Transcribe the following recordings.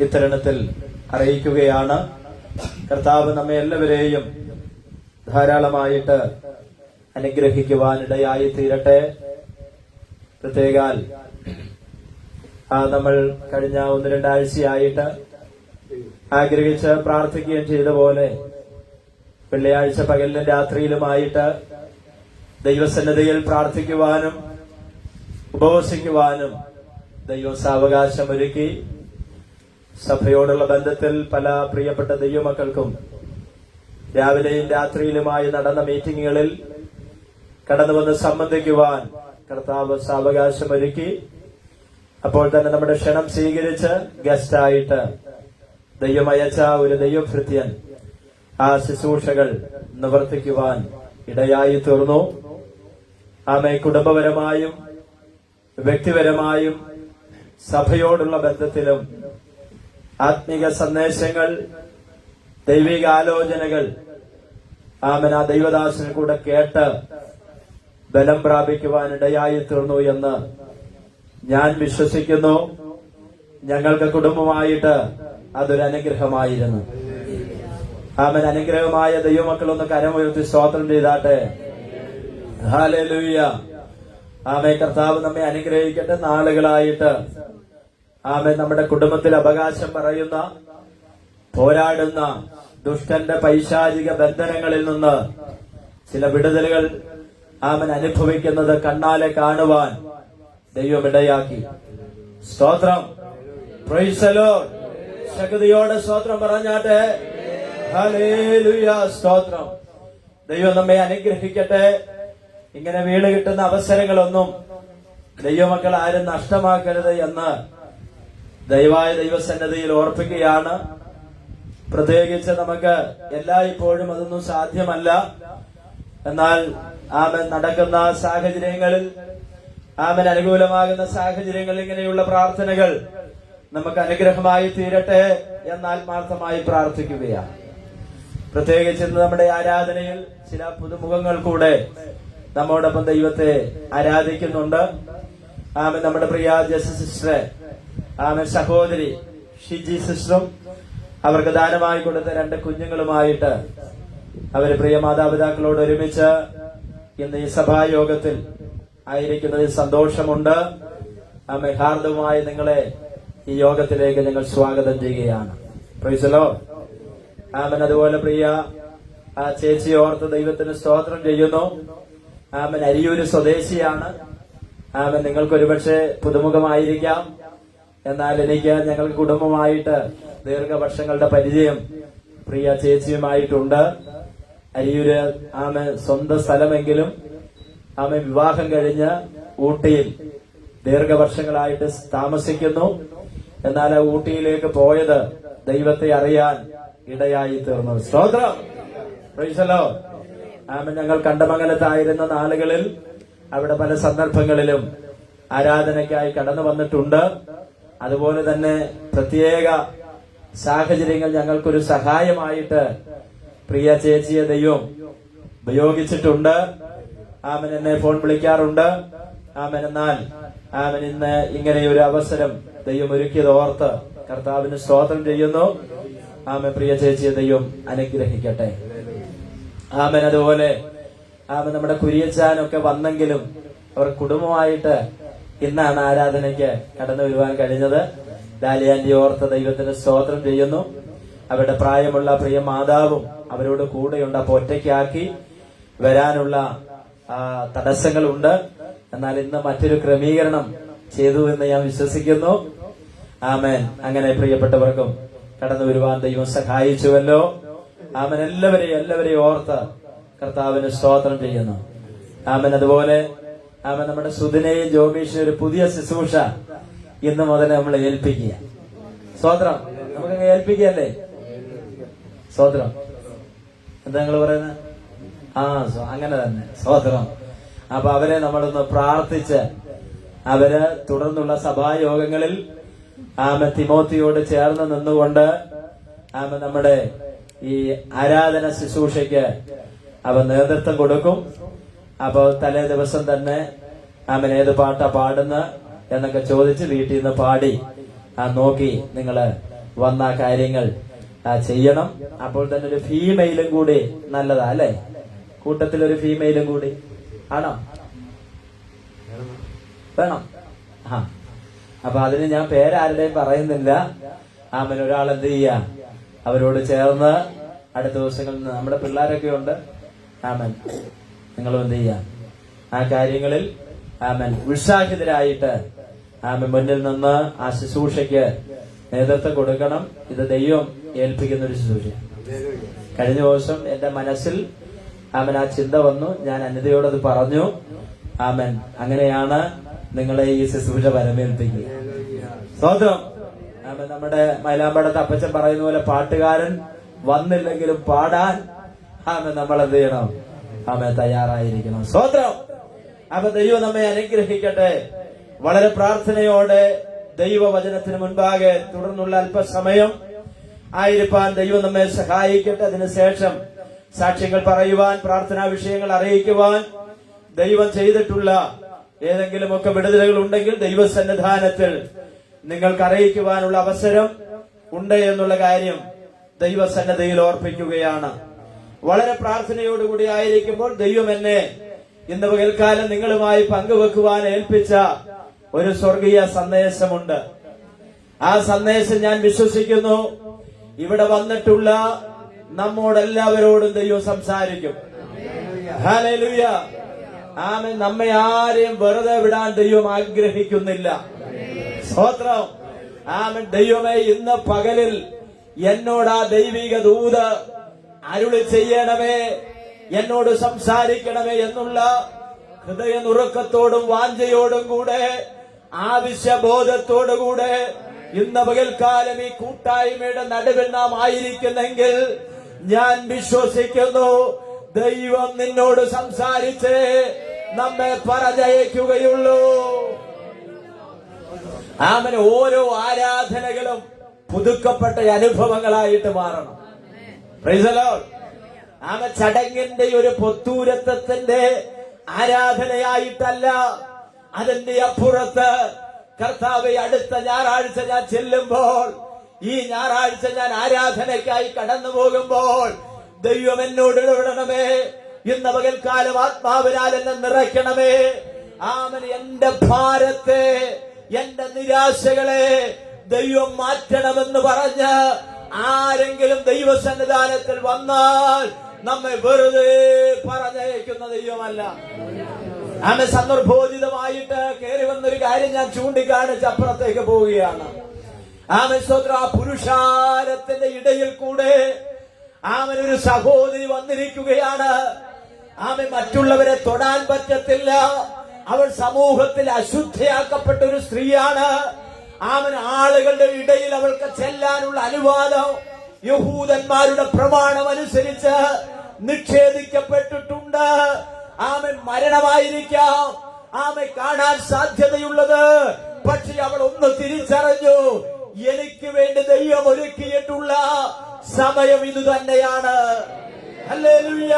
ഇത്തരണത്തിൽ അറിയിക്കുകയാണ്. കർത്താവ് നമ്മെ എല്ലാവരെയും ധാരാളമായിട്ട് അനുഗ്രഹിക്കുവാനിടയായി തീരട്ടെ. പ്രത്യേകാൽ നമ്മൾ കഴിഞ്ഞ 1-2 ആഴ്ചയായിട്ട് ആഗ്രഹിച്ച് പ്രാർത്ഥിക്കുകയും ചെയ്ത പോലെ വെള്ളിയാഴ്ച പകലിലും രാത്രിയിലുമായിട്ട് ദൈവസന്നിധിയിൽ പ്രാർത്ഥിക്കുവാനും ഉപവസിക്കുവാനും ദൈവം സാവകാശമൊരുക്കി. സഭയോടുള്ള ബന്ധത്തിൽ പല പ്രിയപ്പെട്ട ദൈവമക്കൾക്കും രാവിലെയും രാത്രിയിലുമായി നടന്ന മീറ്റിങ്ങുകളിൽ കടന്നുവന്ന് സംബന്ധിക്കുവാൻ കർത്താവ് സാവകാശമൊരുക്കി. അപ്പോൾ തന്നെ നമ്മുടെ ക്ഷണം സ്വീകരിച്ച് ഗസ്റ്റായിട്ട് ദൈവം അയച്ച ഒരു ദൈവഭൃത്യൻ ആ ശുശ്രൂഷകൾ നിവർത്തിക്കുവാൻ ഇടയായി തീർന്നു. ആമേ കുടുംബപരമായും വ്യക്തിപരമായും സഭയോടുള്ള ബന്ധത്തിലും ആത്മീക സന്ദേശങ്ങൾ, ദൈവിക ആലോചനകൾ ആമൻ ആ ദൈവദാസന് കൂടെ കേട്ട് ബലം പ്രാപിക്കുവാൻ ഇടയായി തീർന്നു എന്ന് ഞാൻ വിശ്വസിക്കുന്നു. ഞങ്ങൾക്ക് കുടുംബമായിട്ട് അതൊരു അനുഗ്രഹമായിരുന്നു. ആമൻ അനുഗ്രഹമായ ദൈവമക്കളൊന്ന് കരമുയർത്തി സ്തോത്രം ചെയ്താട്ടെ. ഹല്ലേലൂയ. ആമേ കർത്താവ് നമ്മെ അനുഗ്രഹിക്കട്ടെ. നാളുകളായിട്ട് ആമേ നമ്മുടെ കുടുംബത്തിൽ അവകാശം പറയുന്ന, പോരാടുന്ന ദുഷ്ടന്റെ പൈശാചിക ബന്ധനങ്ങളിൽ നിന്ന് ചില വിടുതലുകൾ ആമൻ അനുഭവിക്കുന്നത് കണ്ണാലെ കാണുവാൻ ദൈവം ഇടയാക്കി. സ്തോത്രം. Price the Lord. ശക്തിയോടെ സ്തോത്രം പറഞ്ഞാട്ടെ. ഹല്ലേലൂയ. സ്തോത്രം. ദൈവം നമ്മെ അനുഗ്രഹിക്കട്ടെ. ഇങ്ങനെ വീണ് കിട്ടുന്ന അവസരങ്ങളൊന്നും ദൈവമക്കൾ ആരും നഷ്ടമാക്കരുത് എന്ന് ദയവായ ദൈവസന്നിധിയിൽ ഓർപ്പിക്കുകയാണ്. പ്രത്യേകിച്ച് നമുക്ക് എല്ലായ്പ്പോഴും അതൊന്നും സാധ്യമല്ല. എന്നാൽ ആമൻ നടക്കുന്ന സാഹചര്യങ്ങളിൽ, ആമൻ അനുകൂലമാകുന്ന സാഹചര്യങ്ങളിൽ ഇങ്ങനെയുള്ള പ്രാർത്ഥനകൾ നമുക്ക് അനുഗ്രഹമായി തീരട്ടെ എന്ന് ആത്മാർത്ഥമായി പ്രാർത്ഥിക്കുകയാണ്. പ്രത്യേകിച്ച് ഇന്ന് നമ്മുടെ ആരാധനയിൽ ചില പുതുമുഖങ്ങൾ കൂടെ നമ്മോടൊപ്പം ദൈവത്തെ ആരാധിക്കുന്നുണ്ട്. ആമൻ നമ്മുടെ പ്രിയ ജെസ് സിസ്റ്ററെ, ആമൻ സഹോദരി ഷിജി സിസ്റ്ററും അവർക്ക് ദാനമായി കൊടുത്ത 2 കുഞ്ഞുങ്ങളുമായിട്ട് അവര് പ്രിയ മാതാപിതാക്കളോട് ഒരുമിച്ച് ഇന്ന് ഈ സഭായോഗത്തിൽ ആയിരിക്കുന്നതിൽ സന്തോഷമുണ്ട്. ആമൻ ഹാർദവുമായി നിങ്ങളെ ഈ യോഗത്തിലേക്ക് ഞങ്ങൾ സ്വാഗതം ചെയ്യുകയാണ്. Price the Lord. ആമൻ അതുപോലെ പ്രിയ ആ ചേച്ചി ഓർത്ത് ദൈവത്തിന് സ്തോത്രം ചെയ്യുന്നു. ആമൻ അരിയൂര് സ്വദേശിയാണ്. ആമൻ നിങ്ങൾക്ക് ഒരുപക്ഷെ പുതുമുഖമായിരിക്കാം. എന്നാൽ എനിക്ക് ഞങ്ങൾക്ക് കുടുംബമായിട്ട് ദീർഘവർഷങ്ങളുടെ പരിചയം പ്രിയ ചേച്ചിയുമായിട്ടുണ്ട്. അരിയൂര് ആമൻ സ്വന്തം സ്ഥലമെങ്കിലും ആമൻ വിവാഹം കഴിഞ്ഞ് ഊട്ടിയിൽ ദീർഘവർഷങ്ങളായിട്ട് താമസിക്കുന്നു. എന്നാൽ ആ ഊട്ടിയിലേക്ക് പോയത് ദൈവത്തെ അറിയാൻ ഇടയായി തീർന്നു. സ്തോത്രം. Price the Lord. ആമൻ ഞങ്ങൾ കണ്ടമംഗലത്തായിരുന്ന നാളുകളിൽ അവിടെ പല സന്ദർഭങ്ങളിലും ആരാധനയ്ക്കായി കടന്നു വന്നിട്ടുണ്ട്. അതുപോലെ തന്നെ പ്രത്യേക സാഹചര്യങ്ങൾ ഞങ്ങൾക്കൊരു സഹായമായിട്ട് പ്രിയ ചേച്ചിയെ ദൈവം ഉപയോഗിച്ചിട്ടുണ്ട്. ആമൻ എന്നെ ഫോൺ വിളിക്കാറുണ്ട്. ആമൻ എന്നാൽ ആമൻ ഇന്ന് ഇങ്ങനെ ഒരു അവസരം ദൈവം ഒരുക്കിയത് ഓർത്ത് കർത്താവിന് സ്തോത്രം ചെയ്യുന്നു. ആമൻ പ്രിയ ചേച്ചിയെ ദൈവം അനുഗ്രഹിക്കട്ടെ. ആമൻ അതുപോലെ ആമൻ നമ്മുടെ കുര്യച്ചാനൊക്കെ വന്നെങ്കിലും അവർ കുടുംബമായിട്ട് ഇന്നാണ് ആരാധനയ്ക്ക് കടന്നു വരുവാൻ കഴിഞ്ഞത്. ഡാലിയാന്റി ഓർത്ത് ദൈവത്തിന് സ്തോത്രം ചെയ്യുന്നു. അവരുടെ പ്രായമുള്ള പ്രിയ മാതാവും അവരോട് കൂടെയുണ്ട്. അപ്പൊ ഒറ്റയ്ക്കാക്കി വരാനുള്ള തടസ്സങ്ങളുണ്ട്. എന്നാൽ ഇന്ന് മറ്റൊരു ക്രമീകരണം ചെയ്തു എന്ന് ഞാൻ വിശ്വസിക്കുന്നു. ആമേൻ. അങ്ങനെ പ്രിയപ്പെട്ടവർക്കും കടന്നു വരുവാൻ ദൈവം സഹായിച്ചുവല്ലോ. ആമൻ എല്ലാവരെയും ഓർത്ത് കർത്താവിന് സ്തോത്രം ചെയ്യുന്നു. ആമൻ അതുപോലെ ആമൻ നമ്മുടെ സുദിനെയും ജോബീഷിനും ഒരു പുതിയ ശുശ്രൂഷ ഇന്ന് മുതൽ നമ്മൾ ഏൽപ്പിക്കുക. സ്തോത്രം. നമുക്കങ്ങ് ഏൽപ്പിക്കല്ലേ? സ്തോത്രം. എന്താ നിങ്ങൾ പറയുന്നത്? അങ്ങനെ തന്നെ. സ്തോത്രം. അപ്പൊ അവരെ നമ്മളൊന്ന് പ്രാർത്ഥിച്ച് അവര് തുടർന്നുള്ള സഭായോഗങ്ങളിൽ ആമൻ തിമോത്തിയോട് ചേർന്ന് നിന്നുകൊണ്ട് ആമൻ നമ്മുടെ ഈ ആരാധന ശുശ്രൂഷയ്ക്ക് അവ നേതൃത്വം കൊടുക്കും. അപ്പൊ തലേ ദിവസം തന്നെ ആമൻ ഏത് പാട്ടാ പാടുന്ന എന്നൊക്കെ ചോദിച്ച് വീട്ടിൽ നിന്ന് പാടി നോക്കി നിങ്ങള് വന്ന കാര്യങ്ങൾ ചെയ്യണം. അപ്പോൾ തന്നെ ഒരു ഫീമെയിലും കൂടി നല്ലതാ അല്ലെ? കൂട്ടത്തിൽ ഒരു ഫീമെയിലും കൂടി ആണോ? വേണം. അപ്പൊ അതിന് ഞാൻ പേരാരുടെയും പറയുന്നില്ല. ആമൻ. ഒരാൾ എന്ത് ചെയ്യാ, അവരോട് ചേർന്ന് അടുത്ത ദിവസങ്ങളിൽ നമ്മുടെ പിള്ളേരൊക്കെ ഉണ്ട്. ആമൻ. നിങ്ങളും എന്ത് ചെയ്യാം, ആ കാര്യങ്ങളിൽ ആമൻ ഉത്സാഹിതരായിട്ട് ആമൻ മുന്നിൽ നിന്ന് ആ ശുശ്രൂഷയ്ക്ക് നേതൃത്വം കൊടുക്കണം. ഇത് ദൈവം ഏൽപ്പിക്കുന്ന ഒരു ശുശ്രൂഷ. കഴിഞ്ഞ ദിവസം എന്റെ മനസ്സിൽ ആമൻ ആ ചിന്ത വന്നു. ഞാൻ അനിതയോടത് പറഞ്ഞു. ആമൻ. അങ്ങനെയാണ് നിങ്ങളെ ഈ ശുശ്രൂഷ വരമേൽപ്പിക്കുക. സ്വന്തം ആമൻ. നമ്മുടെ മൈലാമ്പടത്ത് അപ്പച്ചൻ പറയുന്ന പോലെ പാട്ടുകാരൻ വന്നില്ലെങ്കിലും പാടാൻ ആമൻ നമ്മൾ എന്ത് ചെയ്യണം? ആമൻ തയ്യാറായിരിക്കണം. സ്വന്തം. അപ്പൊ ദൈവം നമ്മെ അനുഗ്രഹിക്കട്ടെ. വളരെ പ്രാർത്ഥനയോടെ ദൈവവചനത്തിന് മുൻപാകെ തുടർന്നുള്ള അല്പസമയം ആയിരിക്കാൻ ദൈവം നമ്മെ സഹായിക്കട്ടെ. അതിനുശേഷം സാക്ഷ്യങ്ങൾ പറയുവാൻ, പ്രാർത്ഥനാ വിഷയങ്ങൾ അറിയിക്കുവാൻ, ദൈവം ചെയ്തിട്ടുള്ള ഏതെങ്കിലുമൊക്കെ വിടുതലുകൾ ഉണ്ടെങ്കിൽ ദൈവസന്നിധാനത്തിൽ നിങ്ങൾക്ക് അറിയിക്കുവാനുള്ള അവസരം ഉണ്ട് എന്നുള്ള കാര്യം ദൈവസന്നിധിയിൽ ഓർപ്പിക്കുകയാണ്. വളരെ പ്രാർത്ഥനയോടുകൂടി ആയിരിക്കുമ്പോൾ ദൈവം എന്നെ ഇന്ന് പകൽക്കാലം നിങ്ങളുമായി പങ്കുവെക്കുവാൻ ഏൽപ്പിച്ച ഒരു സ്വർഗീയ സന്ദേശമുണ്ട്. ആ സന്ദേശം ഞാൻ വിശ്വസിക്കുന്നു ഇവിടെ വന്നിട്ടുള്ള നമ്മോടെല്ലാവരോടും ദൈവം സംസാരിക്കും. ഹല്ലേലൂയ. ആമേൻ. നമ്മെ ആരെയും വെറുതെ വിടാൻ ദൈവം ആഗ്രഹിക്കുന്നില്ല. സ്തോത്രം. ആമേൻ. ദൈവമേ, ഇന്ന് പകലിൽ എന്നോട് ആ ദൈവിക ദൂത് അരുളി ചെയ്യണമേ, എന്നോട് സംസാരിക്കണമേ എന്നുള്ള ഹൃദയനുറുക്കത്തോടും വാഞ്ചയോടും കൂടെ, ആവശ്യബോധത്തോടുകൂടെ ഇന്ന് പകൽക്കാലം ഈ കൂട്ടായ്മയുടെ നടുവിൽ നാം ആയിരിക്കുന്നെങ്കിൽ ഞാൻ വിശ്വസിക്കുന്നു ദൈവം നിന്നോട് സംസാരിച്ച് നമ്മെ പറഞ്ഞയക്കുകയുള്ളൂ. ആമൻ. ഓരോ ആരാധനകളും പുതുക്കപ്പെട്ട അനുഭവങ്ങളായിട്ട് മാറണം. Price the Lord. ആമൻ. ചടങ്ങിന്റെ ഒരു പൊത്തൂരത്വത്തിന്റെ ആരാധനയായിട്ടല്ല, അതിന്റെ അപ്പുറത്ത് കർത്താവെ, അടുത്ത ഞായറാഴ്ച ഞാൻ ചെല്ലുമ്പോൾ, ഈ ഞായറാഴ്ച ഞാൻ ആരാധനയ്ക്കായി കടന്നു പോകുമ്പോൾ ദൈവം എന്നോട് ഇടപെടണമേ. ഇന്ന് പകൽക്കാലം ആത്മാവിനാൽ എന്നെ നിറയ്ക്കണമേ. ആമൻ. എന്റെ ഭാരത്തെ, എന്റെ നിരാശകളെ ദൈവം മാറ്റണമെന്ന് പറഞ്ഞ് ആരെങ്കിലും ദൈവസന്നിധാനത്തിൽ വന്നാൽ നമ്മെ വെറുതെ പറഞ്ഞയക്കുന്ന ദൈവമല്ല. ആമൻ. സന്ദർഭോചിതമായിട്ട് കയറി വന്നൊരു കാര്യം ഞാൻ ചൂണ്ടിക്കാണിച്ച് അപ്പുറത്തേക്ക് പോവുകയാണ്. ആമൻ. സ്തോത്ര. ആ പുരുഷാരത്തിന്റെ ഇടയിൽ കൂടെ ആമൻ ഒരു സഹോദരി വന്നിരിക്കുകയാണ്. ആമൻ. മറ്റുള്ളവരെ തൊടാൻ പറ്റത്തില്ല. അവൾ സമൂഹത്തിൽ അശുദ്ധയാക്കപ്പെട്ട ഒരു സ്ത്രീയാണ്. ആമൻ. ആളുകളുടെ ഇടയിൽ അവൾക്ക് ചെല്ലാനുള്ള അനുവാദം യഹൂദന്മാരുടെ പ്രമാണം അനുസരിച്ച് നിഷേധിക്കപ്പെട്ടിട്ടുണ്ട്. ആമൻ. മരണമായിരിക്കാം ആമൻ കാണാൻ സാധ്യതയുള്ളത്. പക്ഷെ അവൾ ഒന്ന് തിരിച്ചറിഞ്ഞു, എനിക്ക് വേണ്ടി ദൈവം ഒരുക്കിയിട്ടുള്ള സമയം ഇത് തന്നെയാണ്. ഹല്ലേലൂയ.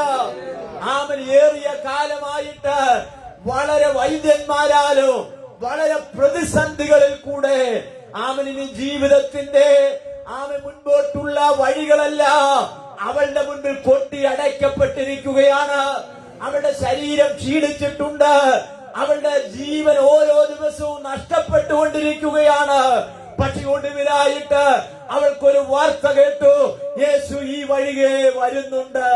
ആമൻ. ഏറിയ കാലമായിട്ട് വളരെ വൈദ്യന്മാരാലും വളരെ പ്രതിസന്ധികളിൽ കൂടെ ആമനിന് ജീവിതത്തിന്റെ ആമൻ മുൻപോട്ടുള്ള വഴികളെല്ലാം അവളുടെ മുൻപിൽ കൊട്ടി അടയ്ക്കപ്പെട്ടിരിക്കുകയാണ്. അവളുടെ ശരീരം ക്ഷീണിച്ചിട്ടുണ്ട്. അവളുടെ ജീവൻ ഓരോ ദിവസവും നഷ്ടപ്പെട്ടുകൊണ്ടിരിക്കുകയാണ്. പക്ഷെ ഒടുവിലായിട്ട് അവൾക്കൊരു വാർത്ത കേട്ടു, യേശു ഈ വഴികെ വരുന്നുണ്ട്.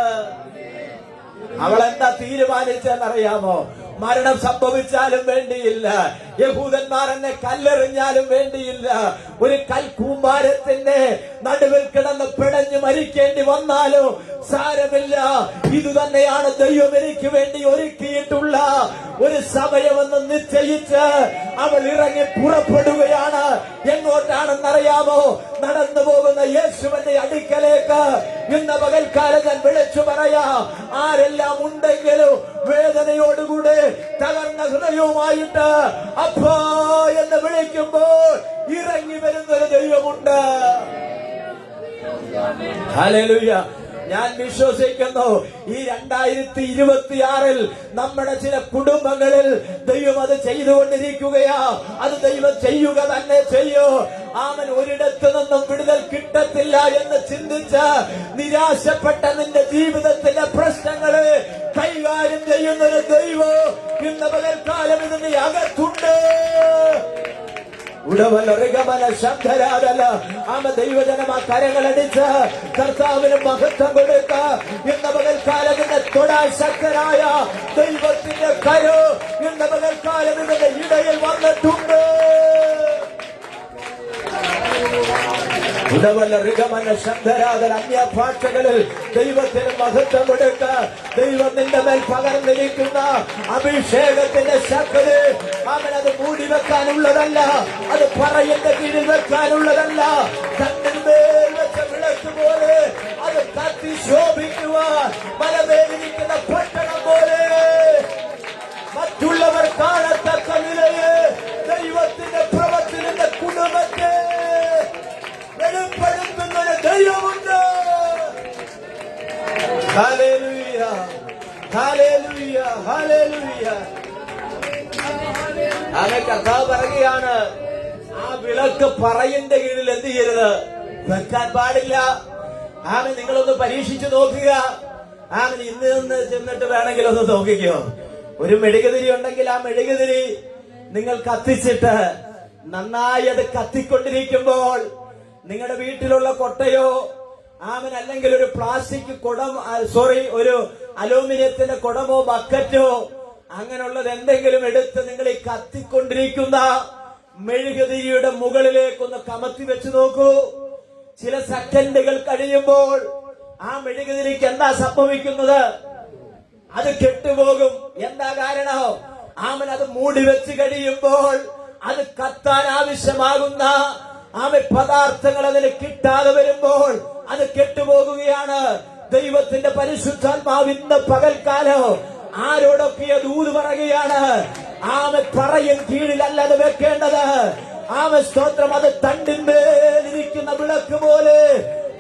അവൾ എന്താ തീരുമാനിച്ചെന്നറിയാമോ? മരണം സംഭവിച്ചാലും വേണ്ടിയില്ല, യഹൂദന്മാർ എന്നെ കല്ലെറിഞ്ഞാലും വേണ്ടിയില്ല, ഒരു കൽക്കൂമ്പാരത്തിന്റെ നടുവിൽ കിടന്ന് പിടഞ്ഞു മരിക്കേണ്ടി വന്നാലും സാരമില്ല, ഇതുതന്നെയാണ് ദൈവം എനിക്ക് വേണ്ടി ഒരുക്കിയിട്ടുള്ള ഒരു സമയമെന്ന് നിശ്ചയിച്ച് അവൾ ഇറങ്ങി പുറപ്പെടുകയാണ്. എങ്ങോട്ടാണെന്നറിയാമോ? നടന്നു പോകുന്ന യേശുവിന്റെ അടുക്കലേക്ക്. ഇന്ന് പകൽക്കാലം ഞാൻ വിളിച്ചു പറയാം, ആരെല്ലാം ഉണ്ടെങ്കിലും വേദനയോടുകൂടെ തകർന്ന ഹൃദയവുമായിട്ട് അപ്പാ എന്ന് വിളിക്കുമ്പോൾ ഇറങ്ങി വരുന്നൊരു ദൈവമുണ്ട്. ഹല്ലേലൂയ. ഞാൻ വിശ്വസിക്കുന്നു ഈ 2026 നമ്മുടെ ചില കുടുംബങ്ങളിൽ ദൈവം അത് ചെയ്തുകൊണ്ടിരിക്കുകയാ. അത് ദൈവം ചെയ്യുക തന്നെ ചെയ്യൂ. ആമൻ. ഒരിടത്ത് നിന്നും വിടുതൽ നടക്കത്തില്ല എന്ന് ചിന്തിച്ച് നിരാശപ്പെട്ട നിന്റെ ജീവിതത്തിലെ പ്രശ്നങ്ങളെ കൈകാര്യം ചെയ്യുന്നൊരു ദൈവം ഇന്ന് പകൽക്കാലം ഇതിന്റെ അകത്തുണ്ട്. ദൈവജനമാ കരങ്ങളടിച്ച് കർത്താവിന് മഹത്വം കൊടുക്ക. ഇന്ന് പകൽക്കാലത്തിന്റെ തൊടാൻ ശക്തരായ ദൈവത്തിന്റെ കരു ഇന്ന് പകൽക്കാലം ഇതിന്റെ ഇടയിൽ വന്നിട്ടുണ്ട്. അന്യഭാഷകളിൽ ദൈവത്തിന് മഹത്വം കൊടുക്ക. ദൈവം നിന്റെ മേൽ പകർന്നിരിക്കുന്ന അഭിഷേകത്തിന്റെ ശക്തി അവനത് മൂടി വെക്കാനുള്ളതല്ല, അത് പറയന്റെ കീഴിൽ വെക്കാനുള്ളതല്ല. കണ്ണിന്മേൽ വെച്ച വിളക്ക് പോലെ അത് കത്തി ശോഭിക്കുവാൻ മലമേലിരിക്കുന്ന പട്ടണം പോലെ മറ്റുള്ളവർ കാണത്തക്ക നിലയെ ദൈവത്തിന്റെ പ്രവൃത്തിയുടെ കുടുംബത്തെ വെളിപ്പെടുത്തുന്ന ദൈവമുണ്ട്. ഹല്ലേലൂയ, ഹല്ലേലൂയ, ഹല്ലേലൂയ. അങ്ങനെ കർത്താവ് പറയുകയാണ്, ആ വിളക്ക് പറയിന്റെ കീഴിൽ എന്ത് ചെയ്യരുത്, വെക്കാൻ പാടില്ല. ആമൻ നിങ്ങളൊന്ന് പരീക്ഷിച്ചു നോക്കുക. ആമൻ ഇന്ന് നിന്ന് ചെന്നിട്ട് വേണമെങ്കിൽ ഒന്ന് നോക്കിക്കോ. ഒരു മെഴുകുതിരി ഉണ്ടെങ്കിൽ ആ മെഴുകുതിരി നിങ്ങൾ കത്തിച്ചിട്ട് നന്നായി അത് കത്തിക്കൊണ്ടിരിക്കുമ്പോൾ നിങ്ങളുടെ വീട്ടിലുള്ള കൊട്ടയോ ആമൻ അല്ലെങ്കിൽ ഒരു പ്ലാസ്റ്റിക് കുടം, ഒരു അലൂമിനിയത്തിന്റെ കുടമോ ബക്കറ്റോ അങ്ങനെയുള്ളത് എന്തെങ്കിലും എടുത്ത് നിങ്ങൾ ഈ കത്തിക്കൊണ്ടിരിക്കുന്ന മെഴുകുതിരിയുടെ മുകളിലേക്കൊന്ന് കമത്തി വെച്ച് നോക്കൂ. ചില സെക്കൻഡുകൾ കഴിയുമ്പോൾ ആ മെഴുകുതിരിക്ക് എന്താ സംഭവിക്കുന്നത്? അത് കെട്ടുപോകും. എന്താ കാരണം? ആമൻ അത് മൂടി വെച്ച് കഴിയുമ്പോൾ അത് കത്താൻ ആവശ്യമാകുന്ന പദാർത്ഥങ്ങൾ അതിന് കിട്ടാതെ വരുമ്പോൾ അത് കെട്ടുപോകുകയാണ്. ദൈവത്തിന്റെ പരിശുദ്ധാത്മാവിന്റെ പകൽക്കാലം ആരോടൊക്കെ ദൂത് പറയുകയാണ്. പറയും കീഴിലല്ല അത് വെക്കേണ്ടത്. സ്തോത്രം. അത് തണ്ടിന്മേലിരിക്കുന്ന വിളക്ക് പോലെ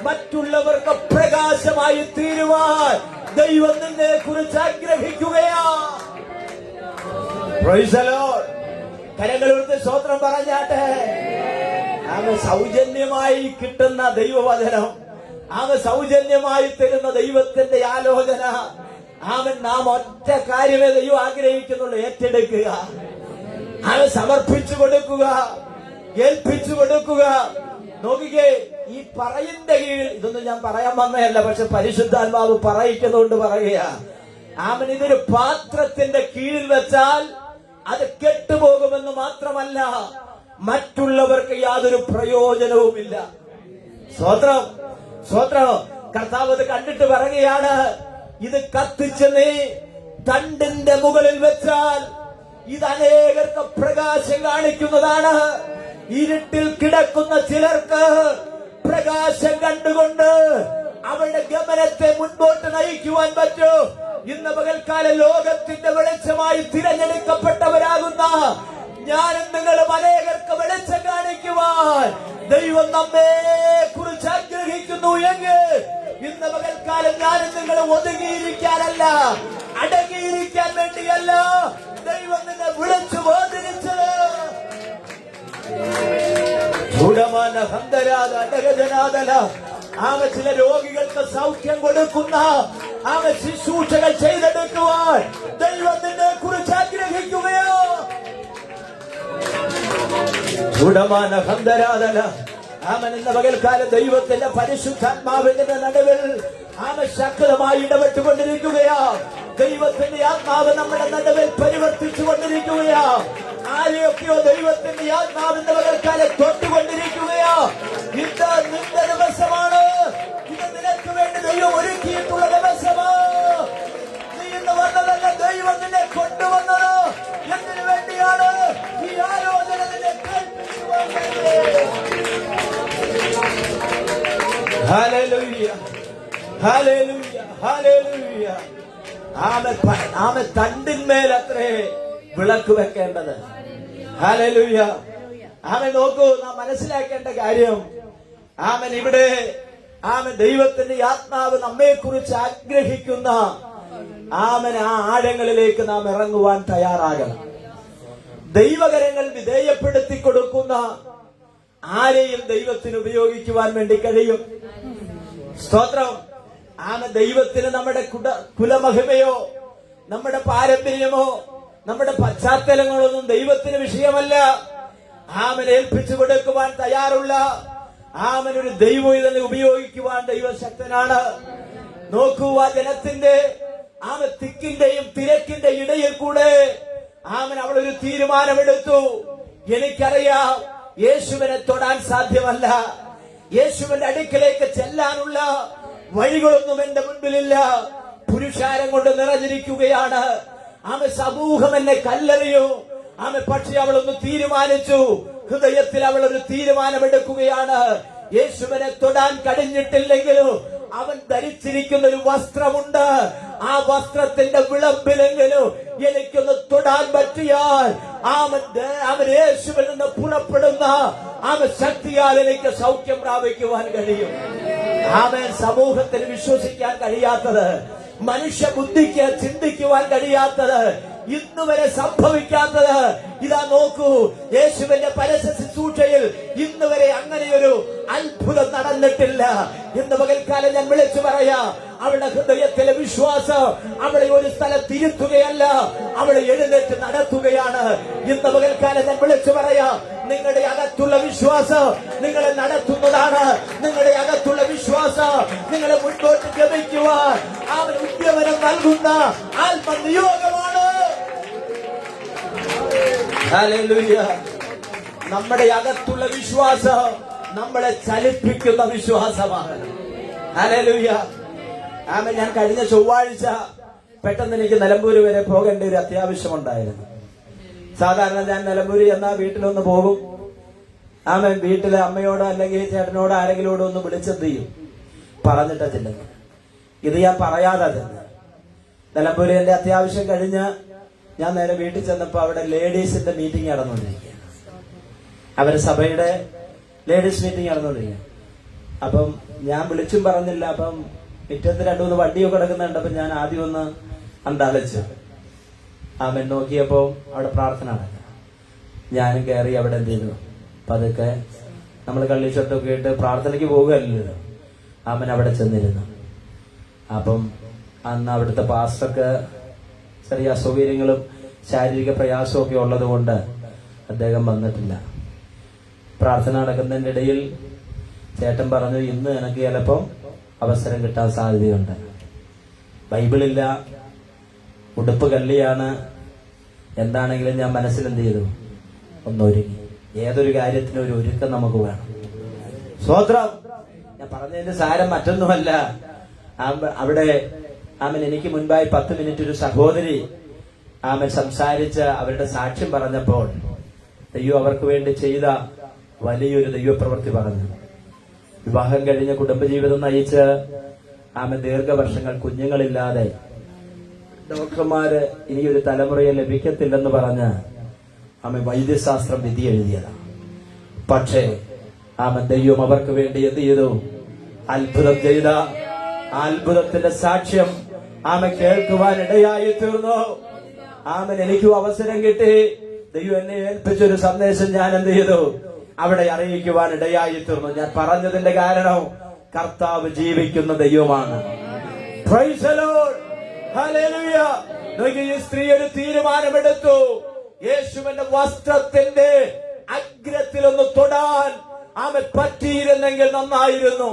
മറ്റുള്ളവർക്ക് പ്രകാശമായി തീരുവാൻ ദൈവം നിന്നെ കുറിച്ച് ആഗ്രഹിക്കുകയാ. Praise the Lord. കരങ്ങളെടുത്ത് സ്തോത്രം പറഞ്ഞാട്ടെ. സൗജന്യമായി കിട്ടുന്ന ദൈവവചനം, സൗജന്യമായി തരുന്ന ദൈവത്തിന്റെ ആലോചന, നാം ഒറ്റ കാര്യമേ ദൈവം ആഗ്രഹിക്കുന്നുള്ളൂ, ഏറ്റെടുക്കുക, സമർപ്പിച്ചു കൊടുക്കുക, ഏൽപ്പിച്ചു കൊടുക്കുക. നോക്കിക്കേ, ഈ പറയിന്റെ കീഴിൽ, ഇതൊന്നും ഞാൻ പറയാൻ വന്നതല്ല, പക്ഷെ പരിശുദ്ധാത്മാവ് പറയിക്കുന്നതുകൊണ്ട് പറയുക. ഇതൊരു പാത്രത്തിന്റെ കീഴിൽ വെച്ചാൽ അത് കെട്ടുപോകുമെന്ന് മാത്രമല്ല, മറ്റുള്ളവർക്ക് യാതൊരു പ്രയോജനവുമില്ല. സ്വത്രം സ്വത്രം. കർത്താവ് അത് കണ്ടിട്ട് പറയുകയാണ്, ഇത് കത്തിച്ച് നീ തണ്ടിന്റെ മുകളിൽ വെച്ചാൽ ഇത് അനേകർക്ക് പ്രകാശം കാണിക്കുന്നതാണ്. ഇരുട്ടിൽ കിടക്കുന്ന ചിലർക്ക് പ്രകാശം കണ്ടുകൊണ്ട് അവരുടെ ഗമനത്തെ മുൻപോട്ട് നയിക്കുവാൻ പറ്റൂ. ഇന്ന് പകൽക്കാല ലോകത്തിന്റെ വെളിച്ചമായി തിരഞ്ഞെടുക്കപ്പെട്ടവരാകുന്ന ഞാനും നിങ്ങളും അനേകർക്ക് വെളിച്ചം കാണിക്കുവാൻ ദൈവം നമ്മെ കുറിച്ച് ആഗ്രഹിക്കുന്നു എങ്കിൽ ഇന്ന് പകൽക്കാലം ഞാനും നിങ്ങളും ഒതുങ്ങിയിരിക്കാനല്ല, അടങ്ങിയിരിക്കാൻ വേണ്ടിയല്ല ദൈവം നിന്നെ വിളിച്ചു വേർതിരിച്ചത്. ചില രോഗികൾക്ക് സൗഖ്യം കൊടുക്കുന്ന ശുശ്രൂഷകൾ ചെയ്തെടുക്കുവാൻ ദൈവം നിന്നെ കുറിച്ച് ആഗ്രഹിക്കുകയോ. ഇന്ന് പകൽക്കാലം ദൈവത്തിന്റെ പരിശുദ്ധാത്മാവിന്റെ നടുവിൽ ശക്തമായി ഇടപെട്ടുകൊണ്ടിരിക്കുകയാ. ദൈവത്തിന്റെ ആത്മാവ് നമ്മുടെ നടുവിൽ പരിവർത്തിച്ചു കൊണ്ടിരിക്കുകയാ. ആരെയൊക്കെയോ ദൈവത്തിന്റെ ആത്മാവിന്റെ പകൽക്കാലം തൊട്ടുകൊണ്ടിരിക്കുകയാ. ഇത് നിന്റെ ദിവസമാണ്. ഇത് നിനക്ക് വേണ്ടി ദൈവം ഒരുക്കിയിട്ടുള്ള ദിവസമാണ്. നീ ഇന്ന് വന്നതല്ല, ദൈവം നിന്നെ കൊണ്ടുവന്നത് എന്തിനു വേണ്ടിയാണ്? ഈ ആലോചന നിന്നെ കേൾപ്പിക്കുവാൻ വേണ്ടി. ഹല്ലേലൂയ, ഹല്ലേലൂയ, ഹല്ലേലൂയ. തണ്ടിന്മേൽ അത്രേ വിളക്ക് വെക്കേണ്ടത്. ഹല്ലേലൂയ. നോക്കൂ, നാം മനസ്സിലാക്കേണ്ട കാര്യം, ഇവിടെ ദൈവത്തിന്റെ ആത്മാവ് നമ്മെ കുറിച്ച് ആഗ്രഹിക്കുന്ന ആ ആഴങ്ങളിലേക്ക് നാം ഇറങ്ങുവാൻ തയ്യാറാകണം. ദൈവകരങ്ങൾ വിധേയപ്പെടുത്തി കൊടുക്കുന്ന ആരെയും ദൈവത്തിന് ഉപയോഗിക്കുവാൻ വേണ്ടി കഴിയും. സ്തോത്രം. ദൈവത്തിന് നമ്മുടെ കുലമഹിമയോ നമ്മുടെ പാരമ്പര്യമോ നമ്മുടെ പശ്ചാത്തലങ്ങളൊന്നും ദൈവത്തിന് വിഷയമല്ല. ഏൽപ്പിച്ചു കൊടുക്കുവാൻ തയ്യാറുള്ള ഒരു ദൈവം ഇതിനെ ഉപയോഗിക്കുവാൻ ദൈവശക്തനാണ്. നോക്കൂ, ആ ജനത്തിന്റെ തിക്കിന്റെയും തിരക്കിന്റെ ഇടയിൽ കൂടെ അവളൊരു തീരുമാനമെടുത്തു. എനിക്കറിയാം യേശുവിനെ തൊടാൻ സാധ്യമല്ല, യേശുവിന്റെ അടുക്കലേക്ക് ചെല്ലാനുള്ള വഴികളൊന്നും എന്റെ മുൻപിലില്ല. പുരുഷാരം കൊണ്ട് നിറഞ്ഞിരിക്കുകയാണ്. സമൂഹം എന്നെ കല്ലെറിയൂ. പക്ഷെ അവളൊന്ന് തീരുമാനിച്ചു. ഹൃദയത്തിൽ അവൾ ഒരു തീരുമാനമെടുക്കുകയാണ്. യേശുവിനെ തൊടാൻ കഴിഞ്ഞിട്ടില്ലെങ്കിലും അവൻ ധരിച്ചിരിക്കുന്ന ഒരു വസ്ത്രമുണ്ട്. ആ വസ്ത്രത്തിന്റെ വിളമ്പിലെങ്കിലും എനിക്കൊന്ന് തൊടാൻ പറ്റിയാൽ അവൻ യേശുവിൽ നിന്ന് പുറപ്പെടുന്ന ശക്തിയാൽ എനിക്ക് സൗഖ്യം പ്രാപിക്കുവാൻ കഴിയും. സമൂഹത്തിന് വിശ്വസിക്കാൻ കഴിയാത്തത്, മനുഷ്യ ബുദ്ധിക്ക് ചിന്തിക്കുവാൻ കഴിയാത്തത്, ഇന്നുവരെ സംഭവിക്കാത്തത്, ഇതാ നോക്കൂ, യേശുവിന്റെ പരസ്യ ശുശ്രൂഷയിൽ ഇന്നുവരെ അങ്ങനെയൊരു അത്ഭുതം നടന്നിട്ടില്ല. ഇന്ന് പകൽക്കാലം ഞാൻ വിളിച്ചു പറയാ, അവളുടെ ഹൃദയത്തിലെ വിശ്വാസം അവളെ ഒരു സ്ഥലത്ത് ഇരുത്തുകയല്ല, അവളെ എഴുന്നേറ്റ് നടത്തുകയാണ്. ഇന്ന് പകൽക്കാലം ഞാൻ വിളിച്ചു പറയാ, നിങ്ങളുടെ അകത്തുള്ള വിശ്വാസം നിങ്ങളെ നടത്തുന്നതാണ്. നിങ്ങളുടെ അകത്തുള്ള വിശ്വാസം നിങ്ങളെ മുൻപോട്ട് ഗമിക്കുവാൻ ഉദ്യമനം നൽകുന്ന ആത്മനിയോഗമാണ്. ഹല്ലേലൂയ. നമ്മുടെ അകത്തുള്ള വിശ്വാസം നമ്മളെ ചലിപ്പിക്കുന്ന വിശ്വാസമാണ്. ഹല്ലേലൂയ. ഞാൻ കഴിഞ്ഞ ചൊവ്വാഴ്ച പെട്ടെന്ന് എനിക്ക് നിലമ്പൂര് വരെ പോകേണ്ട ഒരു അത്യാവശ്യമുണ്ടായിരുന്നു. സാധാരണ ഞാൻ നിലമ്പൂര് എന്നാ വീട്ടിലൊന്ന് പോകും. വീട്ടിലെ അമ്മയോടോ അല്ലെങ്കിൽ ചേട്ടനോടോ ആരെങ്കിലോടോ ഒന്ന് വിളിച്ചെന്ത് ചെയ്യും, പറഞ്ഞിട്ടാ ചെല്ലുന്നത്. ഇത് ഞാൻ പറയാതെ ചെന്ന് നിലമ്പൂര് എന്റെ അത്യാവശ്യം കഴിഞ്ഞ് ഞാൻ നേരെ വീട്ടിൽ ചെന്നപ്പോ അവിടെ ലേഡീസിന്റെ മീറ്റിംഗ് നടന്നുകൊണ്ടിരിക്കുക. അവര് സഭയുടെ ലേഡീസ് മീറ്റിംഗ് നടന്നുകൊണ്ടിരിക്കുക. അപ്പം ഞാൻ വിളിച്ചും പറഞ്ഞില്ല. അപ്പം മുറ്റത്ത് 2-3 വണ്ടിയൊക്കെ കിടക്കുന്നുണ്ട്. അപ്പൊ ഞാൻ ആദ്യം ഒന്ന് അന്താളിച്ചു. നോക്കിയപ്പോ അവിടെ പ്രാർത്ഥന നടക്കുക. ഞാനും കയറി അവിടെ എന്ത് ചെയ്തു, പതുക്കെ നമ്മൾ കള്ളിച്ചൊട്ടൊക്കെ ഇട്ട് പ്രാർത്ഥനയ്ക്ക് പോകുകയല്ലോ. അവിടെ ചെന്നിരുന്നു. അപ്പം അന്ന് അവിടുത്തെ പാസ്റ്റർക്ക് ചെറിയ അസൗകര്യങ്ങളും ശാരീരിക പ്രയാസവും ഒക്കെ ഉള്ളത് കൊണ്ട് അദ്ദേഹം വന്നിട്ടില്ല. പ്രാർത്ഥന നടക്കുന്നതിന്റെ ഇടയിൽ ചേട്ടൻ പറഞ്ഞു, ഇന്ന് എനിക്ക് ചിലപ്പം അവസരം കിട്ടാൻ സാധ്യതയുണ്ട്. ബൈബിളില്ല, ഉടുപ്പ് കള്ളിയാണ്. എന്താണെങ്കിലും ഞാൻ മനസ്സിൽ എന്ത് ചെയ്തു, ഒന്നൊരുങ്ങി. ഏതൊരു കാര്യത്തിനും ഒരു ഒരുക്കം നമുക്ക് വേണം. സ്വോത്രം. ഞാൻ പറഞ്ഞതിന്റെ സാരം മറ്റൊന്നുമല്ല. അവിടെ എനിക്ക് മുൻപായി 10 മിനിറ്റ് ഒരു സഹോദരി സംസാരിച്ച് അവരുടെ സാക്ഷ്യം പറഞ്ഞപ്പോൾ ദൈവം അവർക്ക് വേണ്ടി ചെയ്ത വലിയൊരു ദൈവപ്രവൃത്തി പറഞ്ഞു. വിവാഹം കഴിഞ്ഞ കുടുംബജീവിതം നയിച്ച് ദീർഘവർഷങ്ങൾ കുഞ്ഞുങ്ങളില്ലാതെ ഡോക്ടർമാര് ഇനിയൊരു തലമുറയെ ലഭിക്കത്തില്ലെന്ന് പറഞ്ഞ് വൈദ്യശാസ്ത്രം വിധി എഴുതിയതാണ്. പക്ഷേ ദൈവം അവർക്ക് വേണ്ടി എന്ത് ചെയ്തു, അത്ഭുതം ചെയ്ത അത്ഭുതത്തിന്റെ സാക്ഷ്യം കേൾക്കുവാൻ ഇടയായി തീർന്നു. എനിക്കും അവസരം കിട്ടി. ദൈവം എന്നെ ഏൽപ്പിച്ചൊരു സന്ദേശം ഞാൻ എന്ത് ചെയ്തു, അവിടെ അറിയിക്കുവാൻ ഇടയായി തീർന്നു. ഞാൻ പറഞ്ഞതിന്റെ കാരണം കർത്താവ് ജീവിക്കുന്ന ദൈവമാണ്. Price the Lord. ഹല്ലേലൂയ. ഈ സ്ത്രീ ഒരു തീരുമാനമെടുത്തു. യേശുവിന്റെ വസ്ത്രത്തിന്റെ അഗ്രത്തിലൊന്ന് തൊടാൻ പറ്റിയിരുന്നെങ്കിൽ നന്നായിരുന്നു.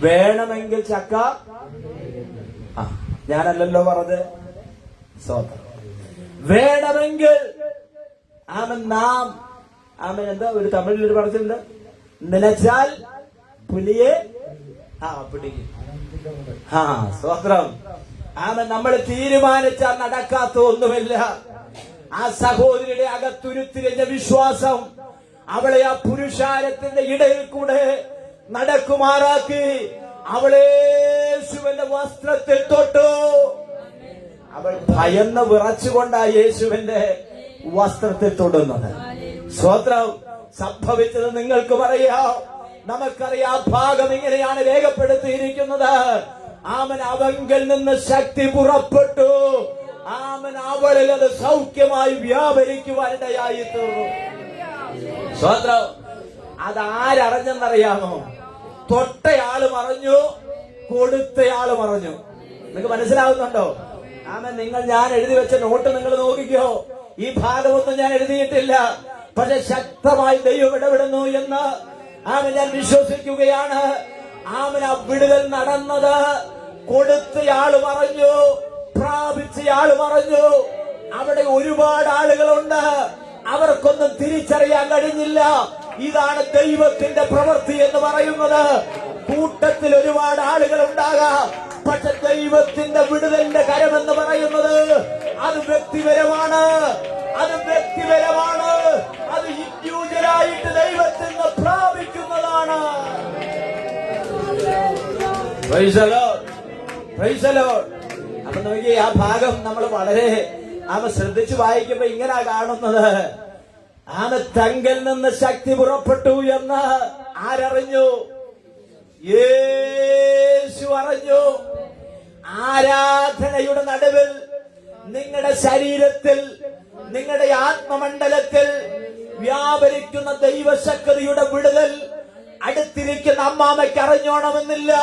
വേണമെങ്കിൽ ചക്ക, ഞാനല്ലല്ലോ പറഞ്ഞത്, വേണമെങ്കിൽ നാം എന്താ ഒരു തമിഴിലൊരു പറഞ്ഞിട്ടുണ്ട്, നിലച്ചാൽ പുലിയെ പിടിക്കും. സ്വത്രം. നമ്മൾ തീരുമാനിച്ചാൽ നടക്കാത്ത ഒന്നുമില്ല. ആ സഹോദരിയുടെ അകത്തുരുത്തിരിഞ്ഞ വിശ്വാസം അവളെ ആ പുരുഷാരത്തിന്റെ ഇടയിൽ കൂടെ നടക്കുമാറാക്കി. അവളെ യേശുവിന്റെ വസ്ത്രത്തിൽ തൊട്ടു. അവൾ ഭയന്ന് വിറച്ചുകൊണ്ടാ യേശുവിന്റെ വസ്ത്രത്തിൽ തൊടുന്നത്. സ്വത്രം. സംഭവിച്ചത് നിങ്ങൾക്ക് പറയാം, നമുക്കറിയാം. ഭാഗം ഇങ്ങനെയാണ് രേഖപ്പെടുത്തിയിരിക്കുന്നത്. അവങ്കിൽ നിന്ന് ശക്തി പുറപ്പെട്ടു. അവളിൽ അത് സൗഖ്യമായി വ്യാപരിക്കുവാനിടയായി തീർന്നു. സ്വത്രം. അതാരറിഞ്ഞെന്നറിയാമോ? തൊട്ടയാള് പറഞ്ഞു, കൊടുത്തയാള് പറഞ്ഞു. നിങ്ങൾക്ക് മനസ്സിലാവുന്നുണ്ടോ? ആമേൻ. ഞാൻ എഴുതി വെച്ച നോട്ട് നിങ്ങൾ നോക്കിക്കോ. ഈ ഭാഗമൊന്നും ഞാൻ എഴുതിയിട്ടില്ല. പക്ഷെ ശക്തമായി ദൈവം ഇടപെടുന്നു എന്ന് ഞാൻ വിശ്വസിക്കുകയാണ്. ആ വിടുതൽ നടന്നത് കൊടുത്തയാള് പറഞ്ഞു, പ്രാപിച്ചയാള് പറഞ്ഞു. അവിടെ ഒരുപാട് ആളുകളുണ്ട്, അവർക്കൊന്നും തിരിച്ചറിയാൻ കഴിഞ്ഞില്ല. ഇതാണ് ദൈവത്തിന്റെ പ്രവൃത്തി എന്ന് പറയുന്നത്. കൂട്ടത്തിൽ ഒരുപാട് ആളുകൾ ഉണ്ടാകാം, പക്ഷെ ദൈവത്തിന്റെ വിടുതലിന്റെ കരമെന്ന് പറയുന്നത് അത് വ്യക്തിപരമാണ്. അത് ഇൻഡിവിജ്വലായിട്ട് ദൈവത്തിൽ നിന്ന് പ്രാപിക്കുന്നതാണ്. അപ്പൊ നോക്കി, ആ ഭാഗം നമ്മൾ വളരെ ശ്രദ്ധിച്ചു വായിക്കുമ്പോ ഇങ്ങനെ കാണുന്നത്. തങ്കിൽ നിന്ന് ശക്തി പുറപ്പെട്ടു എന്ന് ആരറിഞ്ഞു? യേശു അറിഞ്ഞു. ആരാധനയുടെ നടുവിൽ നിങ്ങളുടെ ശരീരത്തിൽ, നിങ്ങളുടെ ആത്മമണ്ഡലത്തിൽ വ്യാപരിക്കുന്ന ദൈവശക്തിയുടെ വിടുതൽ അടുത്തിരിക്കുന്ന അമ്മാമയ്ക്ക് അറിഞ്ഞോണമെന്നില്ല,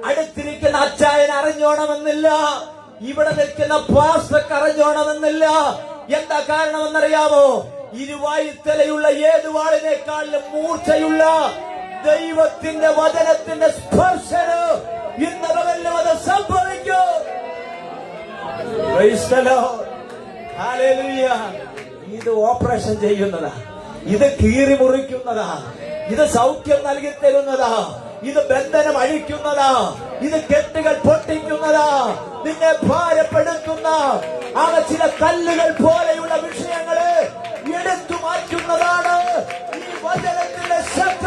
അടുത്തിരിക്കുന്ന അച്ചായൻ അറിഞ്ഞോണമെന്നില്ല, ഇവിടെ നിൽക്കുന്ന പാസ്റ്റർക്ക് അറിഞ്ഞോണമെന്നില്ല. എന്താ കാരണമെന്നറിയാമോ? ഇരുവായുത്തലയുള്ള ഏത് വാളിനേക്കാളും മൂർച്ചയുള്ള ദൈവത്തിന്റെ വചനത്തിന്റെ സ്പർശനം ഇന്ന് പകലും അത് സംഭവിക്കും. ഇത് ഓപ്പറേഷൻ ചെയ്യുന്നതാ, ഇത് കീറി മുറിക്കുന്നതാ, ഇത് സൗഖ്യം നൽകി തരുന്നതാ, ഇത് ബന്ധനം അഴിക്കുന്നതാ, ഇത് കെട്ടുകൾ പൊട്ടിക്കുന്നതാ, നിന്നെ ഭാരപ്പെടുത്തുന്ന ചില കല്ലുകൾ പോലെയുള്ള വിഷയങ്ങള് എടുത്തു മാറ്റുന്നതാണ് ഈ വചനത്തിന്റെ ശക്തി.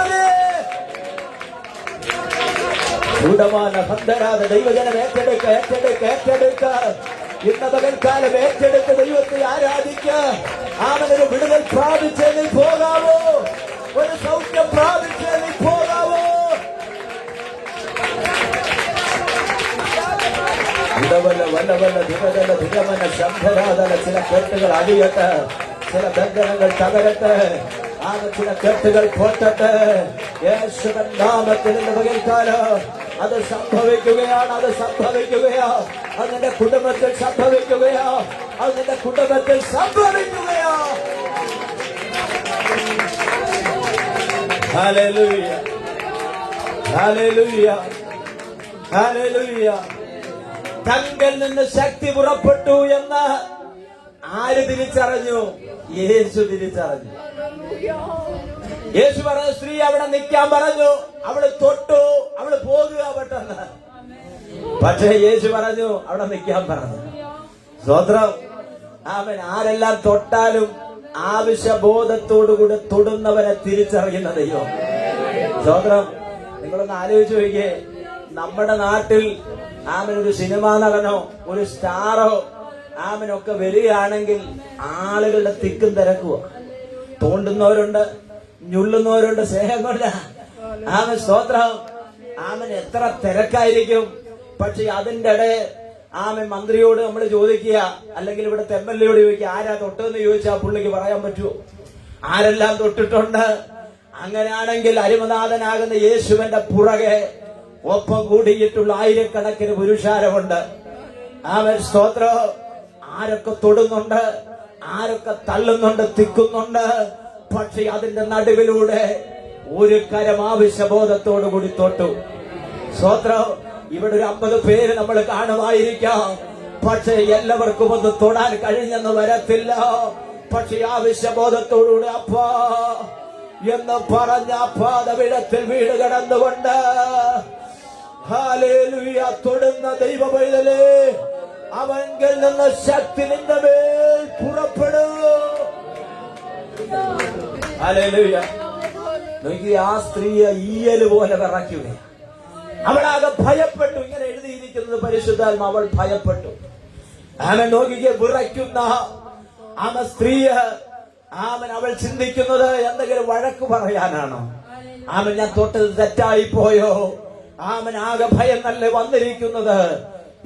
ദൈവജനം ഏറ്റെടുക്ക. ഇന്ന് പകൽക്കാലം ഏറ്റെടുത്ത് ദൈവത്തെ ആരാധിക്ക. അവനൊരു വിടുതൽ പ്രാപിച്ചേ നീ പോകാവോ? ഒരു സൗഖ്യം പ്രാപിച്ചേ നീ പോകാവോ? ചില കെട്ടുകൾ അടിയട്ടെ, ചില ബന്ധനങ്ങൾ തകരട്ടെ, ചില കെട്ടുകൾ പൊട്ടട്ടെ. യേശുവിൻ നാമത്തിൽ ഇന്ന് പകൽക്കാലം അത് സംഭവിക്കുകയാണ്. അത് നിന്റെ കുടുംബത്തിൽ സംഭവിക്കുകയാ. ഹല്ലേലൂയ, ഹല്ലേലൂയ, ഹല്ലേലൂയ. തങ്കിൽ നിന്ന് ശക്തി പുറപ്പെട്ടു എന്ന് ആര് തിരിച്ചറിഞ്ഞു? യേശു തിരിച്ചറിഞ്ഞു. യേശു പറഞ്ഞു, സ്ത്രീ അവിടെ നിൽക്കാൻ പറഞ്ഞു. അവള് തൊട്ടു, അവള് പോകുക പെട്ടെന്ന്. പക്ഷേ യേശു പറഞ്ഞു അവിടെ നിൽക്കാൻ പറഞ്ഞു. സ്വത്രം. ആരെല്ലാം തൊട്ടാലും ആവശ്യബോധത്തോടുകൂടി തൊടുന്നവരെ തിരിച്ചറിയുന്ന ദൈവം. സ്വത്രം. നിങ്ങളൊന്ന് ആലോചിച്ച് നോക്കിയേ, നമ്മുടെ നാട്ടിൽ ഒരു സിനിമാ നടനോ ഒരു സ്റ്റാറോ ഒക്കെ വരികയാണെങ്കിൽ ആളുകളുടെ തിക്കും തിരക്കുവോ. തോണ്ടുന്നവരുണ്ട്, ഞുള്ളുന്നവരുണ്ട്, സ്നേഹം കൊണ്ട്. സ്തോത്രം. എത്ര തിരക്കായിരിക്കും. പക്ഷെ അതിന്റെ മന്ത്രിയോട് നമ്മൾ ചോദിക്കുക, അല്ലെങ്കിൽ ഇവിടുത്തെ MLA യോട് ചോദിക്കുക, ആരാ തൊട്ടെന്ന് ചോദിച്ചാൽ പുള്ളിക്ക് പറയാൻ പറ്റുമോ? ആരെല്ലാം തൊട്ടിട്ടുണ്ട്? അങ്ങനെയാണെങ്കിൽ അരിമനാഥനാകുന്ന യേശുവിന്റെ പുറകെ ഒപ്പം കൂടിയിട്ടുള്ള ആയിരക്കണക്കിന് പുരുഷാരമുണ്ട്. സ്തോത്രം. ആരൊക്കെ തൊടുന്നുണ്ട്, ആരൊക്കെ തള്ളുന്നുണ്ട്, തിക്കുന്നുണ്ട്. പക്ഷെ അതിന്റെ നടുവിലൂടെ ഒരു കരം ആവശ്യബോധത്തോടു കൂടി തൊട്ടു. സ്തോത്രം. ഇവിടെ ഒരു 50 പേര് നമ്മൾ കാണുമായിരിക്കാം, പക്ഷെ എല്ലാവർക്കും ഒന്ന് തൊടാൻ കഴിഞ്ഞെന്ന് വരത്തില്ല. പക്ഷെ ആവശ്യബോധത്തോടുകൂടി അപ്പാ എന്ന് പറഞ്ഞ അപ്പാദവിടത്തിൽ വീട് കടന്നുകൊണ്ട് ഹല്ലേലൂയ തൊടുന്ന ദൈവ പൈതലേ, അവങ്കിൽ നിന്ന് ശക്തി നിന്റെ മേൽ പുറപ്പെടും. ഹല്ലേലൂയ. നോക്കി, ആ സ്ത്രീയെ ഈയല് പോലെ വിറയ്ക്കുകയാണ്. അവളാകെ ഭയപ്പെട്ടു. ഇങ്ങനെ എഴുതിയിരിക്കുന്നത് പരിശുദ്ധാത്മ, അവൾ ഭയപ്പെട്ടു. നോക്കിക്ക് വിറയ്ക്കുന്ന സ്ത്രീയെ അവൾ ചിന്തിക്കുന്നത് എന്തെങ്കിലും വഴക്ക് പറയാനാണോ? ഞാൻ തൊട്ടത് തെറ്റായി പോയോ? ആകെ ഭയം നല്ല വന്നിരിക്കുന്നത്.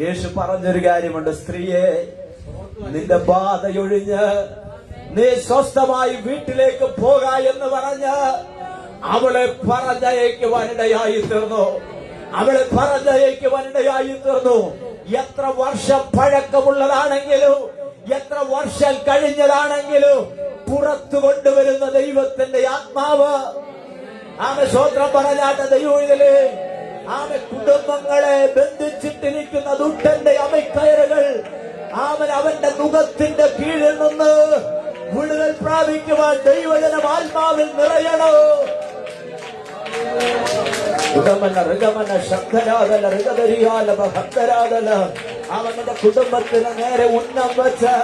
യേശു പറഞ്ഞൊരു കാര്യമുണ്ട്, സ്ത്രീയെ, നിന്റെ ബാധയൊഴിഞ്ഞ് നീ സ്വസ്ഥമായി വീട്ടിലേക്ക് പോക എന്ന് പറഞ്ഞ് അവളെ പറഞ്ഞയക്കുവാനിടയായി തീർന്നു. അവളെ പറഞ്ഞയക്കുവാനിടയായി തീർന്നു. എത്ര വർഷം പഴക്കമുള്ളതാണെങ്കിലും, എത്ര വർഷം കഴിഞ്ഞതാണെങ്കിലും പുറത്തു കൊണ്ടുവരുന്ന ദൈവത്തിന്റെ ആത്മാവ്. ആമേ സ്വോത്രം പറഞ്ഞാട്ട ദൈവത്തില് ആമേ കുടുംബങ്ങളെ ബന്ധിച്ചിട്ടിരിക്കുന്ന ദുഷ്ടന്റെ അമക്കയറുകൾ അവന്റെ മുഖത്തിന്റെ കീഴിൽ നിന്ന് വിടുതൽ പ്രാപിക്കുവാൻ ദൈവജനം ആത്മാവിൽ നിറയണോ. അവന്റെ കുടുംബത്തിന് നേരെ ഉന്നം വെച്ച്,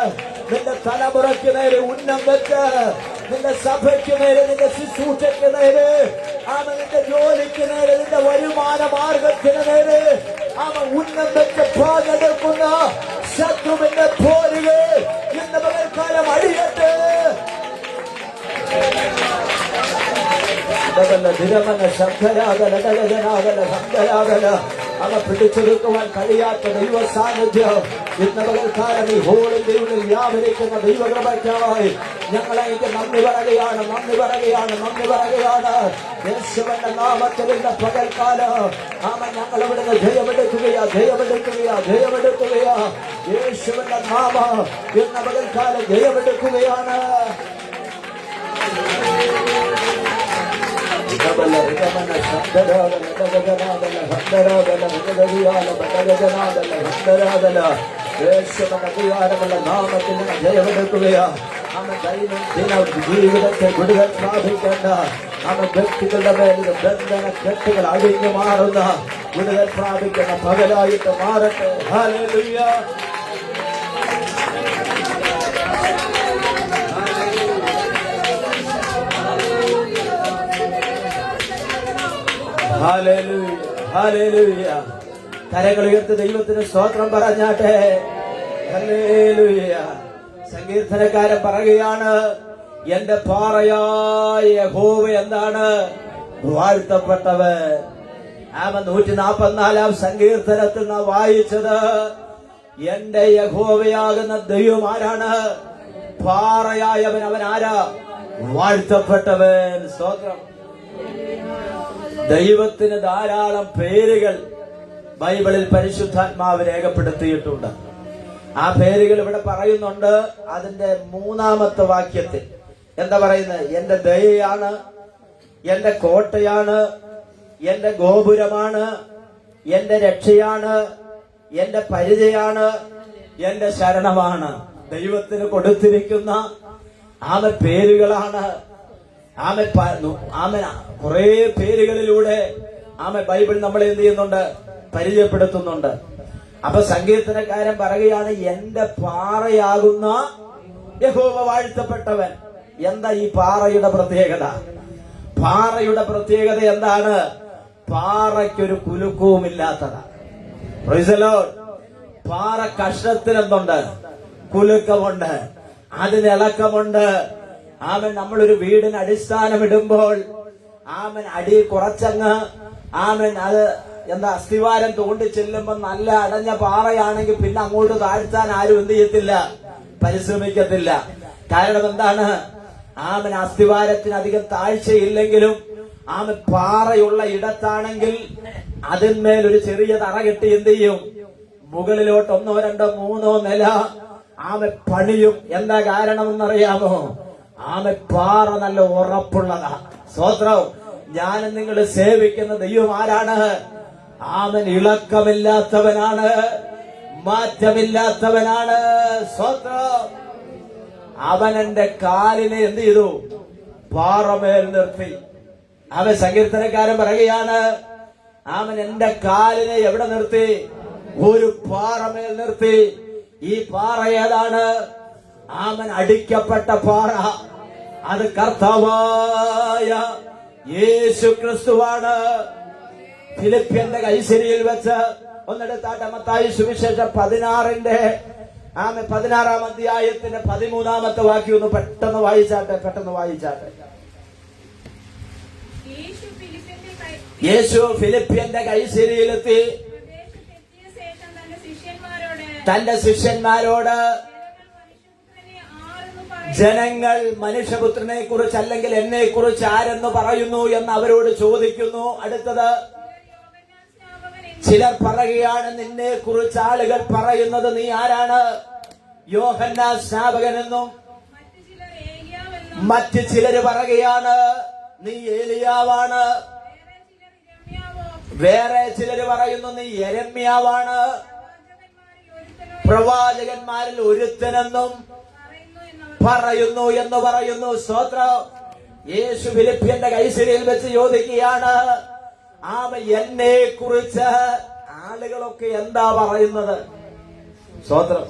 നിന്റെ തലമുറയ്ക്ക് നേരെ ഉന്നം വെച്ച്, നിന്റെ സഭയ്ക്ക് നേരെ, നിന്റെ ശുശ്രൂഷയ്ക്ക് നേരെ, നിന്റെ ജോലിക്ക് നേരെ, നിന്റെ വരുമാന മാർഗത്തിന് നേരെ ഉന്നം വെച്ച് പാകെടുക്കുന്ന ശത്രുവിന്റെ പോരുകൾ ഇന്ന് പകൽക്കാലം അടിയട്ടെ. അവ പിടിച്ചെടുക്കുവാൻ കഴിയാത്ത ദൈവ സാന്നിധ്യം ഇന്ന് പകൽക്കാലം ഈ ഹോളിന്റെ ഉള്ളിൽ വ്യാപരിക്കുന്ന ദൈവകൃപയ്ക്കായി ഞങ്ങളെനിക്ക് നന്ദി പറയുകയാണ്, നന്ദി പറയുകയാണ്, നന്ദി പറയുകയാണ്. യേശുവിന്റെ നാമത്തിൽ ഇന്ന് പകൽക്കാലം ഞങ്ങൾ ഇവിടുന്ന് ജയമെടുക്കുകയാ, ജയമെടുക്കുകയാ, ജയമെടുക്കുകയാ. യേശുവിന്റെ നാമം ഇന്ന് പകൽക്കാലം ജയമെടുക്കുകയാണ്. യേശുവിന്റെ നാമത്തിൽ ജയമെടുക്കുകയാ. ദൈനംദിന ജീവിതത്തെ വിടുതൽ പ്രാപിക്കേണ്ട വ്യക്തികളുടെ മേൽ ബന്ധന കെട്ടുകൾ അഴിഞ്ഞു മാറുന്ന വിടുതൽ പ്രാപിക്കുന്ന പകലായിട്ട് മാറട്ടെ. ഹല്ലേലൂയ. ഹല്ലേലൂയ, ഹല്ലേലൂയ. കരങ്ങൾ ഉയർത്തി ദൈവത്തിന് സ്തോത്രം പറഞ്ഞാട്ടെ. ഹല്ലേലൂയ. സങ്കീർത്തനക്കാരൻ പറയുകയാണ്, എന്റെ പാറയായ യഹോവ എന്താണ്? വാഴ്ത്തപ്പെട്ടവൻ. 144 സങ്കീർത്തനത്തിൽ നാം വായിച്ചത്, എന്റെ യഹോവയാകുന്ന ദൈവം ആരാണ്? പാറയായവൻ. അവൻ ആരാ? വാഴ്ത്തപ്പെട്ടവൻ. സ്തോത്രം. ദൈവത്തിന് ധാരാളം പേരുകൾ ബൈബിളിൽ പരിശുദ്ധാത്മാവ് രേഖപ്പെടുത്തിയിട്ടുണ്ട്. ആ പേരുകൾ ഇവിടെ പറയുന്നുണ്ട്. അതിന്റെ 3-ാമത്തെ വാക്യത്തിൽ എന്താ പറയുന്നത്? എന്റെ ദയയാണ്, എന്റെ കോട്ടയാണ്, എന്റെ ഗോപുരമാണ്, എന്റെ രക്ഷയാണ്, എന്റെ പരിചയാണ്, എന്റെ ശരണമാണ്. ദൈവത്തിന് കൊടുത്തിരിക്കുന്ന പേരുകളാണ്. കുറെ പേരുകളിലൂടെ ബൈബിൾ നമ്മളെ എന്ത് ചെയ്യുന്നുണ്ട്? പരിചയപ്പെടുത്തുന്നുണ്ട്. അപ്പൊ സങ്കീർത്തനക്കാരൻ പറയുകയാണ്, എന്റെ പാറയാകുന്ന യഹോവ വാഴ്ത്തപ്പെട്ടവൻ. എന്താ ഈ പാറയുടെ പ്രത്യേകത? പാറയുടെ പ്രത്യേകത എന്താണ്? പാറയ്ക്കൊരു കുലുക്കവുമില്ലാത്തതാണ്. Praise the Lord. പാറ കഷ്ണത്തിന് എന്തുണ്ട്? കുലുക്കമുണ്ട്, അതിനിളക്കമുണ്ട്. നമ്മളൊരു വീടിന് അടിസ്ഥാനം ഇടുമ്പോൾ അടി കുറച്ചങ്ങ് അത് എന്താ അസ്ഥിവാരം തോണ്ടി ചെല്ലുമ്പോ നല്ല അടഞ്ഞ പാറയാണെങ്കിൽ പിന്നെ അങ്ങോട്ട് താഴ്ത്താൻ ആരും എന്ത് ചെയ്യത്തില്ല? പരിശ്രമിക്കത്തില്ല. കാരണം എന്താണ്? അസ്ഥിവാരത്തിന് അധികം താഴ്ചയില്ലെങ്കിലും പാറയുള്ള ഇടത്താണെങ്കിൽ അതിന്മേൽ ഒരു ചെറിയ തറ കെട്ടി എന്ത് ചെയ്യും? മുകളിലോട്ട് 1, 2, 3 നില പണിയും. എന്താ കാരണമെന്നറിയാമോ? പാറ നല്ല ഉറപ്പുള്ളതാ. സ്തോത്രം. ഞാനും നിങ്ങൾ സേവിക്കുന്ന ദൈവം ആരാണ്? ഇളക്കമില്ലാത്തവനാണ്, മാറ്റമില്ലാത്തവനാണ്. സ്തോത്രം. അവൻ എന്റെ കാലിനെ എന്ത് ചെയ്തു? പാറമേൽ നിർത്തി. സങ്കീർത്തനക്കാരൻ പറയുകയാണ്, എന്റെ കാലിനെ എവിടെ നിർത്തി? ഒരു പാറമേൽ നിർത്തി. ഈ പാറ ഏതാണ്? അടിക്കപ്പെട്ട പാറ. അത് കർത്താവായ യേശു ക്രിസ്തുവാണ്. ഫിലിപ്പിയന്റെ കൈസരിയിൽ വെച്ച് ഒന്നെടുത്താട്ടെ. മത്തായി സുവിശേഷം 16-ാം അധ്യായത്തിന്റെ 13-ാമത്തെ വാക്യം ഒന്ന് പെട്ടെന്ന് വായിച്ചാട്ടെ, പെട്ടെന്ന് വായിച്ചാട്ടെ. യേശു ഫിലിപ്പിയന്റെ കൈസരിയിലെത്തി തന്റെ ശിഷ്യന്മാരോട് ജനങ്ങൾ മനുഷ്യപുത്രനെ കുറിച്ച് അല്ലെങ്കിൽ എന്നെ കുറിച്ച് ആരെന്ന് പറയുന്നു എന്ന് അവരോട് ചോദിക്കുന്നു. അടുത്തത്, ചിലർ പറയുകയാണ് നിന്നെ കുറിച്ച് ആളുകൾ പറയുന്നത് നീ ആരാണ്? യോഹന്നാൻ സ്നാപകനെന്നും. മറ്റ് ചിലര് പറയുകയാണ് നീ ഏലിയാവാണ്. വേറെ ചിലര് പറയുന്നു നീ യെരമ്യാവാണ്, പ്രവാചകന്മാരിൽ ഒരുത്തനെന്നും പറയുന്നു എന്ന് പറയുന്നു. സ്തോത്രം. യേശു ഫിലിപ്പിയന്റെ കൈസരിയിൽ വെച്ച് ചോദിക്കുകയാണ്, എന്നെ കുറിച്ച് ആളുകളൊക്കെ എന്താ പറയുന്നത്? സ്തോത്രം.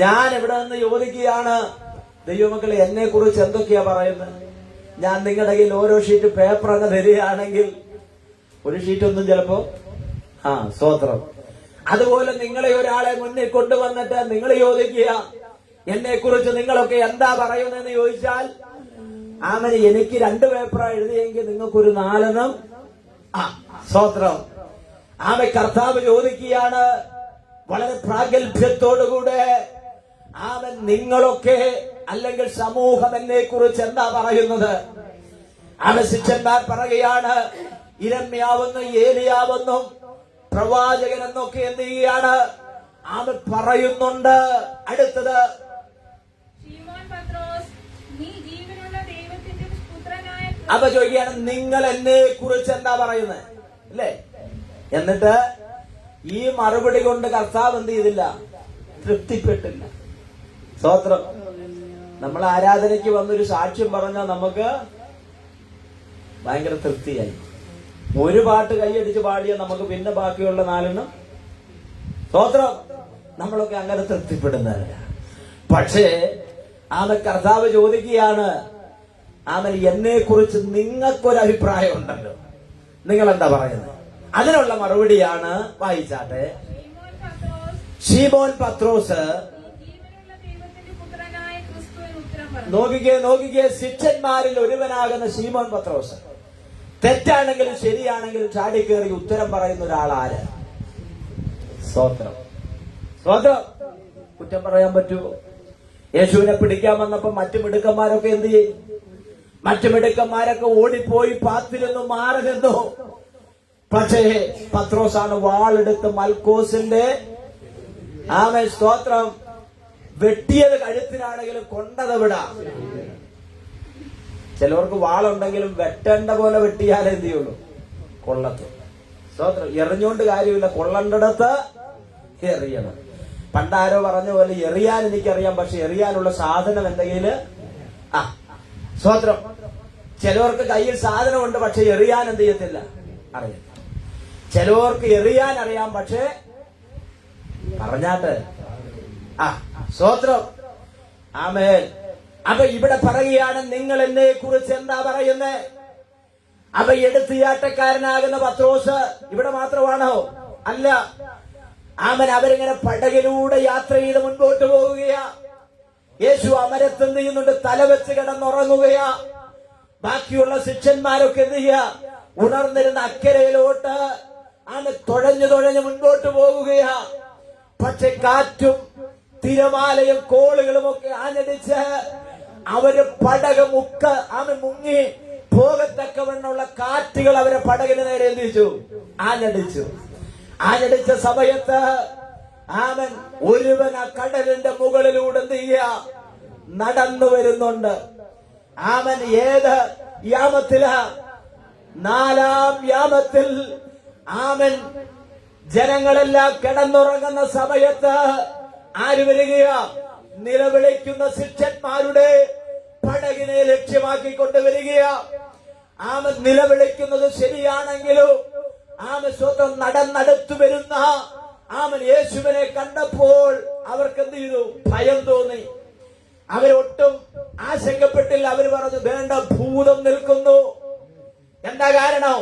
ഞാൻ ഇവിടെ നിന്ന് ചോദിക്കുകയാണ്, ദൈവമക്കളെ എന്നെ കുറിച്ച് എന്തൊക്കെയാ പറയുന്നത്? ഞാൻ നിങ്ങളുടെ കയ്യിൽ ഓരോ ഷീറ്റ് പേപ്പർ അങ്ങ് തരികയാണെങ്കിൽ ഒരു ഷീറ്റൊന്നും ചിലപ്പോ സ്തോത്രം. അതുപോലെ നിങ്ങളെ ഒരാളെ മുന്നിൽ കൊണ്ടുവന്നിട്ട് നിങ്ങൾ ചോദിക്കുക എന്നെ കുറിച്ച് നിങ്ങളൊക്കെ എന്താ പറയുന്നതെന്ന് ചോദിച്ചാൽ എനിക്ക് 2 പേപ്പറാ എഴുതിയെങ്കിൽ നിങ്ങൾക്കൊരു 4 സ്തോത്രം. കർത്താവ് ചോദിക്കുകയാണ് വളരെ പ്രാഗൽഭ്യത്തോടുകൂടെ, നിങ്ങളൊക്കെ അല്ലെങ്കിൽ സമൂഹം എന്നെ കുറിച്ച് എന്താ പറയുന്നത്? ശിഷ്യന്മാർ പറയുകയാണ് യിരെമ്യാവെന്നും ഏലിയാവെന്നും പ്രവാചകൻ എന്നൊക്കെ എന്ത് ചെയ്യുകയാണ് പറയുന്നുണ്ട്. അടുത്തത്, ചോദിക്കുകയാണ് നിങ്ങൾ എന്നെ കുറിച്ച് എന്താ പറയുന്നത് അല്ലേ? എന്നിട്ട് ഈ മറുപടി കൊണ്ട് കർത്താവ് എന്ത് ചെയ്തില്ല? തൃപ്തിപ്പെട്ടില്ല. സ്തോത്രം. നമ്മൾ ആരാധനയ്ക്ക് വന്നൊരു സാക്ഷ്യം പറഞ്ഞാൽ നമുക്ക് ഭയങ്കര തൃപ്തിയായി. ഒരു പാട്ട് കൈയടിച്ച് പാടിയാൽ നമുക്ക് പിന്നെ ബാക്കിയുള്ള 4 സ്തോത്രം നമ്മളൊക്കെ അങ്ങനെ തൃപ്തിപ്പെടുന്നതല്ല. പക്ഷേ കർത്താവ് ചോദിക്കുകയാണ് എന്നെ കുറിച്ച് നിങ്ങൾക്കൊരഭിപ്രായം ഉണ്ടല്ലോ, നിങ്ങൾ എന്താ പറയുന്നത്? അതിനുള്ള മറുപടിയാണ് വായിച്ചാട്ടെ. ശീമോൻ പത്രോസ് നോക്കിക്കേ ശിഷ്യന്മാരിൽ ഒരുവനാകുന്ന ശീമോൻ പത്രോസ് തെറ്റാണെങ്കിലും ശരിയാണെങ്കിലും ചാടിക്കേറി ഉത്തരം പറയുന്ന ഒരാളാര്? സ്തോത്രം. കുറ്റം പറയാൻ പറ്റുമോ? യേശുവിനെ പിടിക്കാൻ വന്നപ്പോ മറ്റു മിടുക്കന്മാരൊക്കെ എന്ത് ചെയ്യും? മറ്റു മിടുക്കന്മാരൊക്കെ ഓടിപ്പോയി പാത്തിരുന്നു മാറി നിന്നു. പക്ഷേ പത്രോസാണ് വാളെടുത്ത് മൽക്കോസിന്റെ സ്തോത്രം വെട്ടിയത് കഴുത്തിനാണെങ്കിലും കൊണ്ടത് വിടാ. ചിലവർക്ക് വാളുണ്ടെങ്കിലും വെട്ടേണ്ട പോലെ വെട്ടിയാലേ എന്ത് ചെയ്യുള്ളൂ? കൊള്ളത്തും. സ്തോത്രം. എറിഞ്ഞോണ്ട് കാര്യമില്ല, കൊള്ളേണ്ടടത്ത് എറിയണം. പണ്ടാരോ പറഞ്ഞ പോലെ എറിയാൻ എനിക്കറിയാം, പക്ഷെ എറിയാനുള്ള സാധനം എന്തെങ്കിലും സ്തോത്രം. ചിലവർക്ക് കയ്യിൽ സാധനമുണ്ട്, പക്ഷെ എറിയാൻ എന്ത് ചെയ്യത്തില്ല, അറിയാം. ചിലവർക്ക് എറിയാൻ അറിയാം, പക്ഷെ പറഞ്ഞാട്ട് സ്തോത്രം. ആമേൻ. ഇവിടെ പറയുകയാണ് നിങ്ങൾ എന്നെ കുറിച്ച് എന്താ പറയുന്നത്? എടുത്തുചാട്ടക്കാരനാകുന്ന പത്രോസ് ഇവിടെ മാത്രമാണോ? അല്ല. അവരിങ്ങനെ പടകിലൂടെ യാത്ര ചെയ്ത് മുൻപോട്ട് പോവുകയാ. യേശു അമരത്ത് എന്ത് ചെയ്യുന്നുണ്ട്? തലവെച്ച് കിടന്നുറങ്ങുകയാ. ബാക്കിയുള്ള ശിഷ്യന്മാരൊക്കെ എന്ത് ചെയ്യാ? ഉണർന്നിരുന്ന അക്കരയിലോട്ട് തുഴഞ്ഞു മുൻപോട്ട് പോകുകയാ. പക്ഷെ കാറ്റും തിരമാലയും കോളുകളും ഒക്കെ ആഞ്ഞടിച്ച് അവര് പടക് മുങ്ങി പോകത്തക്കവണ്ണുള്ള കാറ്റുകൾ അവരെ പടകിന് നേരെ എന്തിച്ചു? ആഞ്ഞടിച്ച സമയത്ത് ഒരുവൻ ആ കടലിന്റെ മുകളിലൂടെ എന്ത് ചെയ്യാ? നടന്നു വരുന്നുണ്ട്. ഏത് യാമത്തില? 4-ാം യാമത്തിൽ. ജനങ്ങളെല്ലാം കിടന്നുറങ്ങുന്ന സമയത്ത് ആര് വരികയാ? നിലവിളിക്കുന്ന ശിഷ്യന്മാരുടെ പടകിനെ ലക്ഷ്യമാക്കിക്കൊണ്ട് വരികയാ. നിലവിളിക്കുന്നത് ശരിയാണെങ്കിലും സ്വന്തം നടന്നടുത്തു വരുന്ന യേശുവിനെ കണ്ടപ്പോൾ അവർക്ക് എന്ത് ചെയ്തു? ഭയം തോന്നി. അവരൊട്ടും ആശങ്കപ്പെട്ടില്ല. അവർ പറഞ്ഞു വേണ്ട, ഭൂതം നിൽക്കുന്നു. എന്താ കാരണം?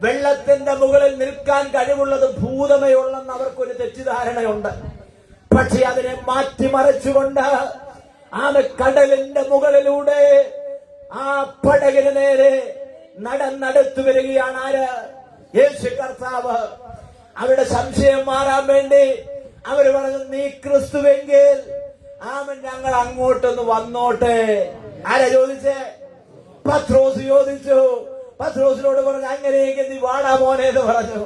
വെള്ളത്തിന്റെ മുകളിൽ നിൽക്കാൻ കഴിവുള്ളത് ഭൂതമേ ഉള്ളെന്ന് അവർക്കൊരു തെറ്റിദ്ധാരണയുണ്ട്. പക്ഷെ അതിനെ മാറ്റിമറിച്ചുകൊണ്ട് കടലിന്റെ മുകളിലൂടെ ആ പടകിന് നേരെ നടന്നടുത്തു വരികയാണ് ആര്? യേശു കർത്താവ്. അവരുടെ സംശയം മാറാൻ വേണ്ടി അവര് പറഞ്ഞു നീ ക്രിസ്തുവെങ്കിൽ ആമൻ ഞങ്ങൾ അങ്ങോട്ടൊന്ന് വന്നോട്ടെ. ആരാ ചോദിച്ചേ? പത്രോസ് ചോദിച്ചു. പത്രോസിനോട് പറഞ്ഞു, അങ്ങനെയെങ്കിൽ നീ വാടാ മോനെ എന്ന് പറഞ്ഞു.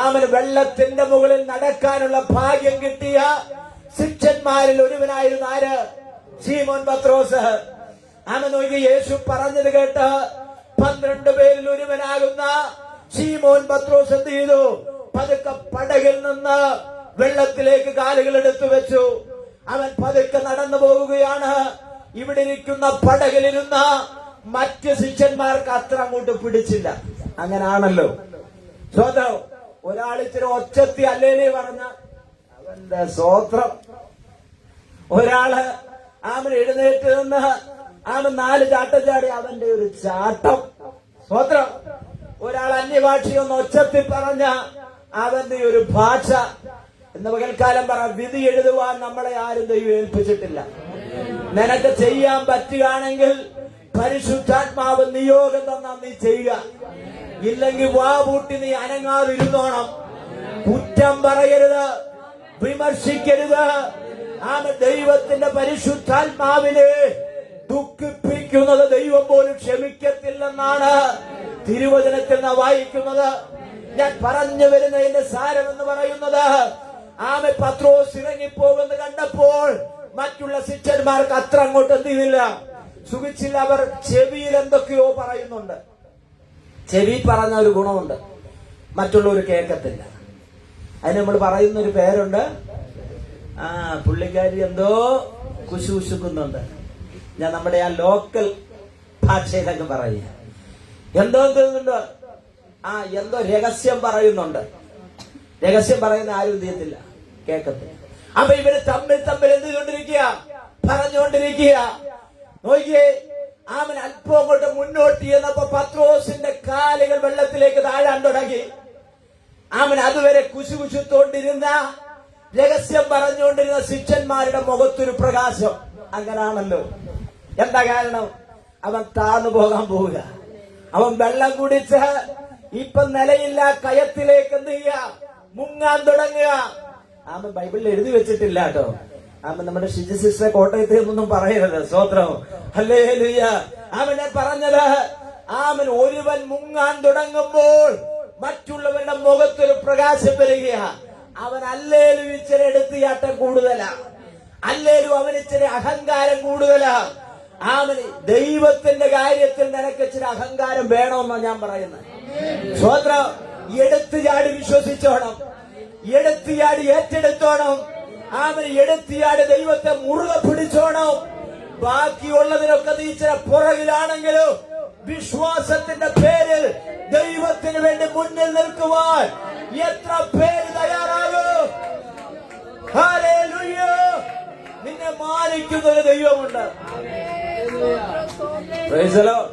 ആമൻ വെള്ളത്തിന്റെ മുകളിൽ നടക്കാനുള്ള ഭാഗ്യം കിട്ടിയ ശിഷ്യന്മാരിൽ ഒരുവനായിരുന്നു ആര്? ശീമോൻ പത്രോസ്. ആമൻ നോക്കി, യേശു പറഞ്ഞത് കേട്ട് 12 പേരിൽ ഒരുവനാകുന്ന ശീമോൻ പത്രോസ് എന്ത് ചെയ്തു? പതുക്കെ പടകിൽ നിന്ന് വെള്ളത്തിലേക്ക് കാലുകൾ എടുത്തു വെച്ചു. അവൻ പതുക്കെ നടന്നു പോവുകയാണ്. ഇവിടെ ഇരിക്കുന്ന പടകിലിരുന്ന മറ്റ് ശിഷ്യന്മാർക്ക് അത്ര അങ്ങോട്ട് പിടിച്ചില്ല. അങ്ങനാണല്ലോ. സ്വതം ഒരാൾ ഇച്ചിരി ഒച്ചത്തി അല്ലേലേ പറഞ്ഞ അവന്റെ സ്വോത്രം. ഒരാള് അവൻ എഴുന്നേറ്റ് നിന്ന് അവൻ 4 ചാട്ടം ചാടി അവന്റെ ഒരു ചാട്ടം. സ്വോത്രം. ഒരാൾ അന്യഭാഷയൊന്ന് ഒച്ചത്തിൽ പറഞ്ഞ അവന്റെ ഒരു ഭാഷ. എന്ന് പകൽക്കാലം പറ, വിധി എഴുതുവാൻ നമ്മളെ ആരും ദൈവം ഏൽപ്പിച്ചിട്ടില്ല. നിനക്ക് ചെയ്യാൻ പറ്റുകയാണെങ്കിൽ പരിശുദ്ധാത്മാവ് നിയോഗം തന്നാ നീ ചെയ്യുക. ഇല്ലെങ്കിൽ വാ പൂട്ടി നീ അനങ്ങാതിരുന്നോണം. കുറ്റം പറയരുത്, വിമർശിക്കരുത്. ദൈവത്തിന്റെ പരിശുദ്ധാത്മാവിനെ ദുഃഖിപ്പിക്കുന്നത് ദൈവം പോലും ക്ഷമിക്കത്തില്ലെന്നാണ് തിരുവചനത്തിൽ നാം വായിക്കുന്നത്. ഞാൻ പറഞ്ഞു വരുന്നതിന്റെ സാരമെന്ന് പറയുന്നത്, പത്രോസ് ഇറങ്ങിപ്പോകുന്നത് കണ്ടപ്പോൾ മറ്റുള്ള ശിഷ്യന്മാർക്ക് അത്ര അങ്ങോട്ട് എന്ത് ചെയ്തില്ല, സുഖിച്ചില്ല. അവർ ചെവിയിൽ എന്തൊക്കെയോ പറയുന്നുണ്ട്. ചെവി പറഞ്ഞ ഒരു ഗുണമുണ്ട്, മറ്റുള്ളവർ കേൾക്കത്തില്ല. അതിന് നമ്മൾ പറയുന്നൊരു പേരുണ്ട്. പുള്ളിക്കാരി എന്തോ കുശുകുശുക്കുന്നുണ്ട്. ഞാൻ നമ്മുടെ ആ ലോക്കൽ ഭാഷയിലൊക്കെ പറയുക, എന്തോ തോന്നുന്നുണ്ട്. എന്തോ രഹസ്യം പറയുന്നുണ്ട്. രഹസ്യം പറയുന്ന ആരും എന്ത് ചെയ്യത്തില്ല, കേൾക്കത്തില്ല. അപ്പൊ ഇവര് തമ്മിൽ തമ്മിൽ എന്ത് ചെയ്തുകൊണ്ടിരിക്കുക, പറഞ്ഞുകൊണ്ടിരിക്കുക. നോക്കിയേ, അവൻ അല്പം അങ്ങോട്ട് മുന്നോട്ട് ചെന്നപ്പോ പത്രോസിന്റെ കാലുകൾ വെള്ളത്തിലേക്ക് താഴാൻ തുടങ്ങി. അവൻ അതുവരെ കുശുകുശുത്തോണ്ടിരുന്ന, രഹസ്യം പറഞ്ഞുകൊണ്ടിരുന്ന ശിഷ്യന്മാരുടെ മുഖത്തൊരു പ്രകാശം. അങ്ങനാണല്ലോ. എന്താ കാരണം? അവൻ താന്നു പോകാൻ പോവുക. അവൻ വെള്ളം കുടിച്ച് ഇപ്പൊ നിലയില്ല കയത്തിലേക്ക് എന്ത് ചെയ്യുക, മുങ്ങാൻ തുടങ്ങുക. അവൻ ബൈബിളിൽ എഴുതി വെച്ചിട്ടില്ല കേട്ടോ. അവൻ നമ്മുടെ ഷിജി സിസ്റ്ററെ കോട്ടയത്ത് ഒന്നും പറയരുത്. സ്തോത്രം, ഹല്ലേലൂയ. അവനെ പറഞ്ഞത്, അവൻ ഒരുവൻ മുങ്ങാൻ തുടങ്ങുമ്പോൾ മറ്റുള്ളവരുടെ മുഖത്തൊരു പ്രകാശം വരിക. അവൻ അല്ലേലും ഇച്ചിരി എടുത്തിയാട്ടം കൂടുതലാ, അല്ലേലും അവന് ഇച്ചിരി അഹങ്കാരം കൂടുതലാ. അവന് ദൈവത്തിന്റെ കാര്യത്തിൽ നിനക്ക് ഇച്ചിരി അഹങ്കാരം വേണമെന്നാണ് ഞാൻ പറയുന്നത്. സ്വത്രം, എടുത്തു ചാടി വിശ്വസിച്ചോണം, എടുത്തു ചാടി ഏറ്റെടുത്തോണം. അവന് എടുത്തിയാട് ദൈവത്തെ മുറുകെ പിടിച്ചോണം. ബാക്കിയുള്ളതിനൊക്കെ നീ ഇച്ചിരി പുറകിലാണെങ്കിലും വിശ്വാസത്തിന്റെ പേരിൽ ദൈവത്തിന് വേണ്ടി മുന്നിൽ നിൽക്കുവാൻ എത്ര പേര് തയ്യാറാകും? ഹല്ലേലൂയ. നിന്നെ മാനിക്കുന്ന ഒരു ദൈവമുണ്ട്. Price the Lord,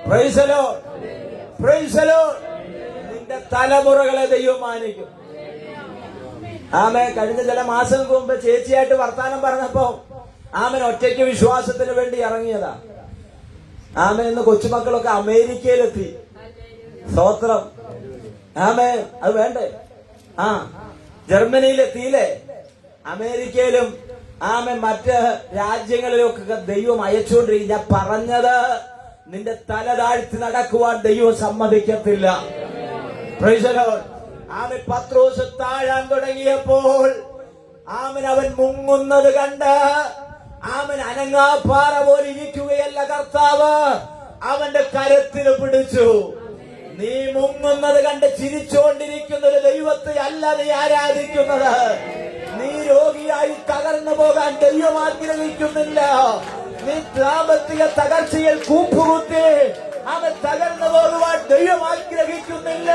price the Lord, price the Lord. നിന്റെ തലമുറകളെ ദൈവം മാനിക്കും. കഴിഞ്ഞ ചില മാസങ്ങൾക്ക് മുമ്പ് ചേച്ചിയായിട്ട് വർത്താനം പറഞ്ഞപ്പോ ഒറ്റയ്ക്ക് വിശ്വാസത്തിന് വേണ്ടി ഇറങ്ങിയതാ. ഇന്ന് കൊച്ചുമക്കളൊക്കെ അമേരിക്കയിലെത്തി. സ്തോത്രം. അത് വേണ്ടേ? ജർമ്മനിയിലെത്തിയില്ലേ? അമേരിക്കയിലും മറ്റ് രാജ്യങ്ങളിലൊക്കെ ദൈവം അയച്ചുകൊണ്ടിരിക്കും. ഞാൻ പറഞ്ഞത്, നിന്റെ തല താഴ്ത്തി നടക്കുവാൻ ദൈവം സമ്മതിക്കത്തില്ല. Praise the Lord. പത്രോസ് താഴാൻ തുടങ്ങിയപ്പോൾ അവൻ മുങ്ങുന്നത് കണ്ട് അനങ്ങാപ്പാറ പോലെ ഇരിക്കുകയല്ല കർത്താവ്, അവന്റെ കരത്തിൽ പിടിച്ചു. നീ മുങ്ങുന്നത് കണ്ട് ചിരിച്ചുകൊണ്ടിരിക്കുന്ന ഒരു ദൈവത്തെ അല്ല നീ ആരാധിക്കുന്നത്. നീ രോഗിയായി തകർന്നു പോകാൻ ദൈവം ആഗ്രഹിക്കുന്നില്ല. നീ സാമ്പത്തിക തകർച്ചയിൽ കൂപ്പുകുത്തി അവൻ തകർന്നു പോകുവാൻ ദൈവം ആഗ്രഹിക്കുന്നില്ല.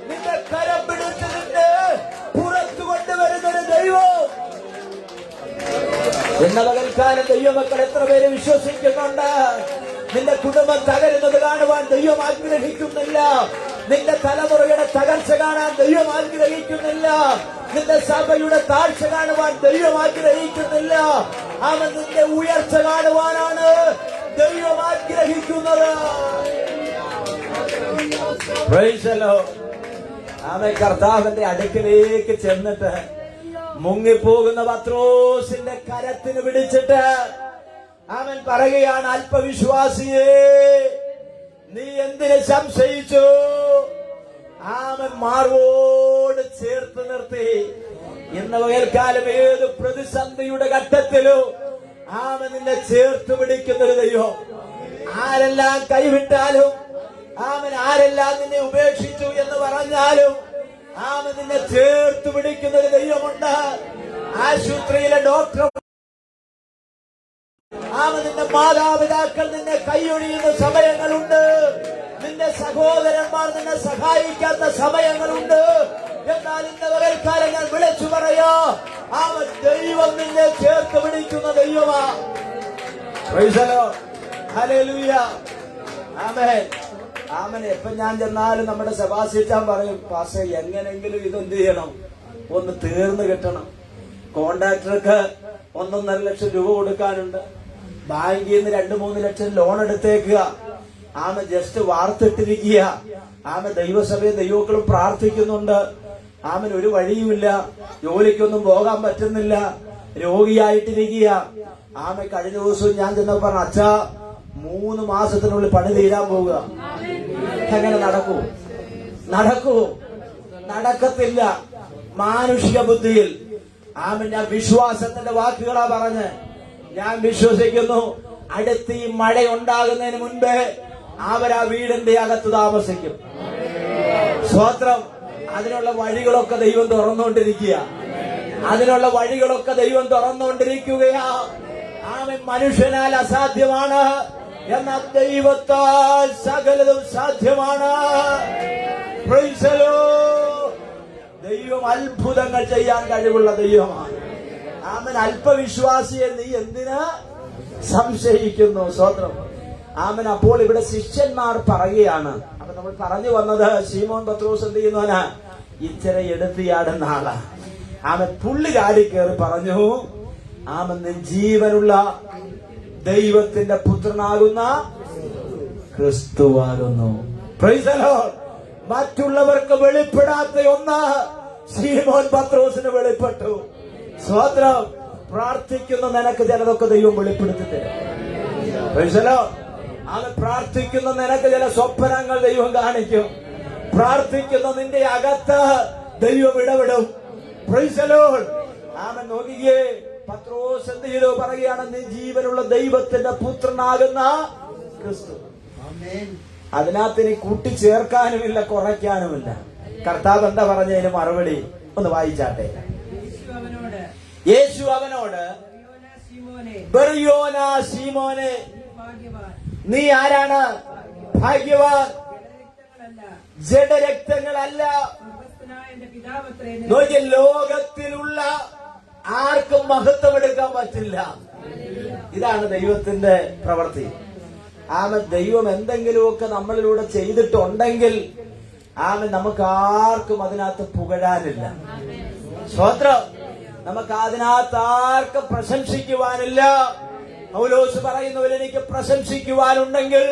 നിന്റെ കരം പിടിച്ചതിന്റെ പുറത്തു കൊണ്ടുവരുന്നൊരു ദൈവം. എന്ന പകൽക്കാലം ദൈവമക്കൾ എത്ര പേര് വിശ്വസിക്കുന്നുണ്ട്? നിന്റെ കുടുംബം തകരുന്നത് കാണുവാൻ ദൈവം ആഗ്രഹിക്കുന്നില്ല. നിന്റെ തലമുറയുടെ തകർച്ച കാണാൻ ദൈവം ആഗ്രഹിക്കുന്നില്ല. നിന്റെ സഭയുടെ താഴ്ച കാണുവാൻ ദൈവം ആഗ്രഹിക്കുന്നില്ല. അവൻ നിന്റെ ഉയർച്ച കാണുവാനാണ് ദൈവം ആഗ്രഹിക്കുന്നത്. കർത്താവിന്റെ അടുക്കിലേക്ക് ചെന്നിട്ട് മുങ്ങിപ്പോകുന്ന പത്രോസിന്റെ കരത്തിന് പിടിച്ചിട്ട് അവൻ പറയുകയാണ്, അല്പവിശ്വാസിയേ, നീ എന്തിനെ സംശയിച്ചു? അവൻ മാർവോട് ചേർത്ത് നിർത്തി. ഇന്ന് പകൽക്കാലം ഏത് പ്രതിസന്ധിയുടെ ഘട്ടത്തിലും അവൻ നിന്നെ ചേർത്ത് പിടിക്കുന്നൊരു ദൈവം. ആരെല്ലാം കൈവിട്ടാലും, അവൻ ആരെല്ലാം നിന്നെ ഉപേക്ഷിച്ചു എന്ന് പറഞ്ഞാലും അവൻ നിന്നെ ചേർത്ത് പിടിക്കുന്നൊരു ദൈവമുണ്ട്. ആശുപത്രിയിലെ ഡോക്ടർ, അവൻ നിന്റെ മാതാപിതാക്കൾ നിന്നെ കൈയൊഴിയുന്ന സമയങ്ങളുണ്ട്. നിന്റെ സഹോദരന്മാർ നിന്നെ സഹായിക്കാത്ത സമയങ്ങളുണ്ട്. എന്നാൽ ഇന്ന് പകൽക്കാലം ഞാൻ വിളിച്ചു പറയാ, അവൻ ദൈവം നിന്നെ ചേർത്ത് പിടിക്കുന്ന ദൈവമാ. Praise the Lord. ഹല്ലേലൂയ. ആമേൻ. ആമേൻ. എപ്പം ഞാൻ ചെന്നാലും നമ്മുടെ സെബാസ്റ്റ്യൻ പറയും, പാസ്റ്റർ എങ്ങനെങ്കിലും ഇതെന്ത് ചെയ്യണം, ഒന്ന് തീർന്നു കിട്ടണം. കോൺട്രാക്ടർക്ക് 1.5 ലക്ഷം രൂപ കൊടുക്കാനുണ്ട്. ബാങ്കിൽ നിന്ന് 2-3 ലക്ഷം ലോൺ എടുത്തേക്കുക. ആമ ജസ്റ്റ് വാർത്തിട്ടിരിക്കുക. ആമ ദൈവസഭയും ദൈവക്കളും പ്രാർത്ഥിക്കുന്നുണ്ട്. ആമൻ ഒരു വഴിയുമില്ല, ജോലിക്കൊന്നും പോകാൻ പറ്റുന്നില്ല, രോഗിയായിട്ടിരിക്കുക. ആമ കഴിഞ്ഞ ദിവസവും ഞാൻ ചെന്നപ്പോ പറഞ്ഞു, അച്ഛാ 3 മാസത്തിനുള്ളിൽ പണി തീരാൻ പോവുക. എങ്ങനെ നടക്കൂ? നടക്കത്തില്ല. മാനുഷിക ബുദ്ധിയിൽ. ആമൻ. ഞാൻ വിശ്വാസത്തിന്റെ വാക്കുകളാ പറഞ്ഞ്. ഞാൻ വിശ്വസിക്കുന്നു, അടുത്ത് ഈ മഴ ഉണ്ടാകുന്നതിന് മുൻപേ അവരാ വീടിന്റെ അകത്ത് താമസിക്കും. സ്തോത്രം. അതിനുള്ള വഴികളൊക്കെ ദൈവം തുറന്നുകൊണ്ടിരിക്കുക. തുറന്നുകൊണ്ടിരിക്കുകയാ. ആമൻ. മനുഷ്യനാൽ അസാധ്യമാണ്, എന്നാൽ ദൈവത്താൽ സകലതും സാധ്യമാണ്. Price the Lord. ദൈവം അത്ഭുതങ്ങൾ ചെയ്യാൻ കഴിവുള്ള ദൈവമാണ്. ആമൻ. അല്പവിശ്വാസിയെ നീ എന്തിനാ സംശയിക്കുന്നു? സ്തോത്രം. ആമൻ. അപ്പോൾ ഇവിടെ ശിഷ്യന്മാർ പറയുകയാണ്. അപ്പൊ നമ്മൾ പറഞ്ഞു വന്നത്, ശീമോൻ പത്രോസ് എന്ത് ചെയ്യുന്നവനാ? ഇച്ചിരി എടുത്തിയാടുന്ന ആളാ. ആമൻ. പുള്ളി ചാടി കയറി പറഞ്ഞു, ആമൻ, ജീവനുള്ള ദൈവത്തിന്റെ പുത്രനാകുന്ന ക്രിസ്തുവാകുന്നു. Praise the Lord. മറ്റുള്ളവർക്ക് വെളിപ്പെടാത്ത ഒന്ന് ശീമോൻ പത്രോസിന് വെളിപ്പെട്ടു. സ്തോത്രം. പ്രാർത്ഥിക്കുന്ന നിനക്ക് ചിലതൊക്കെ ദൈവം വെളിപ്പെടുത്തി തരും. Price the Lord. അത് പ്രാർത്ഥിക്കുന്ന നിനക്ക് ചില സ്വപ്നങ്ങൾ ദൈവം കാണിക്കും. പ്രാർത്ഥിക്കുന്ന നിന്റെ അകത്ത് ദൈവം ഇടപെടും. Price the Lord. ആമൻ. നോക്കിയേ, പത്രോസ് എന്ത് ചെയ്തു? പറയുകയാണ്, നീ ജീവനുള്ള ദൈവത്തിന്റെ പുത്രനാകുന്ന ക്രിസ്തു. അതിനകത്ത് ഇനി കൂട്ടിച്ചേർക്കാനുമില്ല, കുറയ്ക്കാനുമില്ല. കർത്താവ് എന്താ പറഞ്ഞതിന് മറുപടി ഒന്ന് വായിച്ചാട്ടെ. യേശു അവനോട്, ബർയോനാ ശീമോനെ, നീ ആരാണ്? ഭാഗ്യവാൻ. ജഡരക്തങ്ങളല്ല, നോക്കിയ ലോകത്തിലുള്ള ആർക്കും മഹത്വം എടുക്കാൻ പറ്റില്ല. ഇതാണ് ദൈവത്തിന്റെ പ്രവൃത്തി. ആമൻ. ദൈവം എന്തെങ്കിലുമൊക്കെ നമ്മളിലൂടെ ചെയ്തിട്ടുണ്ടെങ്കിൽ ആമൻ, നമുക്ക് ആർക്കും അതിനകത്ത് പുകഴാനില്ല. സ്തോത്രം. നമുക്ക് അതിനകത്ത് ആർക്കും പ്രശംസിക്കുവാനില്ല. പൗലോസ് പറയുന്നവർ, എനിക്ക് പ്രശംസിക്കുവാനുണ്ടെങ്കിൽ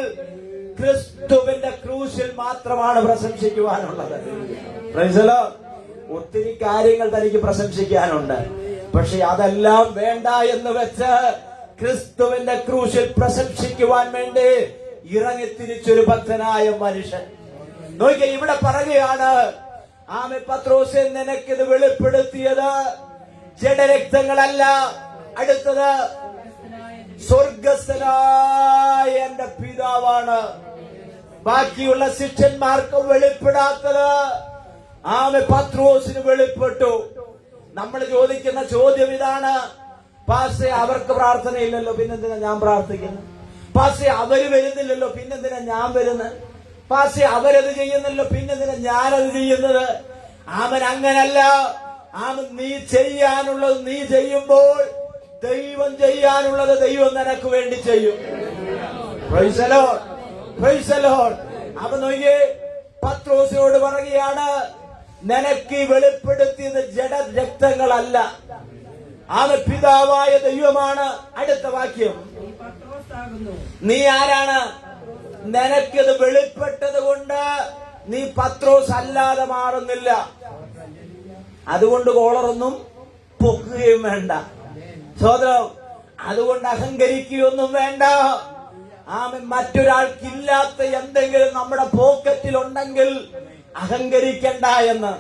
ക്രിസ്തുവിന്റെ ക്രൂശിൽ മാത്രമാണ് പ്രശംസിക്കുവാനുള്ളത്. Price the Lord. ഒത്തിരി കാര്യങ്ങൾ തനിക്ക് പ്രശംസിക്കാനുണ്ട്. പക്ഷെ അതെല്ലാം വേണ്ട എന്ന് വെച്ച് ക്രിസ്തുവിന്റെ ക്രൂശിൽ പ്രശംസിക്കുവാൻ വേണ്ടി ഇറങ്ങിത്തിരിച്ചൊരു ഭക്തനായ മനുഷ്യൻ. നോക്കിയ ഇവിടെ പറയുകയാണ്, ആമേ പത്രോസേ, നിനക്കിത് വെളിപ്പെടുത്തിയത് ജഡരക്തങ്ങളല്ല, അടുത്തത് സ്വർഗസ്ഥനായ എന്റെ പിതാവാണ്. ബാക്കിയുള്ള ശിഷ്യന്മാർക്ക് വെളിപ്പെടാത്തത് ആമേ പത്രോസിന് വെളിപ്പെട്ടു. നമ്മൾ ചോദിക്കുന്ന ചോദ്യം ഇതാണ്, പാസ്റ്റേ അവർക്ക് പ്രാർത്ഥനയില്ലല്ലോ, പിന്നെന്തിനാ ഞാൻ പ്രാർത്ഥിക്കുന്നത്? പാസ്റ്റേ അവര് വരുന്നില്ലല്ലോ, പിന്നെന്തിനാ ഞാൻ വരുന്നത്? പാസ്റ്റേ അവരത് ചെയ്യുന്നല്ലോ, പിന്നെന്തിനാ ഞാനത് ചെയ്യുന്നത്? ആമൻ. അങ്ങനല്ല. ആമൻ. നീ ചെയ്യാനുള്ളത് നീ ചെയ്യുമ്പോൾ ദൈവം ചെയ്യാനുള്ളത് ദൈവം നിനക്ക് വേണ്ടി ചെയ്യും. Price the Lord. Price the Lord. അപ്പൊ നോക്കിയേ, പത്രോസിനോട് പറയുകയാണ്, നിനക്ക് വെളിപ്പെടുത്തിയത് ജഡരക്തങ്ങളല്ല, അത് പിതാവായ ദൈവമാണ്. അടുത്ത വാക്യം, നീ ആരാണ്? നിനക്കിത് വെളിപ്പെട്ടത് കൊണ്ട് നീ പത്രോസ് അല്ലാതെ മാറുന്നില്ല. അതുകൊണ്ട് കോളറൊന്നും പൊക്കുകയും വേണ്ട. സോദരം, അതുകൊണ്ട് അഹങ്കരിക്കുകയൊന്നും വേണ്ട. ആമേൻ. മറ്റൊരാൾക്കില്ലാത്ത എന്തെങ്കിലും നമ്മുടെ പോക്കറ്റിൽ ഉണ്ടെങ്കിൽ അഹങ്കരിക്കണ്ട എന്ന്.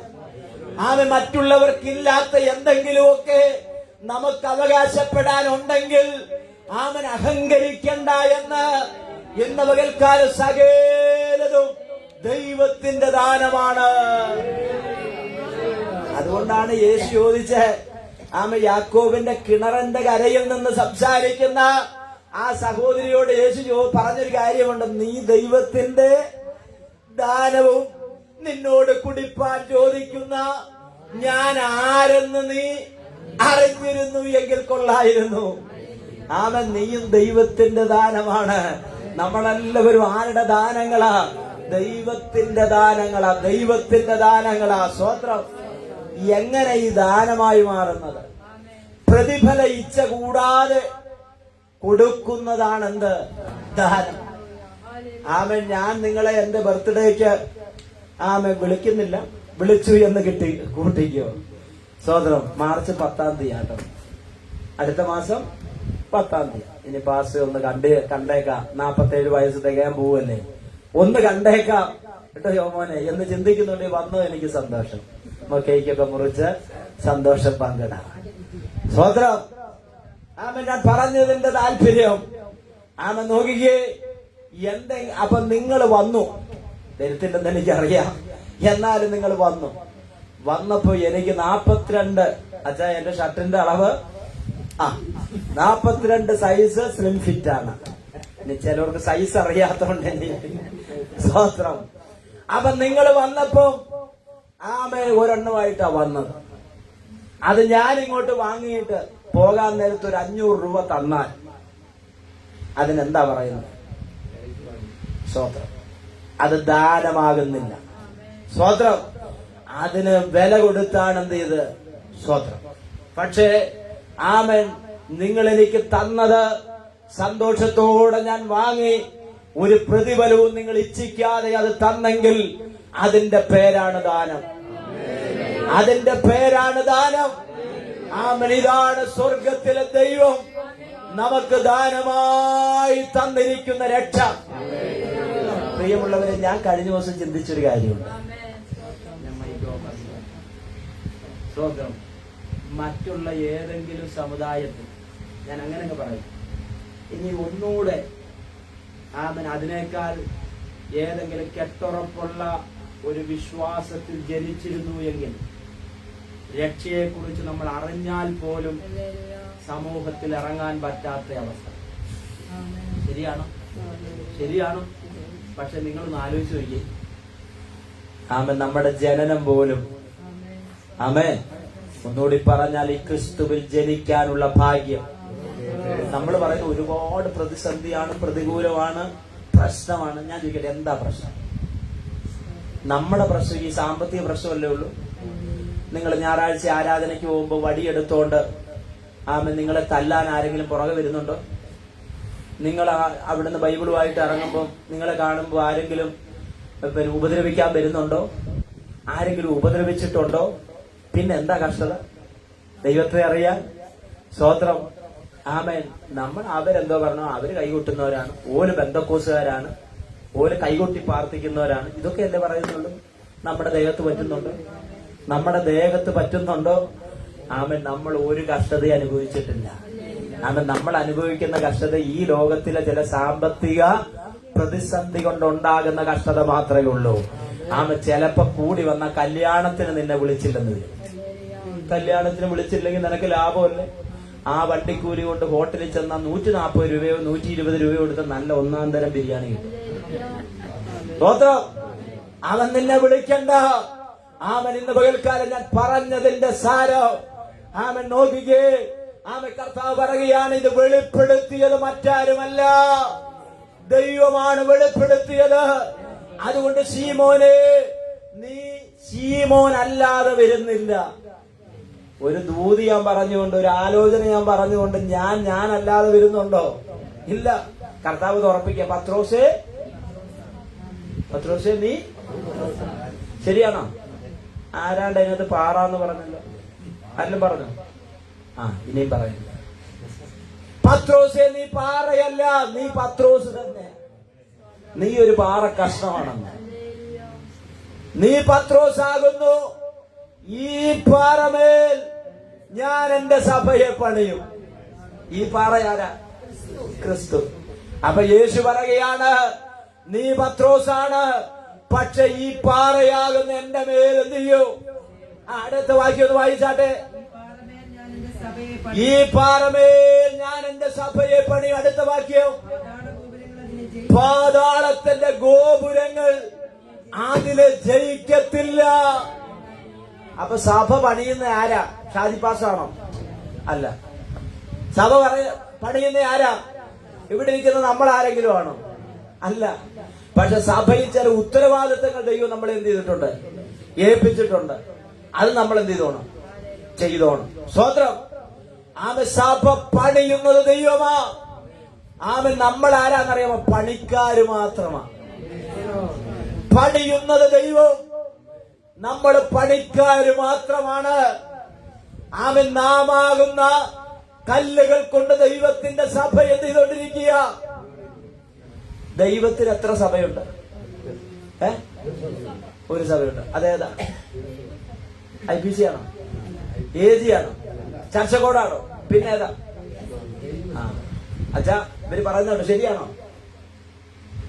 ആമേൻ. മറ്റുള്ളവർക്കില്ലാത്ത എന്തെങ്കിലുമൊക്കെ നമുക്ക് അവകാശപ്പെടാനുണ്ടെങ്കിൽ ആമേൻ അഹങ്കരിക്കണ്ട എന്ന്. ഇന്ന് പകൽക്കാലം സകലതും ദൈവത്തിന്റെ ദാനമാണ്. അതുകൊണ്ടാണ് യേശു ചോദിച്ച യാക്കോബിന്റെ കിണറിന്റെ കരയിൽ നിന്ന് സംസാരിക്കുന്ന ആ സഹോദരിയോട് യേശു പറഞ്ഞൊരു കാര്യമുണ്ട്. നീ ദൈവത്തിന്റെ ദാനവും നിന്നോട് കുടിപ്പാൻ ചോദിക്കുന്ന ഞാൻ ആരെന്ന് നീ അറിഞ്ഞിരുന്നു എങ്കിൽ കൊള്ളായിരുന്നു. ആമേൻ. നീയും ദൈവത്തിന്റെ ദാനമാണ്. നമ്മളെല്ലാവരും ആരുടെ ദാനങ്ങളാ? ദൈവത്തിന്റെ ദാനങ്ങളാ. ദൈവത്തിന്റെ ദാനങ്ങളാ. സ്തോത്രം. എങ്ങനെ ഈ ദാനമായി മാറുന്നത്? പ്രതിഫല ഇച്ഛ കൂടാതെ കൊടുക്കുന്നതാണെന്ത്? ദാനം. ആമേൻ. ഞാൻ നിങ്ങളെ എന്റെ ബർത്ത്ഡേക്ക് ആമേൻ വിളിക്കുന്നില്ല, വിളിച്ചു എന്ന് കൂട്ടിക്കോ. സ്തോത്രം. മാർച്ച് 10 കേട്ടോ. അടുത്ത മാസം 10. ഇനി പാസ് ഒന്ന് കണ്ടേക്കാം. 47 വയസ്സ് തികയാൻ പോവല്ലേ, ഒന്ന് കണ്ടേക്കാം കേട്ടോ യോമോനെ എന്ന് ചിന്തിക്കുന്നുണ്ട്. വന്നു എനിക്ക് സന്തോഷം. കേക്കൊക്കെ മുറിച്ച് സന്തോഷം പങ്കിടാം. സ്തോത്രം. ആമേൻ. ഞാൻ പറഞ്ഞതിന്റെ താല്പര്യം ആമേൻ നോക്കിക്കേ. അപ്പൊ നിങ്ങൾ വന്നു, തരത്തില്ലെന്ന് എനിക്കറിയാം, എന്നാലും നിങ്ങൾ വന്നപ്പോ എനിക്ക് 42 അച്ഛാ എന്റെ ഷർട്ടിന്റെ അളവ് 42 സൈസ് സ്ലിം ഫിറ്റ് ആണ്. ഇനി ചിലവർക്ക് സൈസ് അറിയാത്തോണ്ട് സ്തോത്രം. അപ്പൊ നിങ്ങൾ വന്നപ്പോ ആമേൻ ഒരെണ്ണമായിട്ടാ വന്നത്. അത് ഞാൻ ഇങ്ങോട്ട് വാങ്ങിയിട്ട് പോകാൻ നേരത്ത് ഒരു 500 രൂപ തന്നാൽ അതിനെന്താ പറയുന്നത്? സ്തോത്രം. അത് ദാനമാകുന്നില്ല. സ്തോത്രം. അതിന് വില കൊടുത്താണ് എന്ത് ചെയ്ത്? സ്തോത്രം. പക്ഷേ ആമേൻ നിങ്ങൾ എനിക്ക് തന്നത് സന്തോഷത്തോടെ ഞാൻ വാങ്ങി, ഒരു പ്രതിഫലവും നിങ്ങൾ ഇച്ഛിക്കാതെ അത് തന്നെങ്കിൽ അതിന്റെ പേരാണ് ദാനം. അതിന്റെ പേരാണ് ദാനം. ആമേൻ. ഇതാണ് സ്വർഗത്തിലെ ദൈവം നമുക്ക് ദാനമായി തന്നിരിക്കുന്ന രക്ഷ. പ്രിയമുള്ളവരെ, ഞാൻ കഴിഞ്ഞ ദിവസം ചിന്തിച്ചൊരു കാര്യമുണ്ട്. സ്തോത്രം. മറ്റുള്ള ഏതെങ്കിലും സമുദായത്തിൽ ഞാൻ അങ്ങനെയൊക്കെ പറയും, ഇനി ഒന്നുകൂടെ ആമേൻ അതിനേക്കാൾ ഏതെങ്കിലും കെട്ടുറപ്പുള്ള ഒരു വിശ്വാസത്തിൽ ജനിച്ചിരുന്നു എങ്കിൽ രക്ഷയെക്കുറിച്ച് നമ്മൾ അറിഞ്ഞാൽ പോലും സമൂഹത്തിൽ ഇറങ്ങാൻ പറ്റാത്ത അവസ്ഥ. ശരിയാണോ? ശരിയാണോ? പക്ഷെ നിങ്ങളൊന്ന് ആലോചിച്ച് നോക്കിയേ. ആമേൻ. നമ്മുടെ ജനനം പോലും ആമേൻ. ഒന്നുകൂടി പറഞ്ഞാൽ ഈ ക്രിസ്തുവിൽ ജനിക്കാനുള്ള ഭാഗ്യം. നമ്മൾ പറയുന്ന ഒരുപാട് പ്രതിസന്ധിയാണ്, പ്രതികൂലമാണ്, പ്രശ്നമാണ്. ഞാൻ ചോദിക്കട്ടെ, എന്താ പ്രശ്നം? നമ്മുടെ പ്രശ്നം ഈ സാമ്പത്തിക പ്രശ്നമല്ലേ ഉള്ളൂ? നിങ്ങൾ ഞായറാഴ്ച ആരാധനയ്ക്ക് പോകുമ്പോൾ വടിയെടുത്തോണ്ട് ആമേൻ നിങ്ങളെ തല്ലാൻ ആരെങ്കിലും പുറകെ വരുന്നുണ്ടോ? നിങ്ങൾ അവിടുന്ന് ബൈബിളുമായിട്ട് ഇറങ്ങുമ്പോൾ നിങ്ങളെ കാണുമ്പോൾ ആരെങ്കിലും ഉപദ്രവിക്കാൻ വരുന്നുണ്ടോ? ആരെങ്കിലും ഉപദ്രവിച്ചിട്ടുണ്ടോ? പിന്നെ എന്താ കഷ്ടത? ദൈവത്തെ അറിയാൻ. സ്തോത്രം. ആമേൻ. അവരെന്തോ പറഞ്ഞോ, അവര് കൈകൊട്ടുന്നവരാണ്, ഓര് ബന്ധക്കോസുകാരാണ്, ഓര് കൈകൊട്ടി പ്രാർത്ഥിക്കുന്നവരാണ്. ഇതൊക്കെ അല്ലേ പറയുന്നുള്ളൂ? നമ്മുടെ ദേഹത്ത് പറ്റുന്നുണ്ടോ? നമ്മുടെ ദേഹത്ത് പറ്റുന്നുണ്ടോ? ആമേൻ. നമ്മൾ ഒരു കഷ്ടത അനുഭവിച്ചിട്ടില്ല. ആമേൻ. നമ്മൾ അനുഭവിക്കുന്ന കഷ്ടത ഈ ലോകത്തിലെ ചില സാമ്പത്തിക പ്രതിസന്ധി കൊണ്ടുണ്ടാകുന്ന കഷ്ടത മാത്രമേ ഉള്ളൂ. ആമേൻ. ചിലപ്പോ കൂടി വന്ന കല്യാണത്തിന് നിന്നെ വിളിച്ചില്ലെന്ന് വരും. കല്യാണത്തിന് വിളിച്ചില്ലെങ്കിൽ നിനക്ക് ലാഭമല്ലേ? ആ വണ്ടിക്കൂലി കൊണ്ട് ഹോട്ടലിൽ ചെന്നാൽ 140 രൂപയോ 120 രൂപയോ കൊടുത്ത നല്ല 1-ാം തരം ബിരിയാണി കിട്ടും. സ്തോത്രം. അവൻ നിന്നെ വിളിക്കണ്ട. ആമൻ. ഇന്ന് പകൽക്കാലം ഞാൻ പറഞ്ഞതിന്റെ സാരം ആമൻ നോക്കിക്കേ. ആമൻ. കർത്താവ് പറയുകയാണ്, ഇത് വെളിപ്പെടുത്തിയത് മറ്റാരുമല്ല, ദൈവമാണ് വെളിപ്പെടുത്തിയത്. അതുകൊണ്ട് ശീമോനെ, നീ ശീമോൻ അല്ലാതെ വരുന്നില്ല. ഒരു ദൂതി ഞാൻ പറഞ്ഞുകൊണ്ട്, ഒരു ആലോചന ഞാൻ പറഞ്ഞുകൊണ്ട് ഞാനല്ലാതെ വരുന്നുണ്ടോ? ഇല്ല. കർത്താവ് തുറപ്പിക്കുക, പത്രോസേ നീ. ശരിയാണോ? ആരാണ്ട് അതിനകത്ത് പാറാന്ന് പറഞ്ഞല്ലോ. ആരെങ്കിലും പറഞ്ഞു? ഇനിയും പറയുന്നു, പത്രോസേ നീ പാറയല്ല, നീ പത്രോസ് തന്നെ. നീ ഒരു പാറ കഷ്ണമാണെന്ന്. നീ പത്രോസ് ആകുന്നു. ഈ പാറമേൽ ഞാൻ എന്റെ സഭയെ പണിയും. ഈ പാറ ആരാ? ക്രിസ്തു. അപ്പൊ യേശു പറയുകയാണ്, നീ പത്രോസാണ്, പക്ഷെ ഈ പാറയാകുന്ന എന്റെ മേൽ എന്ത് ചെയ്യൂ? അടുത്ത വാക്യം ഒന്ന് വായിച്ചാട്ടെ. ഈ പാറമേൽ ഞാൻ എന്റെ സഭയെ പണിയും. അടുത്ത വാക്യം, പാതാളത്തിന്റെ ഗോപുരങ്ങൾ അതില് ജയിക്കത്തില്ല. അപ്പൊ സഭ പണിയുന്ന ആരാ? ഷാജി പാസാണോ? അല്ല. സഭ പണിയുന്ന ആരാ? ഇവിടെ ഇരിക്കുന്ന നമ്മൾ ആരെങ്കിലും ആണോ? അല്ല. പക്ഷെ സഭയിൽ ചില ഉത്തരവാദിത്തങ്ങൾ ദൈവം നമ്മളെ എന്ത് ചെയ്തിട്ടുണ്ട്? ഏൽപ്പിച്ചിട്ടുണ്ട്. അത് നമ്മൾ എന്ത് ചെയ്തോണം? ചെയ്തോണം. സ്വതന്ത്രം. സഭ പണിയുന്നത് ദൈവമാ. നമ്മൾ ആരാന്നറിയാമോ? പണിക്കാര് മാത്രമാ. പണിയുന്നത് ദൈവം, നമ്മൾ പണിക്കാര് മാത്രമാണ്. നാമാകുന്ന കല്ലുകൾ കൊണ്ട് ദൈവത്തിന്റെ സഭ എന്ത് ചെയ്തോണ്ടിരിക്കുക? ദൈവത്തിന് എത്ര സഭയുണ്ട്? ഒരു സഭയുണ്ട്. അതേതാ? IPC ആണോ? AG ആണോ? ചർച്ചകോടാണോ? പിന്നെ ഏതാ? അച്ഛാ, ഇവര് പറയുന്നുണ്ട്, ശരിയാണോ?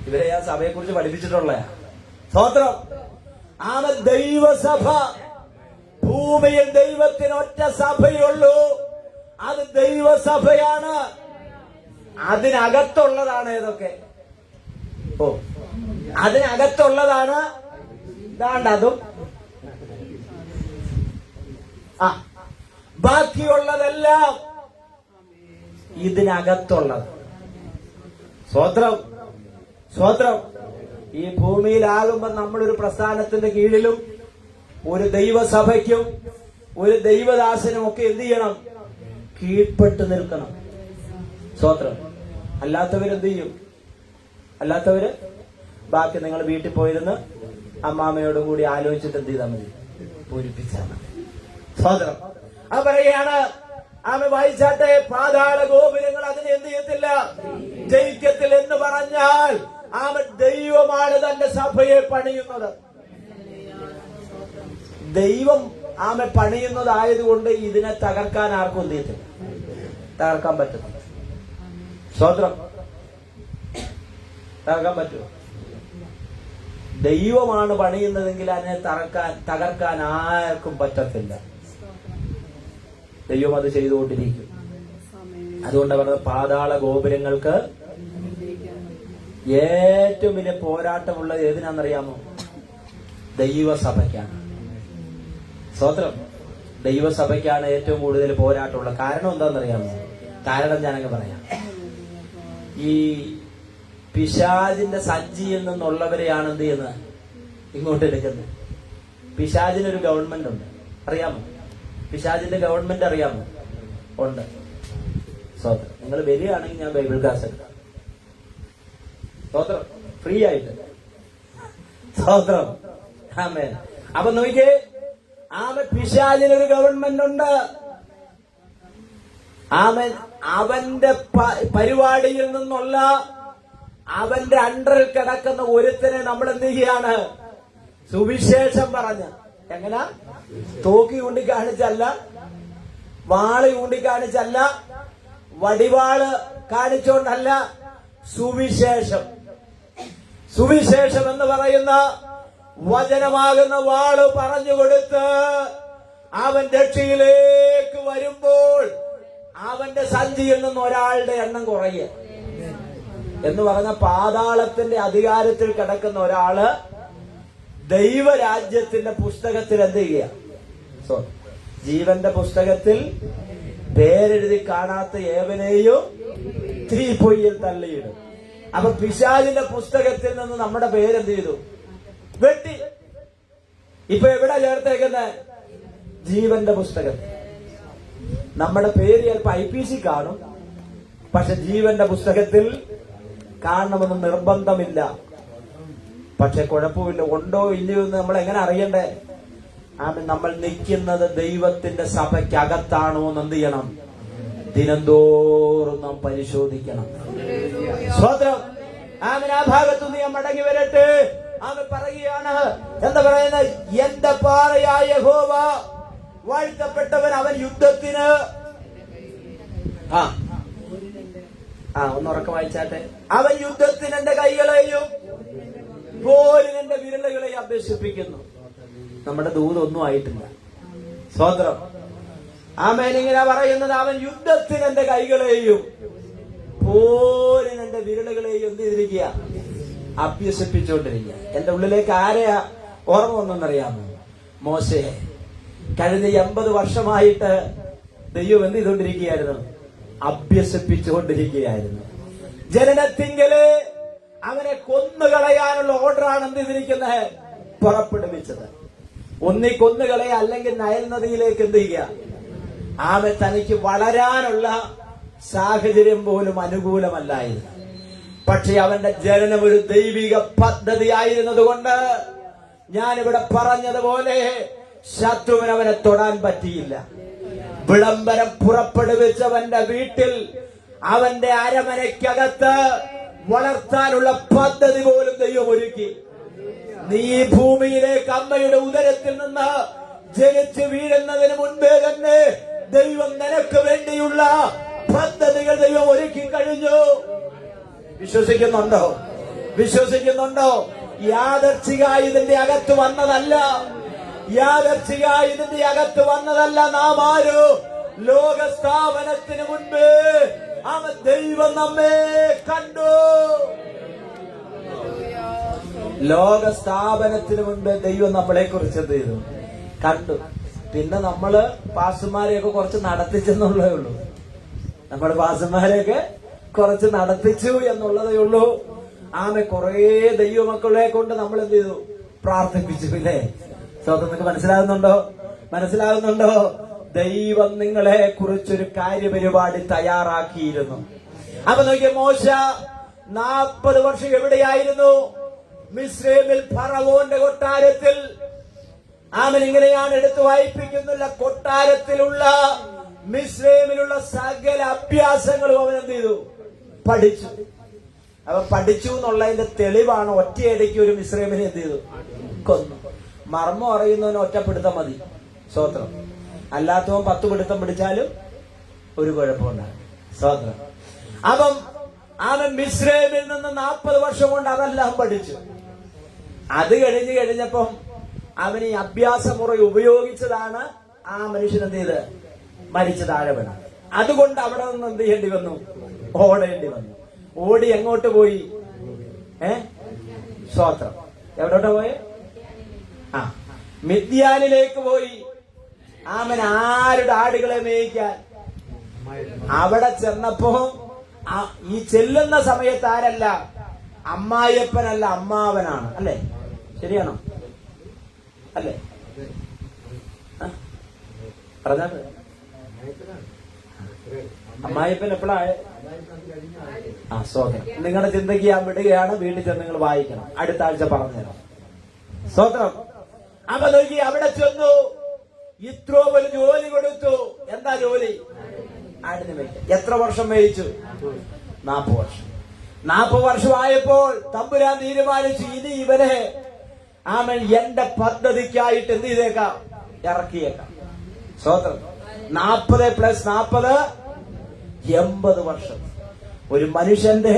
ഇവരെ ആ സഭയെ കുറിച്ച് പഠിപ്പിച്ചിട്ടുള്ള സ്തോത്രം. ദൈവസഭ. ഭൂമിയിൽ ദൈവത്തിന് ഒറ്റ സഭയുള്ളൂ, അത് ദൈവസഭയാണ്. അതിനകത്തുള്ളതാണ് ഏതൊക്കെ? അതിനകത്തുള്ളതാണ് അതും. ബാക്കിയുള്ളതെല്ലാം ഇതിനകത്തുള്ളത്. സ്വത്രം. സ്വത്രം. ഈ ഭൂമിയിലാകുമ്പോൾ നമ്മളൊരു പ്രസ്ഥാനത്തിന്റെ കീഴിലും ഒരു ദൈവസഭയ്ക്കും ഒരു ദൈവദാസനും ഒക്കെ എന്ത് ചെയ്യണം? കീഴ്പ്പെട്ട് നിൽക്കണം. സ്വത്രം. അല്ലാത്തവരെന്ത് ചെയ്യും? അല്ലാത്തവര് ബാക്കി നിങ്ങൾ വീട്ടിൽ പോയിരുന്ന് അമ്മാമ്മയോടും കൂടി ആലോചിച്ചിട്ട് എന്ത് ചെയ്താൽ മതി? പൂരിപ്പിച്ചാൽ മതി. സ്വതന്ത്രം. അത് പറയുകയാണ്, വായിച്ചാട്ടെ, പാതാള ഗോപുരങ്ങൾ അതിനെ എന്ത് ചെയ്യത്തില്ല? ജയിക്കത്തില്ല എന്ന് പറഞ്ഞാൽ ദൈവമാണ് തന്റെ സഭയെ പണിയുന്നത്. ദൈവം പണിയുന്നതായതുകൊണ്ട് ഇതിനെ തകർക്കാൻ ആർക്കും എന്ത് ചെയ്യത്തില്ല? തകർക്കാൻ പറ്റുന്നു. സ്വതന്ത്രം. തകർക്കാൻ പറ്റുമോ? ദൈവമാണ് പണിയുന്നതെങ്കിൽ അതിനെ തകർക്കാൻ ആർക്കും പറ്റത്തില്ല. ദൈവം അത് ചെയ്തുകൊണ്ടിരിക്കും. അതുകൊണ്ട് പറഞ്ഞത് പാതാള ഗോപുരങ്ങൾക്ക് ഏറ്റവും വലിയ പോരാട്ടമുള്ളത് ഏതിനാണെന്നറിയാമോ? ദൈവസഭയ്ക്കാണ്. സ്വതന്ത്രം. ദൈവസഭയ്ക്കാണ് ഏറ്റവും കൂടുതൽ പോരാട്ടമുള്ളത്. കാരണം എന്താണെന്നറിയാമോ? കാരണം ഞാനങ്ങ് പറയാം. ഈ പിശാചിന്റെ സഞ്ചിയിൽ നിന്നുള്ളവരെയാണ് എന്ത് ചെയ്യുന്നത്? ഇങ്ങോട്ട് എടുക്കുന്നത്. പിശാചിനൊരു ഗവൺമെന്റ് ഉണ്ട്, അറിയാമോ? പിശാചിന്റെ ഗവൺമെന്റ് അറിയാമോ? ഉണ്ട്. സ്വതന്ത്രം. നിങ്ങൾ വരികയാണെങ്കിൽ ഞാൻ ബൈബിൾ ക്ലാസ് എടുക്കാം. സ്വതന്ത്രം. ഫ്രീ ആയിട്ട്. സ്വതന്ത്രം. ആമേൻ. അപ്പൊ നോക്കിയേ, പിശാചിനൊരു ഗവൺമെന്റ് ഉണ്ട്. അവന്റെ പരിപാടിയിൽ നിന്നുള്ള അവന്റെ അണ്ടറിൽ കിടക്കുന്ന ഒരുത്തനെ നമ്മൾ എന്ത് ചെയ്യാണ്? സുവിശേഷം പറഞ്ഞ്. എങ്ങനെ? തോക്കി ചൂണ്ടിക്കാണിച്ചല്ല, വാള് ചൂണ്ടിക്കാണിച്ചല്ല, വടിവാള് കാണിച്ചോണ്ടല്ല. സുവിശേഷം. സുവിശേഷം എന്ന് പറയുന്ന വചനമാകുന്ന വാള് പറഞ്ഞുകൊടുത്ത് അവൻ രക്ഷയിലേക്ക് വരുമ്പോൾ അവന്റെ സഞ്ചിയിൽ നിന്ന് ഒരാളുടെ എണ്ണം കുറയുക എന്ന് പറഞ്ഞ പാതാളത്തിന്റെ അധികാരത്തിൽ കിടക്കുന്ന ഒരാള് ദൈവരാജ്യത്തിന്റെ പുസ്തകത്തിൽ എന്ത് ചെയ്യുക? ജീവന്റെ പുസ്തകത്തിൽ പേരെഴുതി കാണാത്ത ഏവനെയും തീപ്പൊയ്യിൽ തള്ളിയിടും. അപ്പൊ പിശാചിന്റെ പുസ്തകത്തിൽ നിന്ന് നമ്മുടെ പേരെന്ത് ചെയ്തു? വെട്ടി. ഇപ്പൊ എവിടെ ചേർത്തേക്കുന്നത്? ജീവന്റെ പുസ്തകം. നമ്മുടെ പേര് ചിലപ്പോ IPC കാണും, പക്ഷെ ജീവന്റെ പുസ്തകത്തിൽ കാണണമെന്ന് നിർബന്ധമില്ല. പക്ഷെ കുഴപ്പമില്ല. ഉണ്ടോ ഇല്ലയോ എന്ന് നമ്മൾ എങ്ങനെ അറിയണ്ടേ? ആമേൻ. നമ്മൾ നിൽക്കുന്നത് ദൈവത്തിന്റെ സഭയ്ക്കകത്താണോ എന്ന് എന്ത് ചെയ്യണം? ദിനംതോറും നാം പരിശോധിക്കണം. സ്തോത്രം. ആമേൻ. ആ ഭാഗത്തുനിന്ന് ഞാൻ മടങ്ങി വരട്ടെ. ആമേൻ. പറയുകയാണ്, എന്താ പറയുന്നത്? എന്റെ പാറയായ യഹോവ വാഴ്ത്തപ്പെട്ടവൻ, അവൻ യുദ്ധത്തിന് ഒന്ന് ഉറക്കം വായിച്ചാട്ടെ. അവൻ യുദ്ധത്തിന് എന്റെ കൈകളെയും പോരിന് എന്റെ വിരലുകളെയും അഭ്യസിപ്പിക്കുന്നു. നമ്മുടെ ദൂതൊന്നും ആയിട്ടില്ല. സ്തോത്രം. ആമേൻ. ഇങ്ങനെ പറയുന്നത്, അവൻ യുദ്ധത്തിന് എന്റെ കൈകളെയും പോരിന് എന്റെ വിരലുകളെയും എന്ത് ചെയ്തിരിക്കുക? അഭ്യസിപ്പിച്ചുകൊണ്ടിരിക്കുക. എന്റെ ഉള്ളിലേക്ക് ആരെയാ ഓർമ്മ വന്നെന്നറിയാമോ? മോശയെ. കഴിഞ്ഞ 80 വർഷമായിട്ട് ദൈവം എന്ത് ചെയ്തുകൊണ്ടിരിക്കുകയായിരുന്നു? അഭ്യസിപ്പിച്ചുകൊണ്ടിരിക്കുകയായിരുന്നു. ജനനത്തിങ്കല് അവനെ കൊന്നുകളയാനുള്ള ഓർഡറാണ് എന്ത് ചെയ്തിരിക്കുന്നത്? പുറപ്പെടുവിച്ചത്. ഒന്നി കൊന്നുകളയ, അല്ലെങ്കിൽ നയൽ നദിയിലേക്ക് എന്ത് ചെയ്യുക? ആമെ. തനിക്ക് വളരാനുള്ള സാഹചര്യം പോലും അനുകൂലമല്ലായിരുന്നു. പക്ഷെ അവന്റെ ജനനം ഒരു ദൈവിക പദ്ധതി ആയിരുന്നത് കൊണ്ട്, ഞാനിവിടെ പറഞ്ഞതുപോലെ ശത്രുവിന് അവനെ തൊടാൻ പറ്റിയില്ല. വിളംബരം പുറപ്പെടുവിച്ചവന്റെ വീട്ടിൽ, അവന്റെ അരമനയ്ക്കകത്ത് വളർത്താനുള്ള പദ്ധതി പോലും ദൈവം ഒരുക്കി. നീ ഈ ഭൂമിയിലേക്ക് അമ്മയുടെ ഉദരത്തിൽ നിന്ന് ജനിച്ച് വീഴുന്നതിന് മുൻപേ തന്നെ ദൈവം നിനക്ക് വേണ്ടിയുള്ള പദ്ധതികൾ ദൈവം ഒരുക്കി കഴിഞ്ഞു. വിശ്വസിക്കുന്നുണ്ടോ? വിശ്വസിക്കുന്നുണ്ടോ? യാദർച്ഛികമായി ഇതിന്റെ അകത്ത് വന്നതല്ല. യാദർച്ഛികമായി ഇതിന്റെ അകത്ത് വന്നതല്ല. നാം ആരോ ലോകസ്ഥാപനത്തിന് മുൻപേ അവൻ ദൈവം നമ്മെ കണ്ടു. ലോകസ്ഥാപനത്തിന് മുൻപേ ദൈവം നമ്മളെ കുറിച്ച് എന്ത് ചെയ്തു? കണ്ടു. പിന്നെ നമ്മള് പാസ്റ്റർമാരെയൊക്കെ കുറച്ച് നടത്തിച്ചെന്നുള്ളതേ ഉള്ളൂ. നമ്മുടെ പാസ്റ്റർമാരെയൊക്കെ കുറച്ച് നടത്തിച്ചു എന്നുള്ളതേ ഉള്ളൂ. ആമെ. കുറേ ദൈവമക്കളെ കൊണ്ട് നമ്മൾ എന്ത് ചെയ്തു? പ്രാർത്ഥിപ്പിച്ചു. ഇല്ലേ? സ്വന്തം നിങ്ങൾക്ക് മനസ്സിലാകുന്നുണ്ടോ? മനസ്സിലാകുന്നുണ്ടോ? ദൈവം നിങ്ങളെ കുറിച്ചൊരു കാര്യപരിപാടി തയ്യാറാക്കിയിരുന്നു. അപ്പൊ നോക്കിയ മോശ 40 വർഷം എവിടെയായിരുന്നു? മിസ്രൈമിൽ ഫറവോന്റെ കൊട്ടാരത്തിൽ. ആമൻ. ഇങ്ങനെയാണ് എടുത്തു വായിപ്പിക്കുന്നില്ല. കൊട്ടാരത്തിലുള്ള മിസ്രൈമിലുള്ള സകല അഭ്യാസങ്ങളും അവൻ എന്ത് ചെയ്തു? പഠിച്ചു. അവൻ പഠിച്ചു എന്നുള്ളതിന്റെ തെളിവാണ് ഒറ്റയടിക്ക് ഒരു മിസ്രൈമിനെ എന്ത് ചെയ്തു? കൊന്നു. മർമ്മം അറിയുന്നവന് ഒറ്റപ്പിടുത്തം മതി. സ്തോത്രം. അല്ലാത്തവൻ 10 പിടുത്തം പിടിച്ചാലും ഒരു കുഴപ്പമുണ്ടാകും. സ്തോത്രം. അപ്പം അവൻ മിസ്രൈമിൽ നിന്ന് 40 വർഷം കൊണ്ട് അതെല്ലാം പഠിച്ചു. അത് കഴിഞ്ഞപ്പം അവൻ ഈ അഭ്യാസമുറ ഉപയോഗിച്ചതാണ് ആ മനുഷ്യൻ എന്ത് ചെയ്ത്? മരിച്ചു താഴെ വീണത്. അതുകൊണ്ട് അവിടെ നിന്ന് എന്ത് ചെയ്യേണ്ടി വന്നു? ഓടേണ്ടി വന്നു. ഓടി എങ്ങോട്ട് പോയി? സ്തോത്രം. എവിടോട്ടാ പോയെ? മിദ്യാനിലേക്ക് പോയി. ആമൻ. ആരുടെ ആടുകളെ മേയിക്കാൻ. അവിടെ ചെന്നപ്പോ ഈ ചെല്ലുന്ന സമയത്ത് ആരല്ല? അമ്മായിയപ്പനല്ല, അമ്മാവനാണ്. അല്ലേ? ശരിയാണോ? അല്ലേ? പറഞ്ഞത് അമ്മായിപ്പൻ എപ്പോഴാ? സ്തോത്രം. നിങ്ങളുടെ ചിന്തയ്ക്ക് ഞാൻ വിടുകയാണ്. വീട്ടിൽ ചെന്ന് നിങ്ങൾ വായിക്കണം. അടുത്ത ആഴ്ച പറഞ്ഞുതരാം. സ്തോത്രം. അപ്പൊ നോക്കി അവിടെ ചെന്നു. ഇത്രോ വലിയ ജോലി കൊടുത്തു. എന്താ ജോലി? ആടിന് മേയ്ക്കാൻ. എത്ര വർഷം മേയിച്ചു? 40 വർഷം. 40 വർഷമായപ്പോൾ തമ്പുരാൻ തീരുമാനിച്ചു, ഇനി ഇവരെ ആമൻ എന്റെ പദ്ധതിക്കായിട്ട് എന്ത് ചെയ്തേക്കാം? ഇറക്കിയേക്കാം. സ്തോത്രം. 40 + 40 80 വർഷം. ഒരു മനുഷ്യന്റെ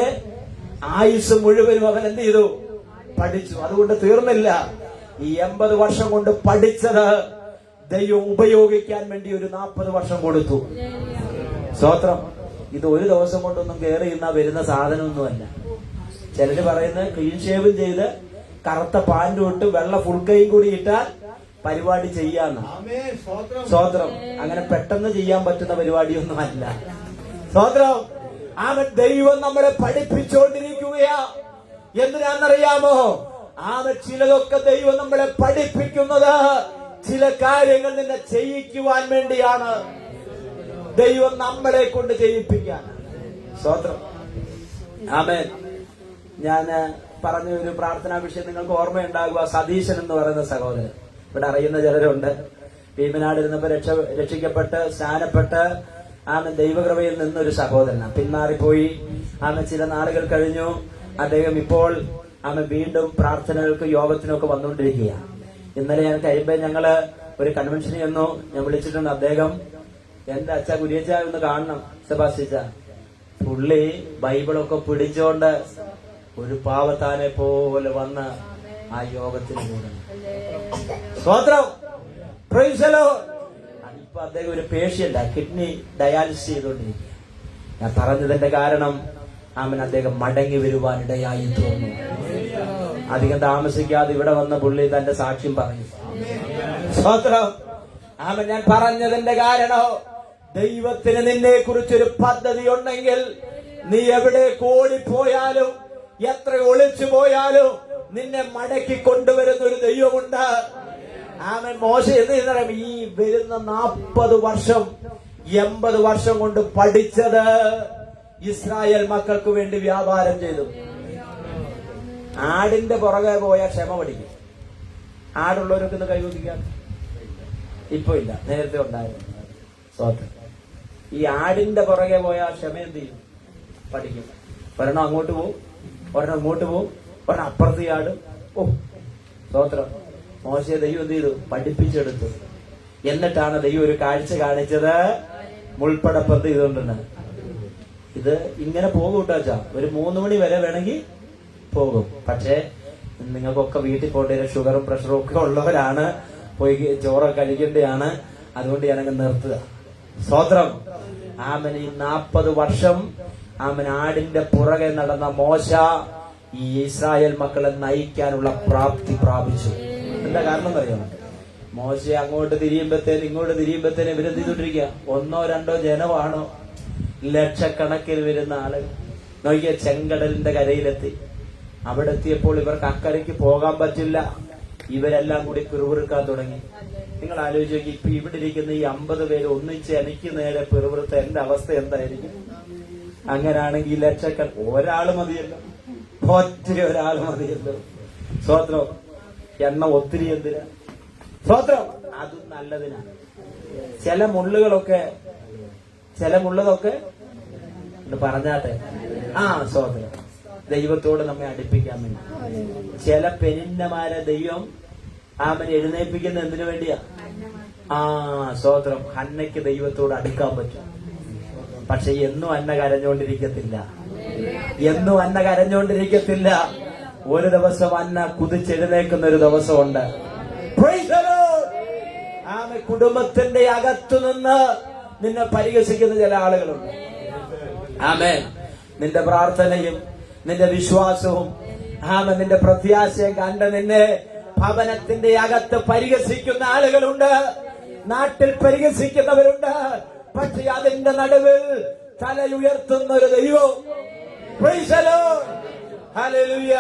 ആയുസ് മുഴുവനും അവൻ എന്ത് ചെയ്തു? പഠിച്ചു. അതുകൊണ്ട് തീർന്നില്ല. ഈ 80 വർഷം കൊണ്ട് പഠിച്ചത് ദൈവം ഉപയോഗിക്കാൻ വേണ്ടി ഒരു 40 വർഷം കൊടുത്തു. സ്തോത്രം. ഇത് ഒരു ദിവസം കൊണ്ടൊന്നും കയറി ഇന്നാ വരുന്ന സാധനമൊന്നുമല്ല. ചിലര് പറയുന്നത് ക്ലീൻ ഷേവും ചെയ്ത് കറുത്ത പാൻറ്റും ഇട്ട് വെള്ള ഫുൾ കൈയും കൂടി ഇട്ടാൽ പരിപാടി ചെയ്യാന്ന്. സ്തോത്രം. അങ്ങനെ പെട്ടെന്ന് ചെയ്യാൻ പറ്റുന്ന പരിപാടിയൊന്നും അല്ല. സ്തോത്രം. അവൻ ദൈവം നമ്മളെ പഠിപ്പിച്ചുകൊണ്ടിരിക്കുകയാ. എന്തിനാണെന്നറിയാമോ? അവൻ ചിലതൊക്കെ ദൈവം നമ്മളെ പഠിപ്പിക്കുന്നത് ചില കാര്യങ്ങൾ നിന്നെ ചെയ്യിക്കുവാൻ വേണ്ടിയാണ്. ദൈവം നമ്മളെ കൊണ്ട് ചെയ്യിപ്പിക്കാൻ. സ്തോത്രം. ആമേൻ. ഞാൻ പറഞ്ഞ ഒരു പ്രാർത്ഥനാ വിഷയം നിങ്ങൾക്ക് ഓർമ്മയുണ്ടാകുക. സതീശൻ എന്ന് പറയുന്ന സഹോദരൻ ഇവിടെ അറിയുന്ന ചിലരുണ്ട്. ഭീമനാട് ഇരുന്നപ്പോ രക്ഷിക്കപ്പെട്ട് സ്നാനപ്പെട്ട് ദൈവകൃപയിൽ നിന്നൊരു സഹോദരനാണ്. പിന്മാറിപ്പോയി. ചില നാളുകൾ കഴിഞ്ഞു. അദ്ദേഹം ഇപ്പോൾ വീണ്ടും പ്രാർത്ഥനകൾക്കും യോഗത്തിനും ഒക്കെ വന്നുകൊണ്ടിരിക്കുകയാണ്. ഇന്നലെ ഞാൻ കഴിയുമ്പോ ഞങ്ങള് ഒരു കൺവെൻഷനിൽ ചെന്നു. ഞാൻ വിളിച്ചിട്ടുണ്ട്. അദ്ദേഹം എന്റെ അച്ഛ കുര്യച്ച ഒന്ന് കാണണം സെബാസ്റ്റ്യച്ച. പുള്ളി ബൈബിളൊക്കെ പിടിച്ചോണ്ട് ഒരു പാവത്താനെ പോലെ വന്ന് ആ യോഗത്തിന് കൂടുന്നു. സ്തോത്രം. Price the Lord. ഇപ്പൊ അദ്ദേഹം ഒരു പേഷ്യന്റ്, കിഡ്നി ഡയാലിസിസ് ചെയ്തുകൊണ്ടിരിക്കുക. ഞാൻ പറഞ്ഞതിന്റെ കാരണം അദ്ദേഹം മടങ്ങി വരുവാനിടയായി തോന്നുന്നു. അധികം താമസിക്കാതെ ഇവിടെ വന്ന പുള്ളി തന്റെ സാക്ഷ്യം പറയും. സ്തോത്രം. ഞാൻ പറഞ്ഞതിന്റെ കാരണം, ദൈവത്തിന് നിന്നെ കുറിച്ചൊരു പദ്ധതി ഉണ്ടെങ്കിൽ നീ എവിടെ ഓടിപ്പോയാലും എത്ര ഒളിച്ചു പോയാലും നിന്നെ മടക്കി കൊണ്ടുവരുന്ന ഒരു ദൈവമുണ്ട്. മോശ എന്ത് ചെയ്യുന്ന ഈ വരുന്ന 40 വർഷം 80 വർഷം കൊണ്ട് പഠിച്ചത് ഇസ്രായേൽ മക്കൾക്ക് വേണ്ടി വ്യാപാരം ചെയ്തു. ആടിന്റെ പുറകെ പോയാൽ ക്ഷമ പഠിക്കും. ആടുള്ളവരൊക്കെ ഒന്ന് കൈവദിക്കാൻ ഇപ്പൊ ഇല്ല, നേരത്തെ ഉണ്ടായിരുന്നു. സ്തോത്രം. ഈ ആടിന്റെ പുറകെ പോയാൽ ക്ഷമ എന്ത് ചെയ്യും? പഠിക്കും. ഒരെണ്ണം അങ്ങോട്ട് പോവും, ഒരെണ്ണം ഇങ്ങോട്ട് പോവും, ഒരെണ്ണം അപ്പുറത്ത് ആടും. സ്തോത്രം. മോശയെ ദൈവം എന്ത് ചെയ്തു? പഠിപ്പിച്ചെടുത്തു. എന്നിട്ടാണ് ദൈവം ഒരു കാഴ്ച കാണിച്ചത്. മുൾപ്പടപ്പന്ത് ചെയ്തുകൊണ്ടാണ്. ഇത് ഇങ്ങനെ പോകും കേട്ടോ. ഒരു 3 മണി വരെ വേണമെങ്കിൽ പോകും. പക്ഷേ നിങ്ങൾക്കൊക്കെ വീട്ടിൽ പോകേണ്ട ഷുഗറും പ്രഷറും ഒക്കെ ഉള്ളവരാണ്. പോയി ചോറൊക്കെ കഴിക്കേണ്ടതാണ്. അതുകൊണ്ട് ഞാനങ്ങ് നിർത്തുക. സ്തോത്രം. ഈ 40 വർഷം ആടിന്റെ പുറകെ നടന്ന മോശ ഈ ഇസ്രായേൽ മക്കളെ നയിക്കാനുള്ള പ്രാപ്തി പ്രാപിച്ചു. എന്താ കാരണം അറിയാമോ? മോശ അങ്ങോട്ട് തിരിയുമ്പത്തേനും ഇങ്ങോട്ട് തിരിയുമ്പത്തേനും ഇവരെന്ത് ചെയ്തോണ്ടിരിക്കുക? 1 2 ജനമാണോ? ലക്ഷക്കണക്കിന് വരുന്ന ആളുകൾ. നോക്കിയ ചെങ്കടലിന്റെ കരയിലെത്തി. അവിടെ എത്തിയപ്പോൾ ഇവർക്ക് അക്കരയ്ക്ക് പോകാൻ പറ്റില്ല. ഇവരെല്ലാം കൂടി പിറുപിറുക്കാൻ തുടങ്ങി. നിങ്ങൾ ആലോചിച്ച് നോക്കി, ഇപ്പൊ ഇവിടെ ഇരിക്കുന്ന ഈ 50 പേര് ഒന്നിച്ച് എനിക്ക് നേരെ പിറുപിറുത്ത എന്റെ അവസ്ഥ എന്തായിരിക്കും? അങ്ങനാണെങ്കിൽ ഒരാള് മതിയല്ലോ, ഒരാള് മതിയല്ലോ. സ്തോത്രം. എണ്ണ ഒത്തിരി എന്തിനാ? സ്തോത്രം. അതും നല്ലതിനാണ്. ചില മുള്ളുകളൊക്കെ പറഞ്ഞാട്ടെ. സ്തോത്രം. ദൈവത്തോട് നമ്മെ അടുപ്പിക്കാൻ വേണ്ടി. ചില പെരിന്നമാരെ ദൈവം എഴുന്നേൽപ്പിക്കുന്ന എന്തിനു വേണ്ടിയാ? സ്തോത്രം. ഹന്നയ്ക്ക് ദൈവത്തോട് അടുക്കാൻ പറ്റും. പക്ഷെ എന്നും അന്ന കരഞ്ഞോണ്ടിരിക്കത്തില്ല. ഒരു ദിവസം അന്ന കുതിച്ചെഴുന്നേക്കുന്ന ഒരു ദിവസമുണ്ട്. കുടുംബത്തിന്റെ അകത്തുനിന്ന് നിന്നെ പരിഹസിക്കുന്ന ചില ആളുകളുണ്ട്. നിന്റെ പ്രാർത്ഥനയും നിന്റെ വിശ്വാസവും നിന്റെ പ്രത്യാശയും കണ്ട് നിന്നെ ഭവനത്തിന്റെ അകത്ത് പരിഹസിക്കുന്ന ആളുകളുണ്ട്. നാട്ടിൽ പരിഹസിക്കുന്നവരുണ്ട്. പക്ഷെ അതിന്റെ നടുവിൽ തലയുയർത്തുന്ന ഒരു ദൈവം. Price the Lord. ഹല്ലേലൂയ.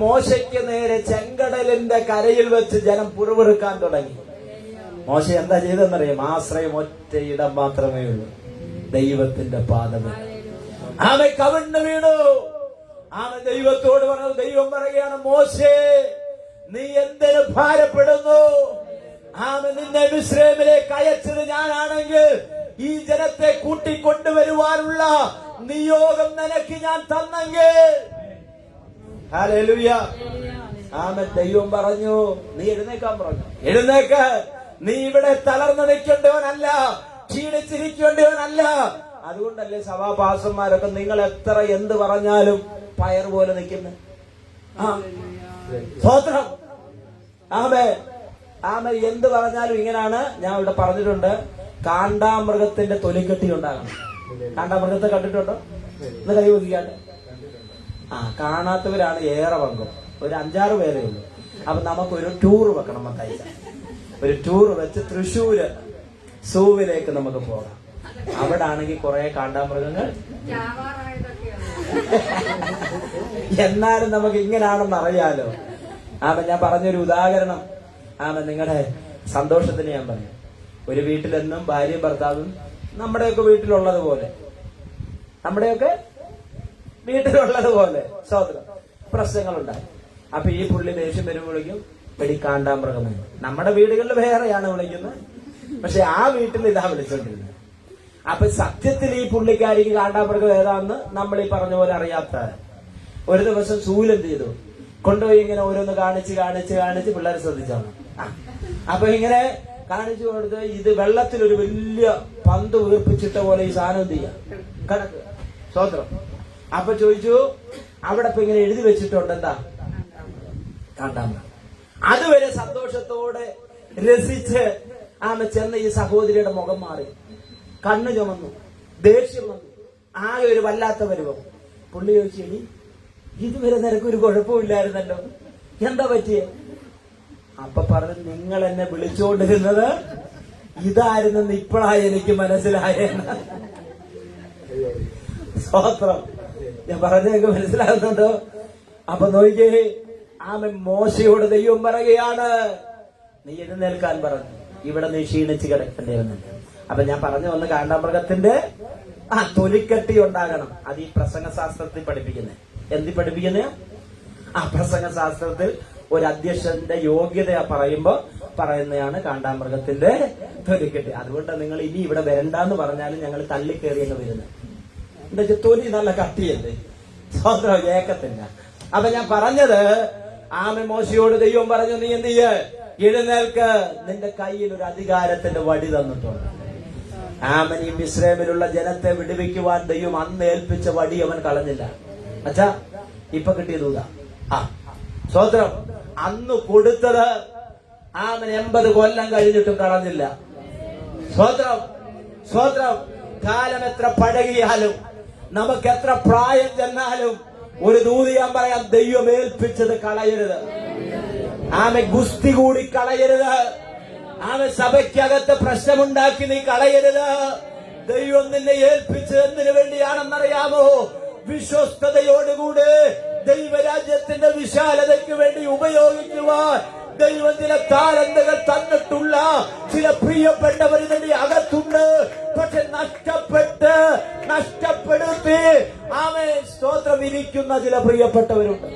മോശയ്ക്ക് നേരെ ചെങ്കടലിന്റെ കരയിൽ വെച്ച് ജനം പുറവെറുക്കാൻ തുടങ്ങി. മോശ എന്താ ചെയ്തെന്നറിയാം? ആശ്രയം ഒറ്റയിടം മാത്രമേ ഉള്ളൂ, ദൈവത്തിന്റെ പാദമേ. കവിണ്ണു വീണു. ദൈവത്തോട് പറഞ്ഞു. ദൈവം പറയുകയാണ്, മോശേ നീ എന്തിനു ഭാരപ്പെടുന്നു? നിന്നെ മിസ്രയീമിലേക്ക് അയച്ചത് ഞാനാണെങ്കിൽ ഈ ജനത്തെ കൂട്ടിക്കൊണ്ടുവരുവാനുള്ള നിയോഗം നിനക്ക് ഞാൻ തന്നെങ്കിൽ. ഹല്ലേലൂയ. ദൈവം പറഞ്ഞു, നീ എഴുന്നേക്കാൻ പറഞ്ഞു. എഴുന്നേക്ക്. നീ ഇവിടെ തളർന്നു നിൽക്കേണ്ടവനല്ല, ക്ഷീണിച്ചിരിക്കേണ്ടവനല്ല. അതുകൊണ്ടല്ലേ സഭാപാസന്മാരൊക്കെ നിങ്ങൾ എത്ര എന്ത് പറഞ്ഞാലും പയർ പോലെ നിൽക്കുന്നത്. സ്തോത്രം. എന്ത് പറഞ്ഞാലും ഇങ്ങനാണ്. ഞാൻ ഇവിടെ പറഞ്ഞിട്ടുണ്ട്, കാണ്ടാമൃഗത്തിന്റെ തൊലിക്കെട്ടി ഉണ്ടാകണം. കാണ്ടാമൃഗത്തെ കണ്ടിട്ടുണ്ടോ? ഇന്ന് കൈ ഒതുക്കാണ്ട്. കാണാത്തവരാണ് ഏറെ പങ്കും. ഒരു 5-6 പേരേ ഉള്ളൂ. അപ്പൊ നമുക്കൊരു ടൂർ വെക്കണം. ഒരു ടൂർ വെച്ച് തൃശ്ശൂര് സൂവിലേക്ക് നമുക്ക് പോകാം. അവിടെ ആണെങ്കിൽ കുറെ കാണ്ടാമൃഗങ്ങൾ. എന്നാലും നമുക്ക് ഇങ്ങനാണെന്ന് അറിയാലോ. ഞാൻ പറഞ്ഞൊരു ഉദാഹരണം നിങ്ങളുടെ സന്തോഷത്തിന് ഞാൻ പറയാം. ഒരു വീട്ടിലെന്നും ഭാര്യയും ഭർത്താവും നമ്മുടെയൊക്കെ വീട്ടിലുള്ളതുപോലെ സ്തോത്രം പ്രശ്നങ്ങളുണ്ടായി. അപ്പൊ ഈ പുള്ളി ദേഷ്യം വരുമ്പോഴേക്കും എടി കാണ്ടാമൃഗമേ. നമ്മുടെ വീടുകളിൽ വേറെയാണ് വിളിക്കുന്നത്, പക്ഷെ ആ വീട്ടിൽ ഇതാ വിളിച്ചോണ്ടിരുന്നത്. അപ്പൊ സത്യത്തിൽ ഈ പുള്ളിക്കാരിക്ക് കാണ്ടാമൃഗം ഏതാന്ന് നമ്മൾ ഈ പറഞ്ഞ പോലെ അറിയാത്ത ഒരു ദിവസം സൂലെന്ത് ചെയ്തു, കൊണ്ടുപോയി ഇങ്ങനെ ഓരോന്ന് കാണിച്ച് കാണിച്ച് കാണിച്ച് പിള്ളേരെ ശ്രദ്ധിച്ചാണ്. അപ്പൊ ഇങ്ങനെ കാണിച്ചു കൊടുത്ത് ഇത് വെള്ളത്തിലൊരു വലിയ പന്ത് വീർപ്പിച്ചിട്ട പോലെ ഈ സാധനം എന്ത് ചെയ്യാം കണക്ക് സ്വത്രം. അപ്പൊ ചോദിച്ചു, അവിടെ ഇപ്പൊ ഇങ്ങനെ എഴുതി വെച്ചിട്ടുണ്ട് എന്താ കാണ്ടാമൃഗം. അതുവരെ സന്തോഷത്തോടെ രസിച്ച് ചെന്ന ഈ സഹോദരിയുടെ മുഖം മാറി, കണ്ണു ചുമന്നു, ദേഷ്യം വന്നു, ആകെ ഒരു വല്ലാത്ത പരുവം. പുള്ളി ചോദിച്ചു, എടി ഇതുവരെ നിനക്കൊരു കുഴപ്പമില്ലായിരുന്നല്ലോ, എന്താ പറ്റിയേ? അപ്പൊ പറഞ്ഞു, നിങ്ങൾ എന്നെ വിളിച്ചുകൊണ്ടിരുന്നത് ഇതായിരുന്നെന്ന് ഇപ്പോഴായി എനിക്ക് മനസ്സിലായെന്ന്. സ്തോത്രം. ഞാൻ പറഞ്ഞൊക്കെ മനസ്സിലാകുന്നുണ്ടോ? അപ്പൊ നോക്കിയേ, മോശയോട് ദൈവം പറയുകയാണ്, നീ എഴുന്നേൽക്കാൻ പറഞ്ഞു, ഇവിടെ നീ ക്ഷീണിച്ച് കിടക്കേണ്ടി വന്നില്ല. അപ്പൊ ഞാൻ പറഞ്ഞു വന്ന് കാണ്ടാമൃഗത്തിന്റെ തൊലിക്കട്ടി ഉണ്ടാകണം. അത് ഈ പ്രസംഗശാസ്ത്രത്തിൽ പഠിപ്പിക്കുന്നത്. എന്തി പഠിപ്പിക്കുന്നേ? പ്രസംഗശാസ്ത്രത്തിൽ ഒരു അധ്യക്ഷന്റെ യോഗ്യത പറയുമ്പോ പറയുന്നതാണ് കാണ്ടാമൃഗത്തിന്റെ തൊലിക്കട്ടി. അതുകൊണ്ട് നിങ്ങൾ ഇനി ഇവിടെ വരണ്ടെന്ന് പറഞ്ഞാലും ഞങ്ങൾ തള്ളിക്കേറി അങ്ങ് വരുന്നത്. എന്താ വെച്ചാൽ തൊലി നല്ല കട്ടിയല്ലേ, സ്വന്തം ഏക്കത്തില്ല. അപ്പൊ ഞാൻ പറഞ്ഞത്, മോശയോട് ദൈവം പറഞ്ഞു, നീ എന്ത് ചെയ്യ്, എഴുന്നേൽക്ക്, നിന്റെ കയ്യിൽ ഒരു അധികാരത്തിന്റെ വടി തന്നിട്ടുണ്ട്. ഈ മിസ്രൈമിലുള്ള ജനത്തെ വിടുവിക്കുവാൻ ദൈവം അന്ന് ഏൽപ്പിച്ച വടി അവൻ കളഞ്ഞില്ല. അച്ഛാ, ഇപ്പൊ കിട്ടിയതൂതാ. സ്വത്രം. അന്ന് കൊടുത്തത് 80 കൊല്ലം കഴിഞ്ഞിട്ടും കളഞ്ഞില്ല. സ്വത്രം, സ്വത്രം. കാലം എത്ര പഴകിയാലും നമുക്ക് എത്ര പ്രായം ചെന്നാലും ഒരു ദൂത് ഞാൻ പറയാം, ദൈവം ഏൽപ്പിച്ചത് കളയരുത്. ഗുസ്തി കൂടി കളയരുത്. സഭയ്ക്കകത്ത് പ്രശ്നമുണ്ടാക്കി നീ കളയരുത്. ദൈവം നിന്നെ ഏൽപ്പിച്ചത് എന്തിനു വേണ്ടിയാണെന്നറിയാമോ? വിശ്വസ്തയോടുകൂടി ദൈവരാജ്യത്തിന്റെ വിശാലതയ്ക്ക് വേണ്ടി ഉപയോഗിക്കുവാൻ ദൈവം ചില താലന്തുകൾ തന്നിട്ടുള്ള ചില പ്രിയപ്പെട്ടവർ ഇതിന്റെ അകത്തുണ്ട്. പക്ഷെ നഷ്ടപ്പെടുത്തി സ്തോത്രം ഇരിക്കുന്ന ചില പ്രിയപ്പെട്ടവരുണ്ട്.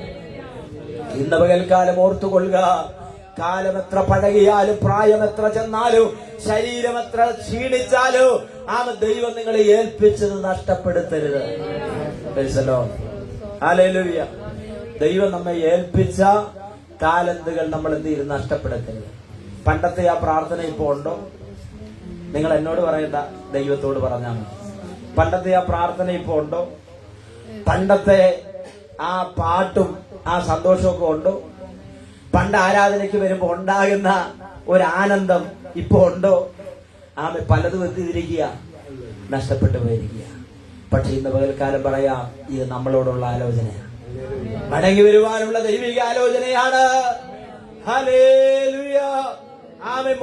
ഇന്ന് പകൽക്കാലം ഓർത്തുകൊള്ളുക, കാലം എത്ര പഴകിയാലും പ്രായം എത്ര ചെന്നാലും ശരീരം എത്ര ക്ഷീണിച്ചാലും ദൈവം നിങ്ങളെ ഏൽപ്പിച്ചത് നഷ്ടപ്പെടുത്തരുത്. ഹല്ലേലൂയ. ദൈവം നമ്മെ ഏൽപ്പിച്ച താലന്തുകൾ നമ്മൾ എന്ത് ചെയ്ത് നഷ്ടപ്പെടുത്തരുത്. പണ്ടത്തെ ആ പ്രാർത്ഥന ഇപ്പോ ഉണ്ടോ? നിങ്ങൾ എന്നോട് പറയണ്ട, ദൈവത്തോട് പറഞ്ഞാൽ മതി. പണ്ടത്തെ ആ പ്രാർത്ഥന ഇപ്പോ ഉണ്ടോ? പണ്ടത്തെ ആ പാട്ടും ആ സന്തോഷമൊക്കെ ഉണ്ടോ? പണ്ട് ആരാധനയ്ക്ക് വരുമ്പോ ഉണ്ടാകുന്ന ഒരു ആനന്ദം ഇപ്പോ ഉണ്ടോ? പലതും എത്തിയിരിക്കുക, നഷ്ടപ്പെട്ടു പോയിരിക്കുക. പക്ഷെ ഇന്ന് പകൽക്കാലം പറയാം, ഇത് നമ്മളോടുള്ള ആലോചനയാണ്, മടങ്ങി വരുവാനുള്ള ദൈവിക ആലോചനയാണ്. ഹല്ലേലൂയ.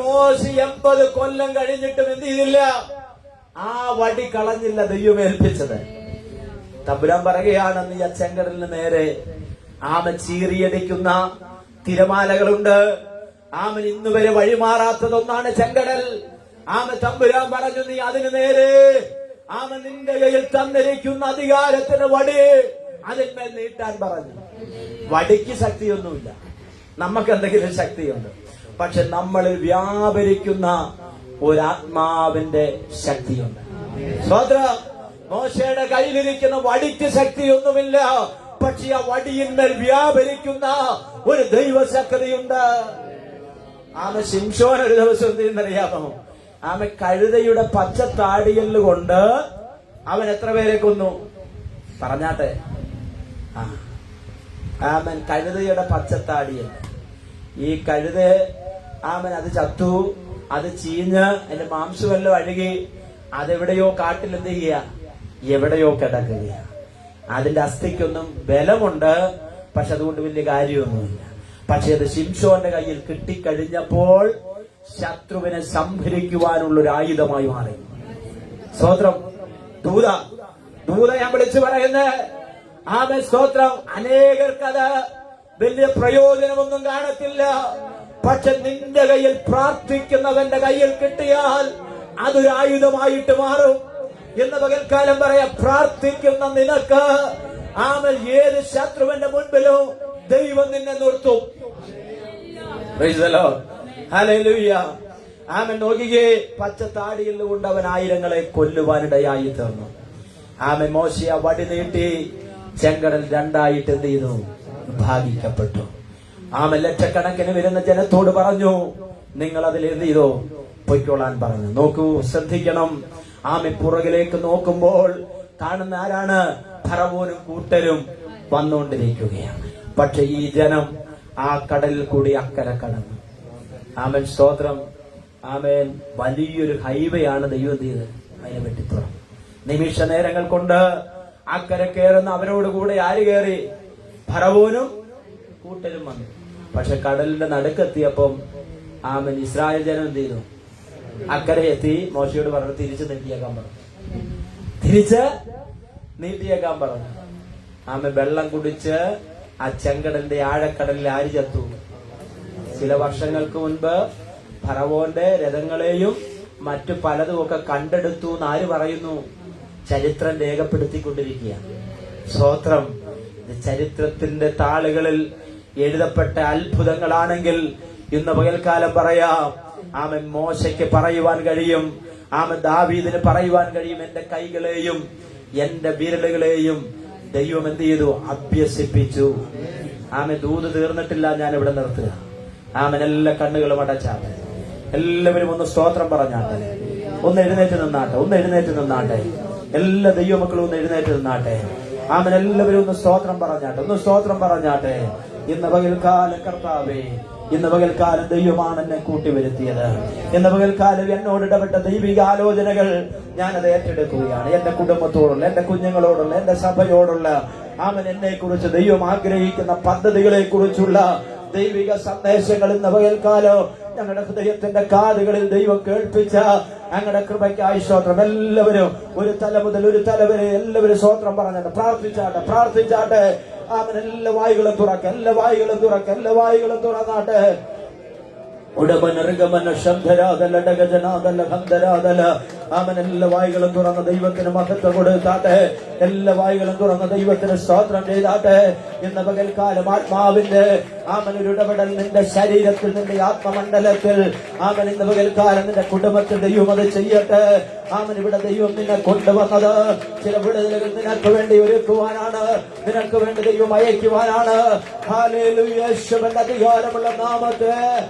മോശ 80 കൊല്ലം കഴിഞ്ഞിട്ടും എന്ത് ചെയ്തില്ല? ആ വടി കളഞ്ഞില്ല ദൈവം ഏൽപ്പിച്ചത്. തമ്പുരാൻ പറയുകയാണ്, നീ ആ ചെങ്കടലിന് നേരെ ചീറിയടിക്കുന്ന തിരമാലകളുണ്ട്. ഇന്ന് വരെ വഴിമാറാത്തതൊന്നാണ് ചെങ്കടൽ. തമ്പുരാൻ പറഞ്ഞു, നീ അതിന് നേരെ നിന്റെ കയ്യിൽ തന്നിരിക്കുന്ന അധികാരത്തിന് വടി അതിന്മേൽ നീട്ടാൻ പറഞ്ഞു. വടിക്ക് ശക്തിയൊന്നുമില്ല, നമുക്ക് എന്തെങ്കിലും ശക്തിയുണ്ട്. പക്ഷെ നമ്മളിൽ വ്യാപരിക്കുന്ന ഒരാത്മാവിന്റെ ശക്തിയുണ്ട്. സ്വതന്ത്രം. മോശയുടെ കയ്യിലിരിക്കുന്ന വടിക്ക് ശക്തിയൊന്നുമില്ല, പക്ഷെ ആ വടിയിന്മേൽ വ്യാപരിക്കുന്ന ഒരു ദൈവശക്തിയുണ്ട്. ശിംശോൻ ഒരു ദിവസം എന്ത് ചെയ്യുന്നറിയാമോ? കഴുതയുടെ പച്ച താടിയല് കൊണ്ട് അവൻ എത്ര പേരെ കൊന്നു? പറഞ്ഞാട്ടെ. കഴുതയുടെ പച്ചത്താടിയൽ. ഈ കഴുത അത് ചത്തു, അത് ചീഞ്ഞ് അതിന്റെ മാംസമെല്ലാം അഴുകി അതെവിടെയോ കാട്ടിൽ എന്ത് ചെയ്യുക, എവിടെയോ കിടക്കുക. അതിന്റെ അസ്ഥിക്കൊന്നും ബലമുണ്ട്, പക്ഷെ അതുകൊണ്ട് വലിയ കാര്യമൊന്നുമില്ല. പക്ഷെ അത് ശിംശോന്റെ കയ്യിൽ കിട്ടിക്കഴിഞ്ഞപ്പോൾ ശത്രുവിനെ സംഭരിക്കുവാനുള്ള ഒരു ആയുധമായി മാറി. സ്തോത്രം. ദൂത ഞാൻ വിളിച്ചു പറയുന്നത് സ്തോത്രം. അനേകർക്കത് വലിയ പ്രയോജനമൊന്നും കാണത്തില്ല, പക്ഷെ നിന്റെ കയ്യിൽ പ്രാർത്ഥിക്കുന്നവന്റെ കയ്യിൽ കിട്ടിയാൽ അതൊരു ആയുധമായിട്ട് മാറും. എന്ന് പകൽക്കാലം പറയാം, പ്രാർത്ഥിക്കുന്ന നിനക്ക് ഏത് ശത്രുവിന്റെ മുൻപിലും ദൈവം നിന്നെ നിർത്തും. Price the Lord. ഹല്ലേലൂയ. ആമേൻ. നോക്കിക്കേ, പച്ചത്താടിയിൽ കൊണ്ട് അവൻ ആയിരങ്ങളെ കൊല്ലുവാനിടയായി തീർന്നു. ആമേൻ. മോശെ ആ വടി നീട്ടി ചെങ്കടൽ രണ്ടായിട്ട് എന്ത് ചെയ്തു? ഭാഗിക്കപ്പെട്ടു. ആമേൻ. ലക്ഷക്കണക്കിന് വരുന്ന ജനത്തോട് പറഞ്ഞു, നിങ്ങൾ അതിൽ എന്ത് ചെയ്തോ? പൊയ്ക്കോളാൻ പറഞ്ഞു. നോക്കൂ, ശ്രദ്ധിക്കണം. ആമേൻ. പുറകിലേക്ക് നോക്കുമ്പോൾ കാണുന്ന ആരാണ്? ഫറവോനും കൂട്ടരും വന്നുകൊണ്ടിരിക്കുകയാണ്. പക്ഷെ ഈ ജനം ആ കടലിൽ കൂടി അക്കരെ കടന്നു. ആമേൻ. സ്തോത്രം. ആമേൻ. വലിയൊരു ഹൈവേ ആണ് ദൈവം ചെയ്ത് അതിനെ വെട്ടിത്തുറന്നു. നിമിഷ നേരങ്ങൾ കൊണ്ട് അക്കരെ കയറുന്ന അവരോട് കൂടെ ആര് കയറി? ഫറവോനും കൂട്ടരും വന്നു. പക്ഷെ കടലിന്റെ നടുക്കെത്തിയപ്പം ആമേൻ ഇസ്രായേൽ ജനം എന്ത് ചെയ്തു? അക്കരെ എത്തി. മോശയോട് പറഞ്ഞു, തിരിച്ച് നീട്ടിയേക്കാൻ പറഞ്ഞു. തിരിച്ച് നീട്ടിയേക്കാൻ പറഞ്ഞു. ആമേൻ. വെള്ളം കുടിച്ച് ആ ചെങ്കടലിന്റെ ആഴക്കടലിൽ ആര് ചത്തു? ചില വർഷങ്ങൾക്ക് മുൻപ് ഫറവോന്റെ രഥങ്ങളെയും മറ്റു പലതും ഒക്കെ കണ്ടെടുത്തു എന്ന് ആര് പറയുന്നു? ചരിത്രം രേഖപ്പെടുത്തിക്കൊണ്ടിരിക്കുക. സ്തോത്രം. ചരിത്രത്തിന്റെ താളുകളിൽ എഴുതപ്പെട്ട അത്ഭുതങ്ങളാണെങ്കിൽ ഇന്ന് പകൽക്കാലം പറയാം. ആമൻ മോശയ്ക്ക് പറയുവാൻ കഴിയും, ആമൻ ദാവീദിന് പറയുവാൻ കഴിയും, എന്റെ കൈകളെയും എന്റെ വിരലുകളെയും ദൈവം എന്ത് ചെയ്തു? അഭ്യസിപ്പിച്ചു. ആമൻ. ദൂത് തീർന്നിട്ടില്ല, ഞാൻ ഇവിടെ നിർത്തുക. ആമൻ. എല്ലാ കണ്ണുകളും അടച്ചാട്ടെ. എല്ലാവരും ഒന്ന് സ്തോത്രം പറഞ്ഞാട്ടെ. ഒന്ന് എഴുന്നേറ്റ് നിന്നാട്ടെ. ഒന്ന് എഴുന്നേറ്റ് നിന്നാട്ടെ. എല്ലാ ദൈവമക്കളും ഒന്ന് എഴുന്നേറ്റ് നിന്നാട്ടെ. ആമൻ. എല്ലാവരും ഒന്ന് സ്തോത്രം പറഞ്ഞാട്ടെ. ഒന്ന് സ്തോത്രം പറഞ്ഞാട്ടെ. ഇന്ന് പകൽക്കാലം കർത്താവേ, ഇന്ന് പകൽക്കാലം ദൈവമാണ് എന്നെ കൂട്ടിവരുത്തിയത്. ഇന്ന് പകൽക്കാലം എന്നോട് ഇടപെട്ട ദൈവിക ആലോചനകൾ ഞാനത് ഏറ്റെടുക്കുകയാണ്. എന്റെ കുടുംബത്തോടുള്ള, എന്റെ കുഞ്ഞുങ്ങളോടുള്ള, എന്റെ സഭയോടുള്ള, ആമൻ എന്നെ കുറിച്ച് ദൈവം ആഗ്രഹിക്കുന്ന പദ്ധതികളെ കുറിച്ചുള്ള ദൈവിക സന്ദേശങ്ങൾ ഇന്ന് പകൽക്കാലം ഞങ്ങളുടെ ഹൃദയത്തിന്റെ കാതുകളിൽ ദൈവം കേൾപ്പിച്ച ഞങ്ങളുടെ കൃപയ്ക്കായി സ്തോത്രം. എല്ലാവരും ഒരു തല മുതൽ ഒരു തല വരെ എല്ലാവരും സ്തോത്രം പറഞ്ഞാട്ടെ. പ്രാർത്ഥിച്ചാട്ടെ. ആമൻ. എല്ലാ വായുകളും തുറക്ക, എല്ലാ വായുകളും തുറക്ക, എല്ലാ വായുകളും തുറന്നാട്ടെ. ഉടമനർഗമന ശബ്ദരാതല ഡഗജനാതല ഹന്തരാതല. ആമൻ. എല്ലാ വായുകളും തുറന്ന ദൈവത്തിന് മഹത്വം കൊടുത്താട്ടെ. എല്ലാ വായുകളും തുറന്ന ദൈവത്തിന് സ്തോത്രം ചെയ്താട്ടെ. ഇന്ന് പകൽക്കാലം ആത്മാവിന്റെ ആമൻ ഒരു ഇടപെടൽ നിന്റെ ശരീരത്തിൽ, നിന്റെ ആത്മമണ്ഡലത്തിൽ. ആമൻ. ഇന്ന് പകൽക്കാലം നിന്റെ കുടുംബത്തിൽ ദൈവം അത് ചെയ്യട്ടെ. ആമൻ. ഇവിടെ ദൈവം നിന്നെ കൊണ്ടുവന്നത് ചില വിടുതലുകൾ നിനക്ക് വേണ്ടി ഒരുക്കുവാനാണ്, നിനക്ക് വേണ്ടി ദൈവം അയക്കുവാനാണ്. ഹല്ലേലൂയ. യേശുവിന്റെ അധികാരമുള്ള നാമത്തെ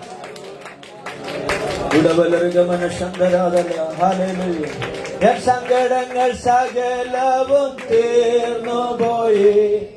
സങ്കടങ്ങൾ സകലവും തീർന്നു പോയി.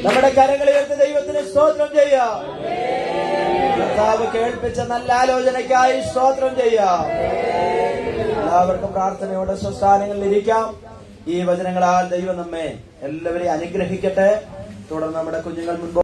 നമ്മുടെ കരങ്ങൾ ഉയർത്തി ദൈവത്തിന് സ്തോത്രം ചെയ്യാം. കർത്താവ് കേൾപ്പിച്ച നല്ല ആലോചനയ്ക്കായി സ്തോത്രം ചെയ്യാം. എല്ലാവർക്കും പ്രാർത്ഥനയോടെ സ്വസ്ഥാനങ്ങളിൽ ഇരിക്കാം. ഈ വചനങ്ങളാൽ ദൈവം നമ്മെ എല്ലാവരെയും അനുഗ്രഹിക്കട്ടെ. തുടർന്ന് നമ്മുടെ കുഞ്ഞുങ്ങൾ മുൻപ്